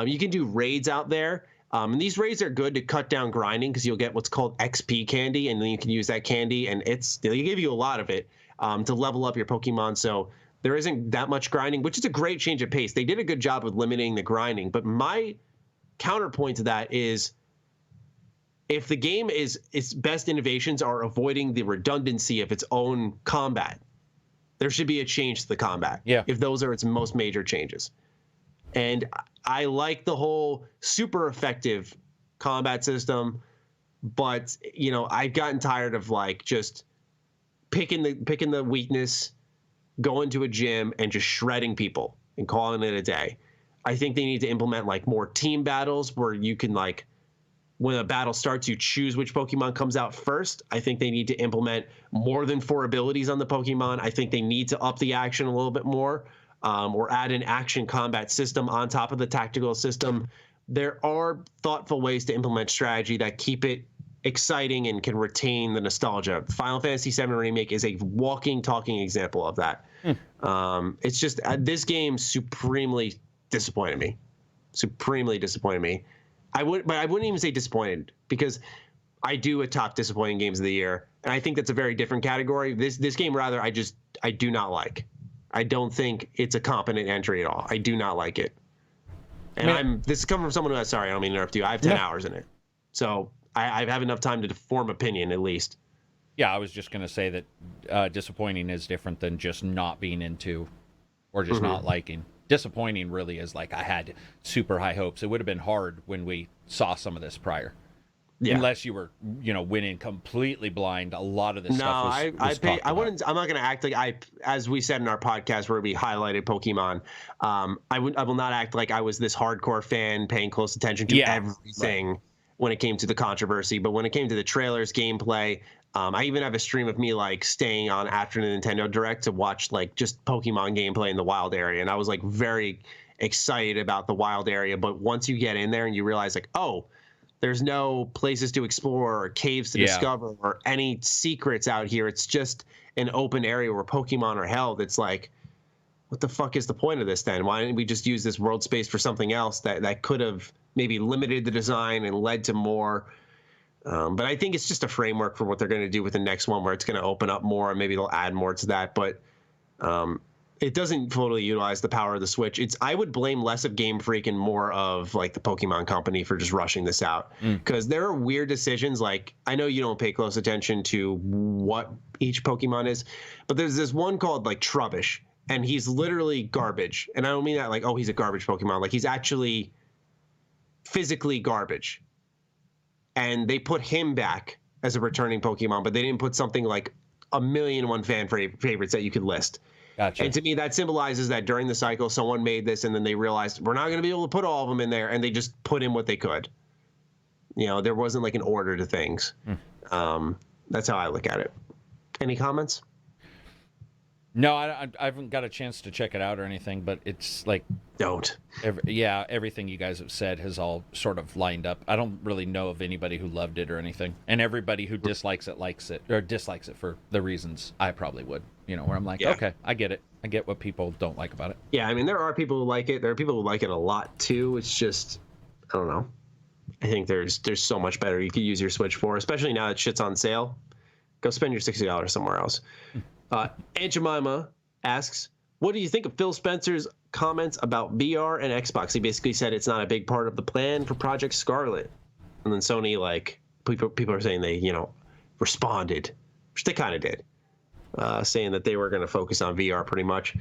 You can do raids out there. And these raids are good to cut down grinding because you'll get what's called XP candy. And then you can use that candy. And they give you a lot of it to level up your Pokemon. So there isn't that much grinding, which is a great change of pace. They did a good job with limiting the grinding. But my counterpoint to that is, if the game its best innovations are avoiding the redundancy of its own combat, there should be a change to the combat. Yeah. If those are its most major changes. And I like the whole super effective combat system, but I've gotten tired of like just picking the weakness, going to a gym and just shredding people and calling it a day. I think they need to implement like more team battles where you can like, when a battle starts, you choose which Pokemon comes out first. I think they need to implement more than 4 abilities on the Pokemon. I think they need to up the action a little bit more, or add an action combat system on top of the tactical system. There are thoughtful ways to implement strategy that keep it exciting and can retain the nostalgia. Final Fantasy VII Remake is a walking, talking example of that. It's just this game supremely disappointed me. I wouldn't even say disappointed, because I do a top disappointing games of the year, and I think that's a very different category. This game rather I do not like. I don't think it's a competent entry at all. I do not like it. And this is coming from someone who has, sorry, I don't mean to interrupt you. I have 10 hours in it, so I have enough time to form opinion at least. Yeah, I was just going to say that disappointing is different than just not being into or just not liking. Disappointing really is like I had super high hopes. It would have been hard when we saw some of this prior. Yeah. Unless you were, winning completely blind. A lot of this stuff was I'm not going to act like as we said in our podcast where we highlighted Pokemon, I will not act like I was this hardcore fan paying close attention to everything when it came to the controversy. But when it came to the trailers, gameplay, I even have a stream of me like staying on after the Nintendo Direct to watch like just Pokemon gameplay in the wild area. And I was like very excited about the wild area. But once you get in there and you realize like, oh, there's no places to explore or caves to discover or any secrets out here. It's just an open area where Pokemon are held. It's like, what the fuck is the point of this then? Why didn't we just use this world space for something else that could have maybe limited the design and led to more? But I think it's just a framework for what they're going to do with the next one, where it's going to open up more and maybe they'll add more to that. But it doesn't totally utilize the power of the Switch. I would blame less of Game Freak and more of like the Pokemon Company for just rushing this out, because there are weird decisions. Like, I know you don't pay close attention to what each Pokemon is, but there's this one called like Trubbish, and he's literally garbage. And I don't mean that like, oh, he's a garbage Pokemon. Like, he's actually physically garbage. And they put him back as a returning Pokemon, but they didn't put something like 1,000,001 fan favorites that you could list. Gotcha. And to me, that symbolizes that during the cycle, someone made this and then they realized we're not going to be able to put all of them in there, and they just put in what they could. There wasn't like an order to things. That's how I look at it. Any comments? No, I haven't got a chance to check it out or anything, but it's like... Don't. Everything you guys have said has all sort of lined up. I don't really know of anybody who loved it or anything. And everybody who dislikes it likes it, or dislikes it for the reasons I probably would. where I'm like, okay, I get it. I get what people don't like about it. Yeah, I mean, there are people who like it. There are people who like it a lot too. It's just, I don't know. I think there's so much better you could use your Switch for, especially now that shit's on sale. Go spend your $60 somewhere else. Aunt Jemima asks, what do you think of Phil Spencer's comments about VR and Xbox? He basically said it's not a big part of the plan for Project Scarlet. And then Sony, like, people are saying they, responded, which they kind of did, saying that they were going to focus on VR pretty much.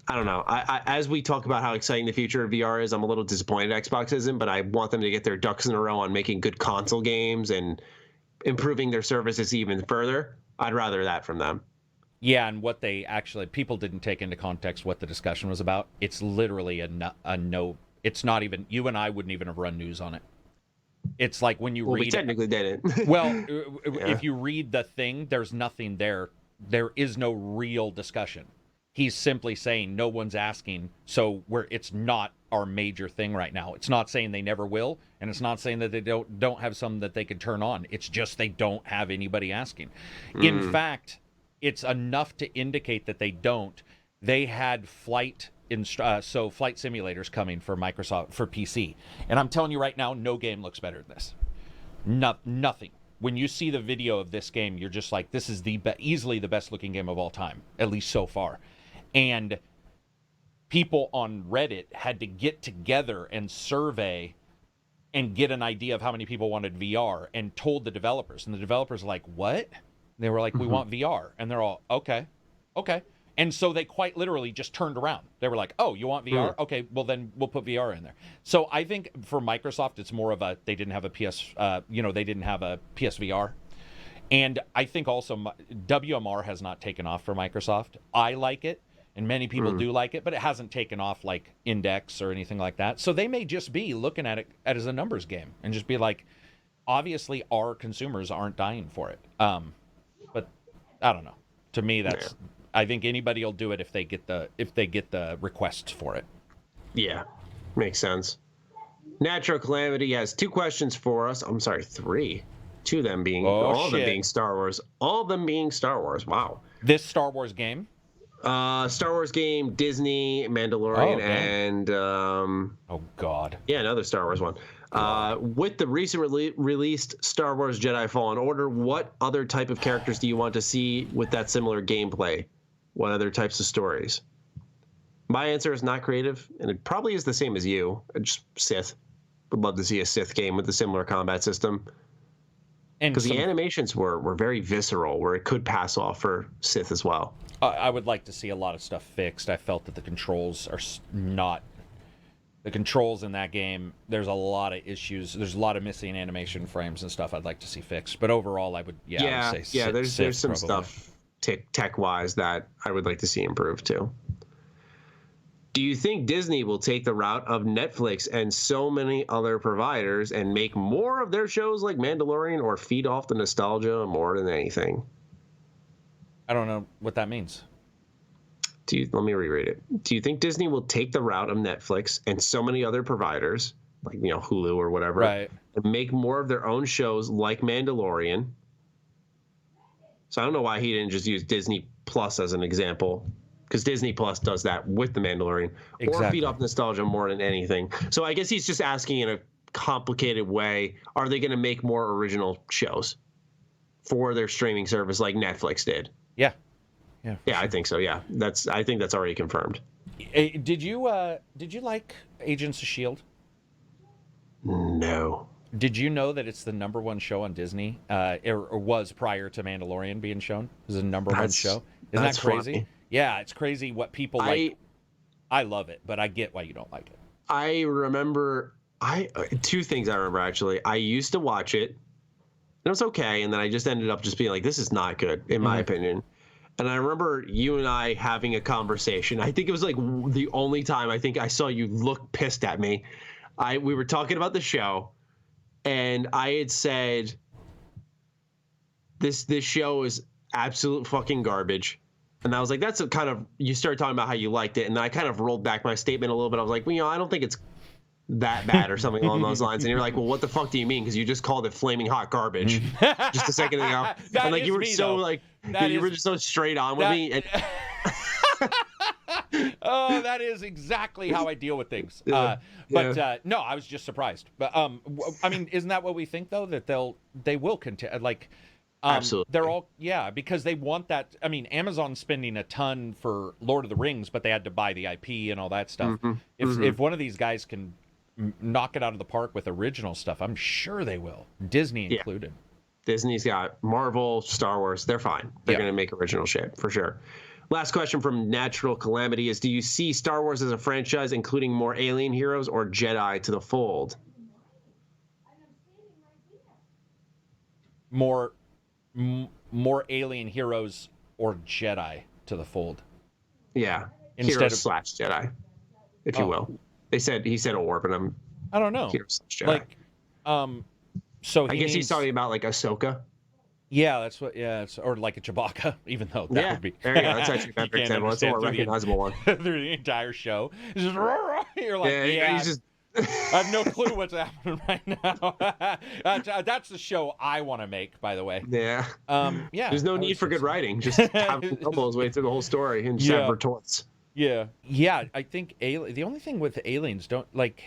I don't know. I as we talk about how exciting the future of VR is, I'm a little disappointed Xbox isn't, but I want them to get their ducks in a row on making good console games and improving their services even further. I'd rather that from them. Yeah, and what they actually, people didn't take into context what the discussion was about. It's literally a no. It's not even, you and I wouldn't even have run news on it. It's like when you read we technically didn't. Well, if you read the thing, there's nothing there. There is no real discussion. He's simply saying no one's asking, so it's not our major thing right now. It's not saying they never will, and it's not saying that they don't have some that they could turn on. It's just they don't have anybody asking. In fact, it's enough to indicate that they don't. They had flight simulators coming for Microsoft for PC, and I'm telling you right now, no game looks better than this. Nothing. When you see the video of this game, you're just like, this is easily the best looking game of all time, at least so far. And people on Reddit had to get together and survey and get an idea of how many people wanted VR and told the developers. And the developers were like, what? They were like, we want VR. And they're all, okay. And so they quite literally just turned around. They were like, oh, you want VR? Okay, well then we'll put VR in there. So I think for Microsoft, it's more of they didn't have a they didn't have a PSVR. And I think also WMR has not taken off for Microsoft. I like it, and many people do like it, but it hasn't taken off like Index or anything like that. So they may just be looking at it as a numbers game and just be like, obviously our consumers aren't dying for it. But I don't know. To me, that's... Yeah. I think anybody will do it if they get the requests for it. Yeah, makes sense. Natural Calamity has 2 questions for us. I'm sorry, 3. 2 of them being all of them being Star Wars. All of them being Star Wars. Wow. This Star Wars game? Star Wars game, Disney, Mandalorian, and oh God. Yeah, another Star Wars one. With the recently released Star Wars Jedi Fallen Order, what other type of characters do you want to see with that similar gameplay? What other types of stories? My answer is not creative, and it probably is the same as you. Just Sith. Would love to see a Sith game with a similar combat system. Because the animations were very visceral, where it could pass off for Sith as well. I would like to see a lot of stuff fixed. I felt that the controls are not... The controls in that game, there's a lot of issues. There's a lot of missing animation frames and stuff I'd like to see fixed. But overall, I would say Sith, there's some probably. Stuff tech-wise that I would like to see improved too. Do you think Disney will take the route of Netflix and so many other providers and make more of their shows like Mandalorian, or feed off the nostalgia more than anything? I don't know what that means. Let me reread it. Do you think Disney will take the route of Netflix and so many other providers, like Hulu or whatever, right, and make more of their own shows like Mandalorian? So I don't know why he didn't just use Disney Plus as an example, because Disney Plus does that with the Mandalorian, or feed off nostalgia more than anything. So I guess he's just asking in a complicated way, are they going to make more original shows for their streaming service like Netflix did? Yeah. Yeah, I think so. Yeah, I think that's already confirmed. Did you like Agents of S.H.I.E.L.D.? No. Did you know that it's the #1 show on Disney? Or was prior to Mandalorian being shown? It was the #1 show. Isn't that crazy? Funny. Yeah, it's crazy what people like. I love it, but I get why you don't like it. I remember 2 things I remember, actually. I used to watch it, and it was okay, and then I just ended up just being like, this is not good, in my opinion. And I remember you and I having a conversation. I think it was like the only time I think I saw you look pissed at me. We were talking about the show, and I had said, this show is absolute fucking garbage. And I was like, you started talking about how you liked it. And then I kind of rolled back my statement a little bit. I was like, well, I don't think it's that bad or something along those lines. And you're like, well, what the fuck do you mean? Because you just called it flaming hot garbage just a second ago. And like you were so like you were just so straight on with me. And... Oh, that is exactly how I deal with things. No, I was just surprised. But I mean, isn't that what we think though? That they will continue like. Absolutely. They're all, because they want that. I mean, Amazon's spending a ton for Lord of the Rings, but they had to buy the IP and all that stuff. If one of these guys can knock it out of the park with original stuff, I'm sure they will. Disney included. Disney's got Marvel, Star Wars. They're fine. They're going to make original shit for sure. Last question from Natural Calamity is, do you see Star Wars as a franchise including more alien heroes or Jedi to the fold? More alien heroes or Jedi to the fold. Yeah. Heroes / Jedi, if you will. He said or, but I don't know. Heroes / Jedi. Like, so I guess he's talking about like Ahsoka. Yeah, that's what. Yeah, or like a Chewbacca, even though that would be. There you go. That's actually a better example. That's a more recognizable one. Through the entire show, it's just, you're like, he's just. I have no clue what's happening right now. That's the show I want to make, by the way. Yeah. There's no need for good writing. Just have him stumble his way through the whole story and just have retorts. Yeah. I think the only thing with aliens don't like.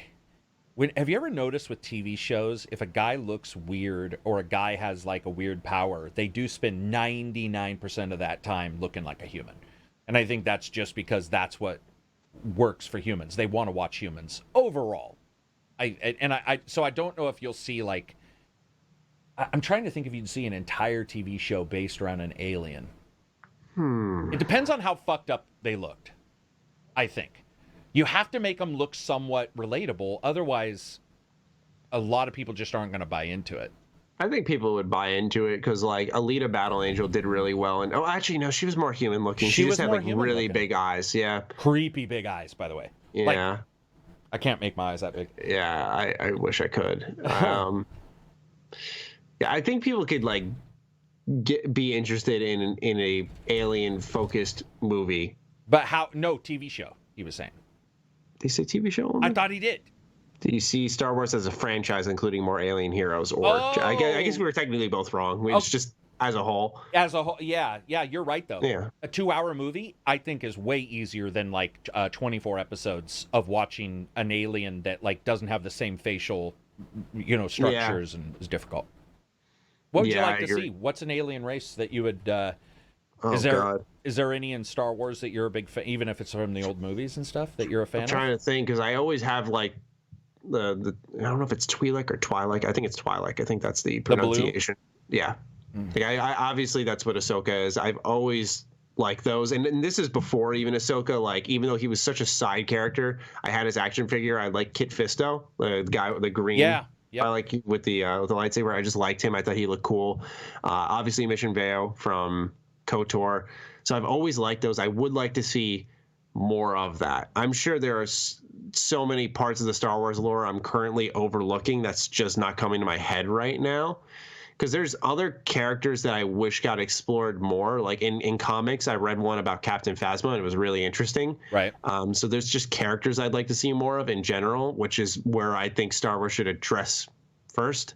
Have you ever noticed with TV shows, if a guy looks weird or a guy has like a weird power, they do spend 99% of that time looking like a human, and I think that's just because that's what works for humans. They want to watch humans overall. So I don't know if you'll see like. I'm trying to think if you'd see an entire TV show based around an alien. It depends on how fucked up they looked. I think you have to make them look somewhat relatable. Otherwise, a lot of people just aren't going to buy into it. I think people would buy into it because, like, Alita Battle Angel did really well. And actually, no, she was more human looking. She just had like really big eyes. Yeah, creepy big eyes, by the way. Yeah, like, I can't make my eyes that big. Yeah, I wish I could. Yeah, I think people could like be interested in a alien focused movie. But how? No TV show. He was saying. Did he say TV show only? I thought he did. Do you see Star Wars as a franchise, including more alien heroes? Or I guess we were technically both wrong. It's just as a whole. As a whole, yeah, you're right though. Yeah. A 2-hour movie, I think, is way easier than like 24 episodes of watching an alien that like doesn't have the same facial, structures and is difficult. What would you like to see? What's an alien race that you would? Is there any in Star Wars that you're a big fan, even if it's from the old movies and stuff, that you're a fan of? I'm trying to think because I always have like the I don't know if it's Twi'lek or Twi'lek. I think it's Twi'lek. I think that's the pronunciation. Yeah. Like I obviously that's what Ahsoka is. I've always liked those, and this is before even Ahsoka. Like even though he was such a side character, I had his action figure. I like Kit Fisto, the guy with the green. Yeah. I like with the lightsaber. I just liked him. I thought he looked cool. Obviously Mission Veo from KOTOR. So I've always liked those. I would like to see more of that. I'm sure there are so many parts of the Star Wars lore I'm currently overlooking that's just not coming to my head right now. Because there's other characters that I wish got explored more. Like in comics, I read one about Captain Phasma, and it was really interesting. Right. So there's just characters I'd like to see more of in general, which is where I think Star Wars should address first.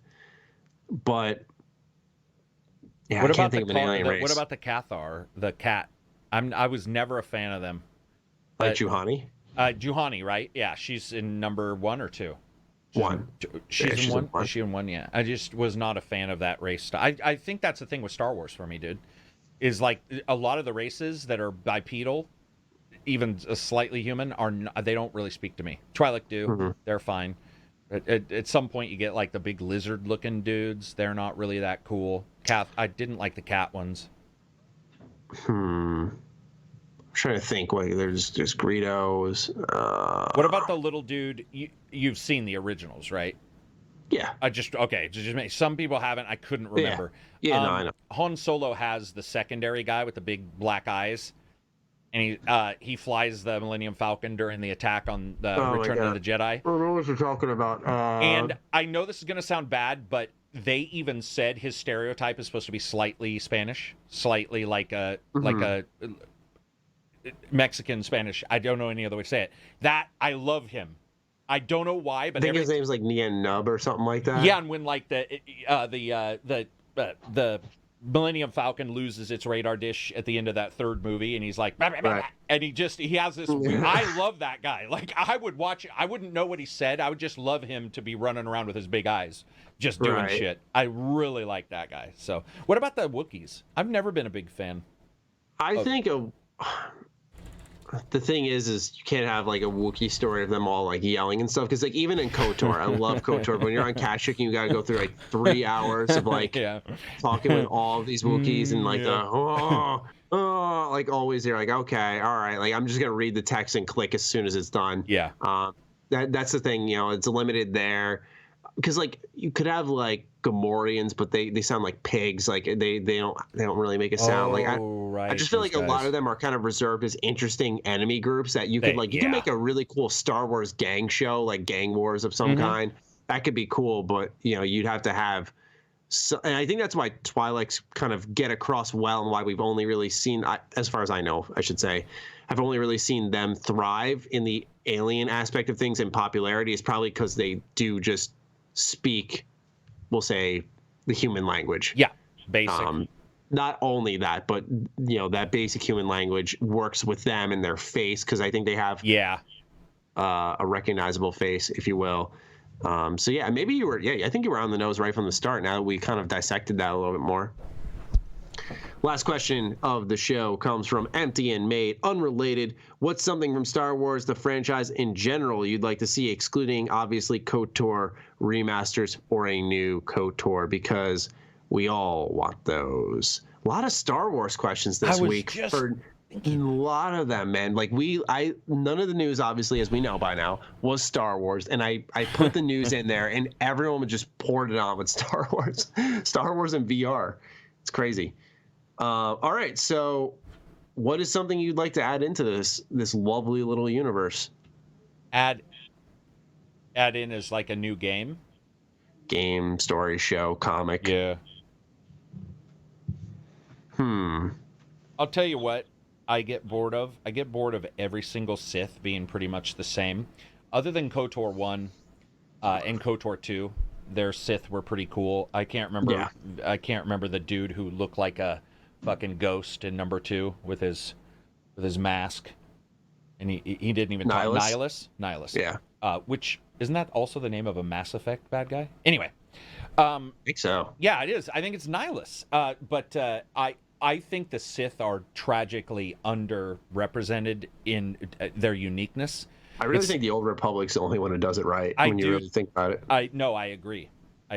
But yeah, what about the Cathar, the cat? I was never a fan of them. Like Juhani? Juhani, right? Yeah, she's in number 1 or 2. She's in 1. Is she in 1? Yeah. I just was not a fan of that race. I think that's the thing with Star Wars for me, dude. Is like a lot of the races that are bipedal, even slightly human, they don't really speak to me. Twi'lek do. Mm-hmm. They're fine. At some point, you get like the big lizard-looking dudes. They're not really that cool. I didn't like the cat ones. I'm trying to think. There's Greedos. What about the little dude? You've seen the originals, right? Yeah. Some people haven't. I couldn't remember. Yeah, no, I know. Han Solo has the secondary guy with the big black eyes. And he flies the Millennium Falcon during the attack on the Return of the Jedi. I don't know what you're talking about. And I know this is going to sound bad, but they even said his stereotype is supposed to be slightly Spanish, slightly like a Mexican Spanish. I don't know any other way to say it. That I love him I don't know why, but I think his name's like Nien Nub or something like that. Yeah, and when like the Millennium Falcon loses its radar dish at the end of that third movie, and he's like, bah, bah, bah, Right. and he has this. I love that guy. Like I would watch. I wouldn't know what he said. I would just love him to be running around with his big eyes, just doing shit. I really like that guy. So, what about the Wookiees? I've never been a big fan. I think the thing is you can't have like a Wookiee story of them all like yelling and stuff, because like even in KOTOR, I love KOTOR, but when you're on Kashyyyk, you got to go through like 3 hours of like talking with all of these Wookiees and like like always you're like, okay, all right, like I'm just gonna read the text and click as soon as it's done. Yeah. That's the thing, it's limited there, because like you could have like Gamorreans, but they sound like pigs. Like they don't really make a sound. I just feel like a lot of them are kind of reserved as interesting enemy groups that you could you can make a really cool Star Wars gang show, like Gang Wars of some kind. That could be cool, but you'd have to have. So, and I think that's why Twi'leks kind of get across well, and why we've only really seen, as far as I know, I should say, I've only really seen them thrive in the alien aspect of things in popularity, is probably because they do just speak, we'll say, the human language. Yeah, basic. Not only that, but that basic human language works with them in their face, because I think they have a recognizable face, if you will. So yeah, maybe you were. Yeah, I think you were on the nose right from the start. Now that we kind of dissected that a little bit more. Last question of the show comes from Empty and Made, unrelated. What's something from Star Wars, the franchise in general, you'd like to see, excluding obviously KOTOR remasters or a new KOTOR, because we all want those. A lot of Star Wars questions this week. A lot of them, man. Like none of the news, obviously, as we know by now, was Star Wars, and I put the news in there, and everyone just poured it on with Star Wars and VR. It's crazy. All right, so what is something you'd like to add into this lovely little universe? Add in as like a new game, story, show, comic. Yeah. I'll tell you what I get bored of. I get bored of every single Sith being pretty much the same. Other than KOTOR 1 and KOTOR 2, their Sith were pretty cool. I can't remember the dude who looked like a fucking ghost in number 2 with his mask, and he didn't even talk. Nihilus. Yeah. Which isn't that also the name of a Mass Effect bad guy? Anyway, I think so. Yeah, it is. I think it's Nihilus. But I think the Sith are tragically underrepresented in their uniqueness. I really think the Old Republic's the only one who does it right when you really think about it. I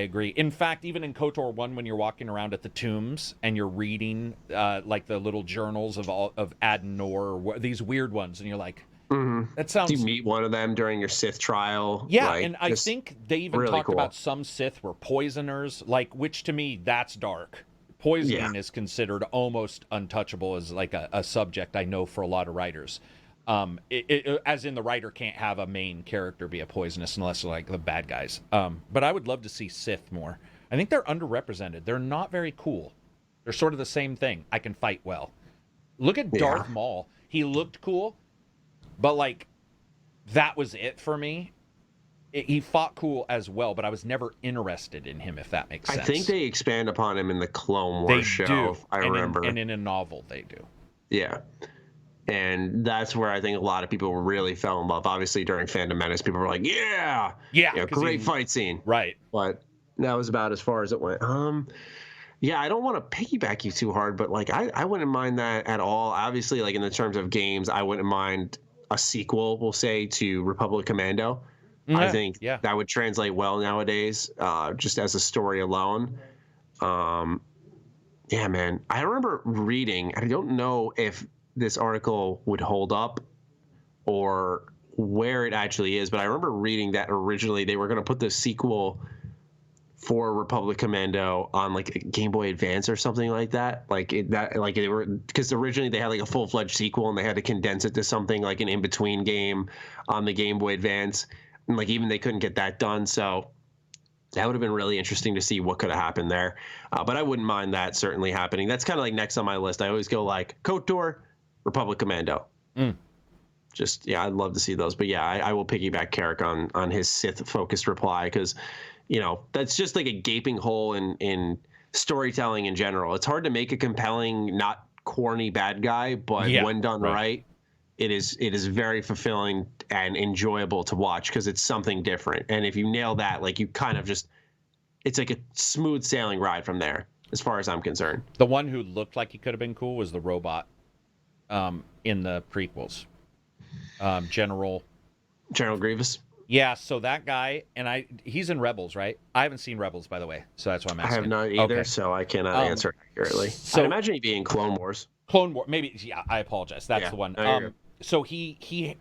agree. In fact, even in KOTOR 1, when you're walking around at the tombs and you're reading like the little journals of Adenor, or these weird ones, and you're like, that sounds... Do you meet one of them during your Sith trial? Yeah, and I think they even really talked cool about some Sith were poisoners, which to me, that's dark. Poisoning is considered almost untouchable as like a subject, I know, for a lot of writers. As in the writer can't have a main character be a poisonous unless they're like the bad guys. But I would love to see Sith more. I think they're underrepresented. They're not very cool. They're sort of the same thing. I can fight well. Look at Darth Maul. He looked cool, but like that was it for me. He fought cool as well, but I was never interested in him, if that makes sense. I think they expand upon him in the Clone Wars show. I remember. And in a novel, they do. Yeah. And that's where I think a lot of people really fell in love. Obviously, during Phantom Menace, people were like, yeah, great fight scene. Right. But that was about as far as it went. Yeah, I don't want to piggyback you too hard, but like I wouldn't mind that at all. Obviously, like in the terms of games, I wouldn't mind a sequel, we'll say, to Republic Commando. I think that would translate well nowadays, just as a story alone. Yeah, man. I remember reading, I don't know if this article would hold up or where it actually is, but I remember reading that originally they were going to put the sequel for Republic Commando on like a Game Boy Advance or something like that. Because originally they had like a full-fledged sequel and they had to condense it to something like an in-between game on the Game Boy Advance. And like even they couldn't get that done, so that would have been really interesting to see what could have happened there. But I wouldn't mind that certainly happening. That's kind of like next on my list. I always go like KOTOR, Republic Commando. just, yeah, I'd love to see those. But yeah, I will piggyback Karak on his Sith-focused reply because, that's just like a gaping hole in storytelling in general. It's hard to make a compelling, not corny bad guy, but when done right, it is very fulfilling and enjoyable to watch because it's something different. And if you nail that, like you kind of just, it's like a smooth sailing ride from there, as far as I'm concerned. The one who looked like he could have been cool was the robot in the prequels. General Grievous. Yeah, so that guy, and he's in Rebels, right? I haven't seen Rebels, by the way, so that's why I'm asking. I have not either, so I cannot answer accurately. So, I'd imagine he'd be in Clone Wars. Clone Wars, maybe. Yeah, I apologize. That's the one. So he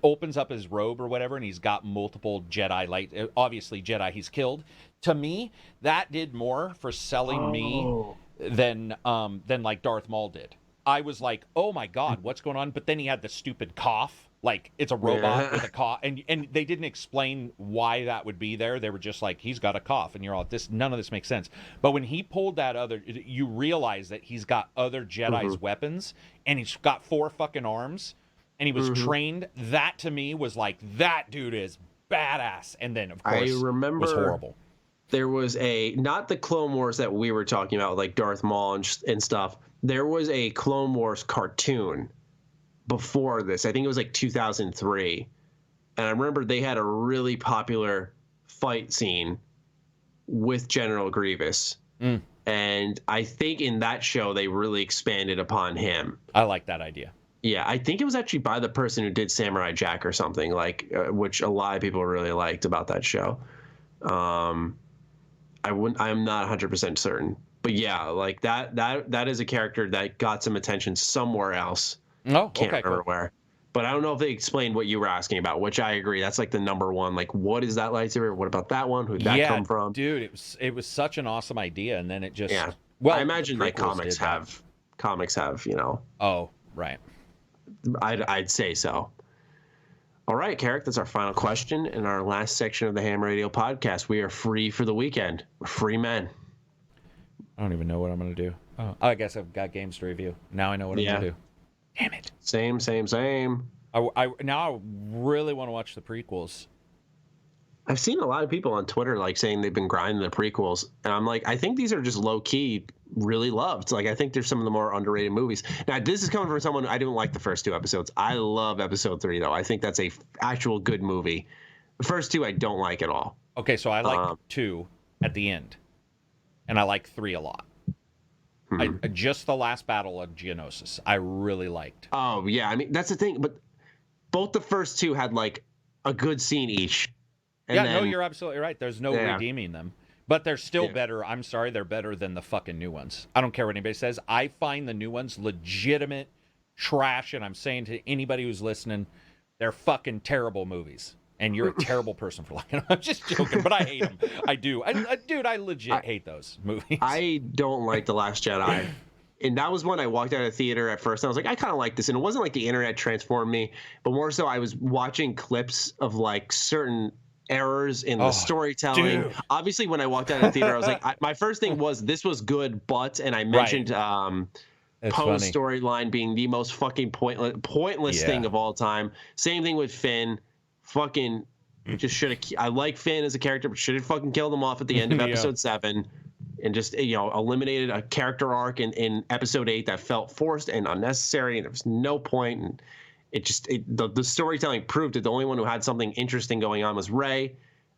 opens up his robe or whatever, and he's got multiple Jedi light. Obviously, Jedi he's killed. To me, that did more for selling me than like Darth Maul did. I was like, oh my God, what's going on? But then he had the stupid cough. Like, it's a robot with a cough. And they didn't explain why that would be there. They were just like, he's got a cough. And you're all, none of this makes sense. But when he pulled that you realize that he's got other Jedi's weapons. And he's got 4 fucking arms. And he was trained. That, to me, was like, that dude is badass. And then, of course, I remember it was horrible. There was not the Clone Wars that we were talking about, like Darth Maul and stuff. There was a Clone Wars cartoon before this. I think it was like 2003. And I remember they had a really popular fight scene with General Grievous. And I think in that show, they really expanded upon him. I like that idea. Yeah, I think it was actually by the person who did Samurai Jack or something, like which a lot of people really liked about that show. I'm not 100% certain. But yeah, like that is a character that got some attention somewhere else. Oh, can't remember where. But I don't know if they explained what you were asking about, which I agree. That's like the number one. Like, what is that lightsaber? What about that one? Who'd that come from? Dude, it was such an awesome idea, and then it just Well, I imagine like comics have, Oh, right. I'd say so. All right, Karak, that's our final question in our last section of the H.A.M Radio Podcast. We are free for the weekend. We're free men. I don't even know what I'm going to do. Oh, I guess I've got games to review. Now I know what I'm going to do. Damn it. Same. Now I really want to watch the prequels. I've seen a lot of people on Twitter like saying they've been grinding the prequels, and I'm like, I think these are just low key really loved. Like, I think they're some of the more underrated movies. Now, this is coming from someone I didn't like the first 2 episodes. I love episode 3 though. I think that's a actual good movie. The first 2 I don't like at all. Okay, so I like 2 at the end, and I like 3 a lot. Just the last battle of Geonosis, I really liked. Oh yeah, I mean that's the thing. But both the first 2 had like a good scene each. And no, you're absolutely right. There's no redeeming them, but they're still better. I'm sorry, they're better than the fucking new ones. I don't care what anybody says. I find the new ones legitimate trash, and I'm saying to anybody who's listening, they're fucking terrible movies. And you're a terrible person for liking them. I'm just joking, but I hate them. I do. Dude, I legit hate those movies. I don't like The Last Jedi. And that was when I walked out of the theater at first. And I was like, I kind of like this. And it wasn't like the internet transformed me, but more so I was watching clips of like certain errors in the storytelling. Dude. Obviously, when I walked out of the theater, I was like, my first thing was this was good, but, and I mentioned Poe's storyline being the most fucking pointless thing of all time. Same thing with Finn. Fucking just should have. I like Finn as a character, but should have fucking killed him off at the end of episode 7, and just eliminated a character arc in episode 8 that felt forced and unnecessary, and there was no point. And the storytelling proved that the only one who had something interesting going on was Rey,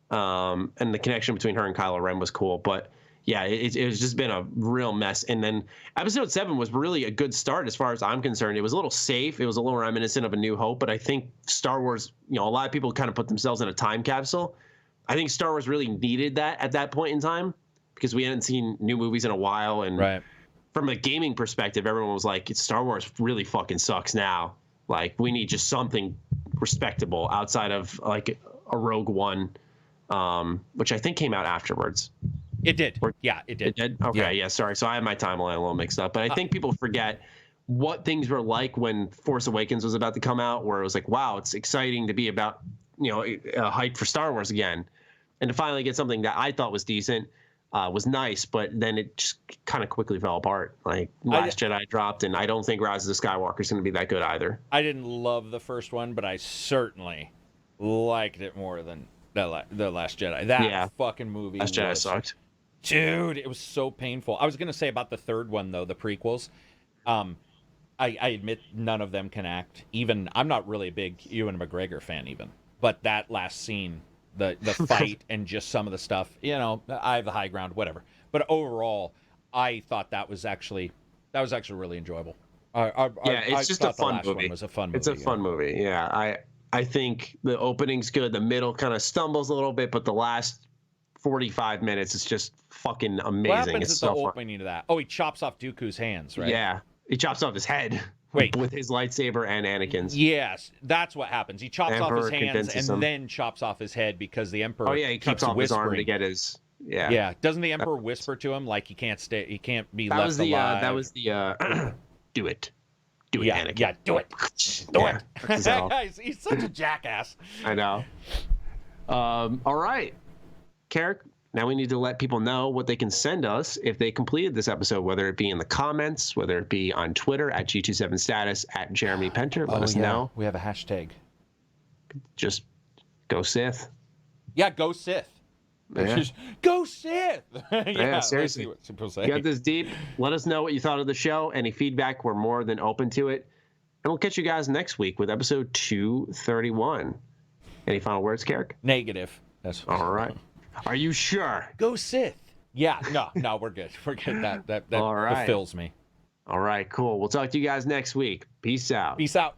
and the connection between her and Kylo Ren was cool, but. Yeah, it's just been a real mess. And then episode 7 was really a good start as far as I'm concerned. It was a little safe. It was a little reminiscent of A New Hope. But I think Star Wars, a lot of people kind of put themselves in a time capsule. I think Star Wars really needed that at that point in time because we hadn't seen new movies in a while. And from a gaming perspective, everyone was like, Star Wars really fucking sucks now. Like, we need just something respectable outside of like a Rogue One, which I think came out afterwards. It did. Yeah, it did. It did? Okay, yeah, sorry. So I have my timeline a little mixed up. But I think people forget what things were like when Force Awakens was about to come out, where it was like, wow, it's exciting to be about, hype for Star Wars again. And to finally get something that I thought was decent. was nice, but then it just kind of quickly fell apart. Like Last Jedi dropped, and I don't think Rise of the Skywalker is going to be that good either. I didn't love the first one, but I certainly liked it more than the Last Jedi. That fucking movie. Last Jedi sucked. Dude, it was so painful. I was going to say about the third one, though, the prequels. I admit none of them can act. Even I'm not really a big Ewan McGregor fan, even. But that last scene, the fight and just some of the stuff, I have the high ground, whatever. But overall, I thought that was actually really enjoyable. It's just a fun movie. It was a fun movie. It's a fun movie. Yeah, I think the opening's good. The middle kind of stumbles a little bit, but the last 45 minutes is just fucking amazing. What happens it's at so the fun. opening of that? Oh, he chops off Dooku's hands, right? Yeah, he chops off his head. Wait. With his lightsaber and Anakin's. Yes, that's what happens. He chops off his hands and him. then chops off his head because the Emperor. Oh yeah, he cuts off his arm to get his. Yeah. Yeah. Doesn't the Emperor whisper to him like he can't be left alive? That was the. Do it. Do it, Anakin. Yeah, do it. Do it. He's such a jackass. I know. All right, Karak. Now we need to let people know what they can send us if they completed this episode, whether it be in the comments, whether it be on Twitter at G27status, at Jeremy Penter. Let us know. We have a hashtag. Just go Sith. Yeah, go Sith. Yeah. Go Sith. Yeah, seriously. Let's see what people say. You got this deep. Let us know what you thought of the show. Any feedback, we're more than open to it. And we'll catch you guys next week with episode 231. Any final words, Karak? Negative. That's all right. Are you sure? Go Sith. Yeah, no, we're good. We're good. That all right. fulfills me. All right, cool. We'll talk to you guys next week. Peace out. Peace out.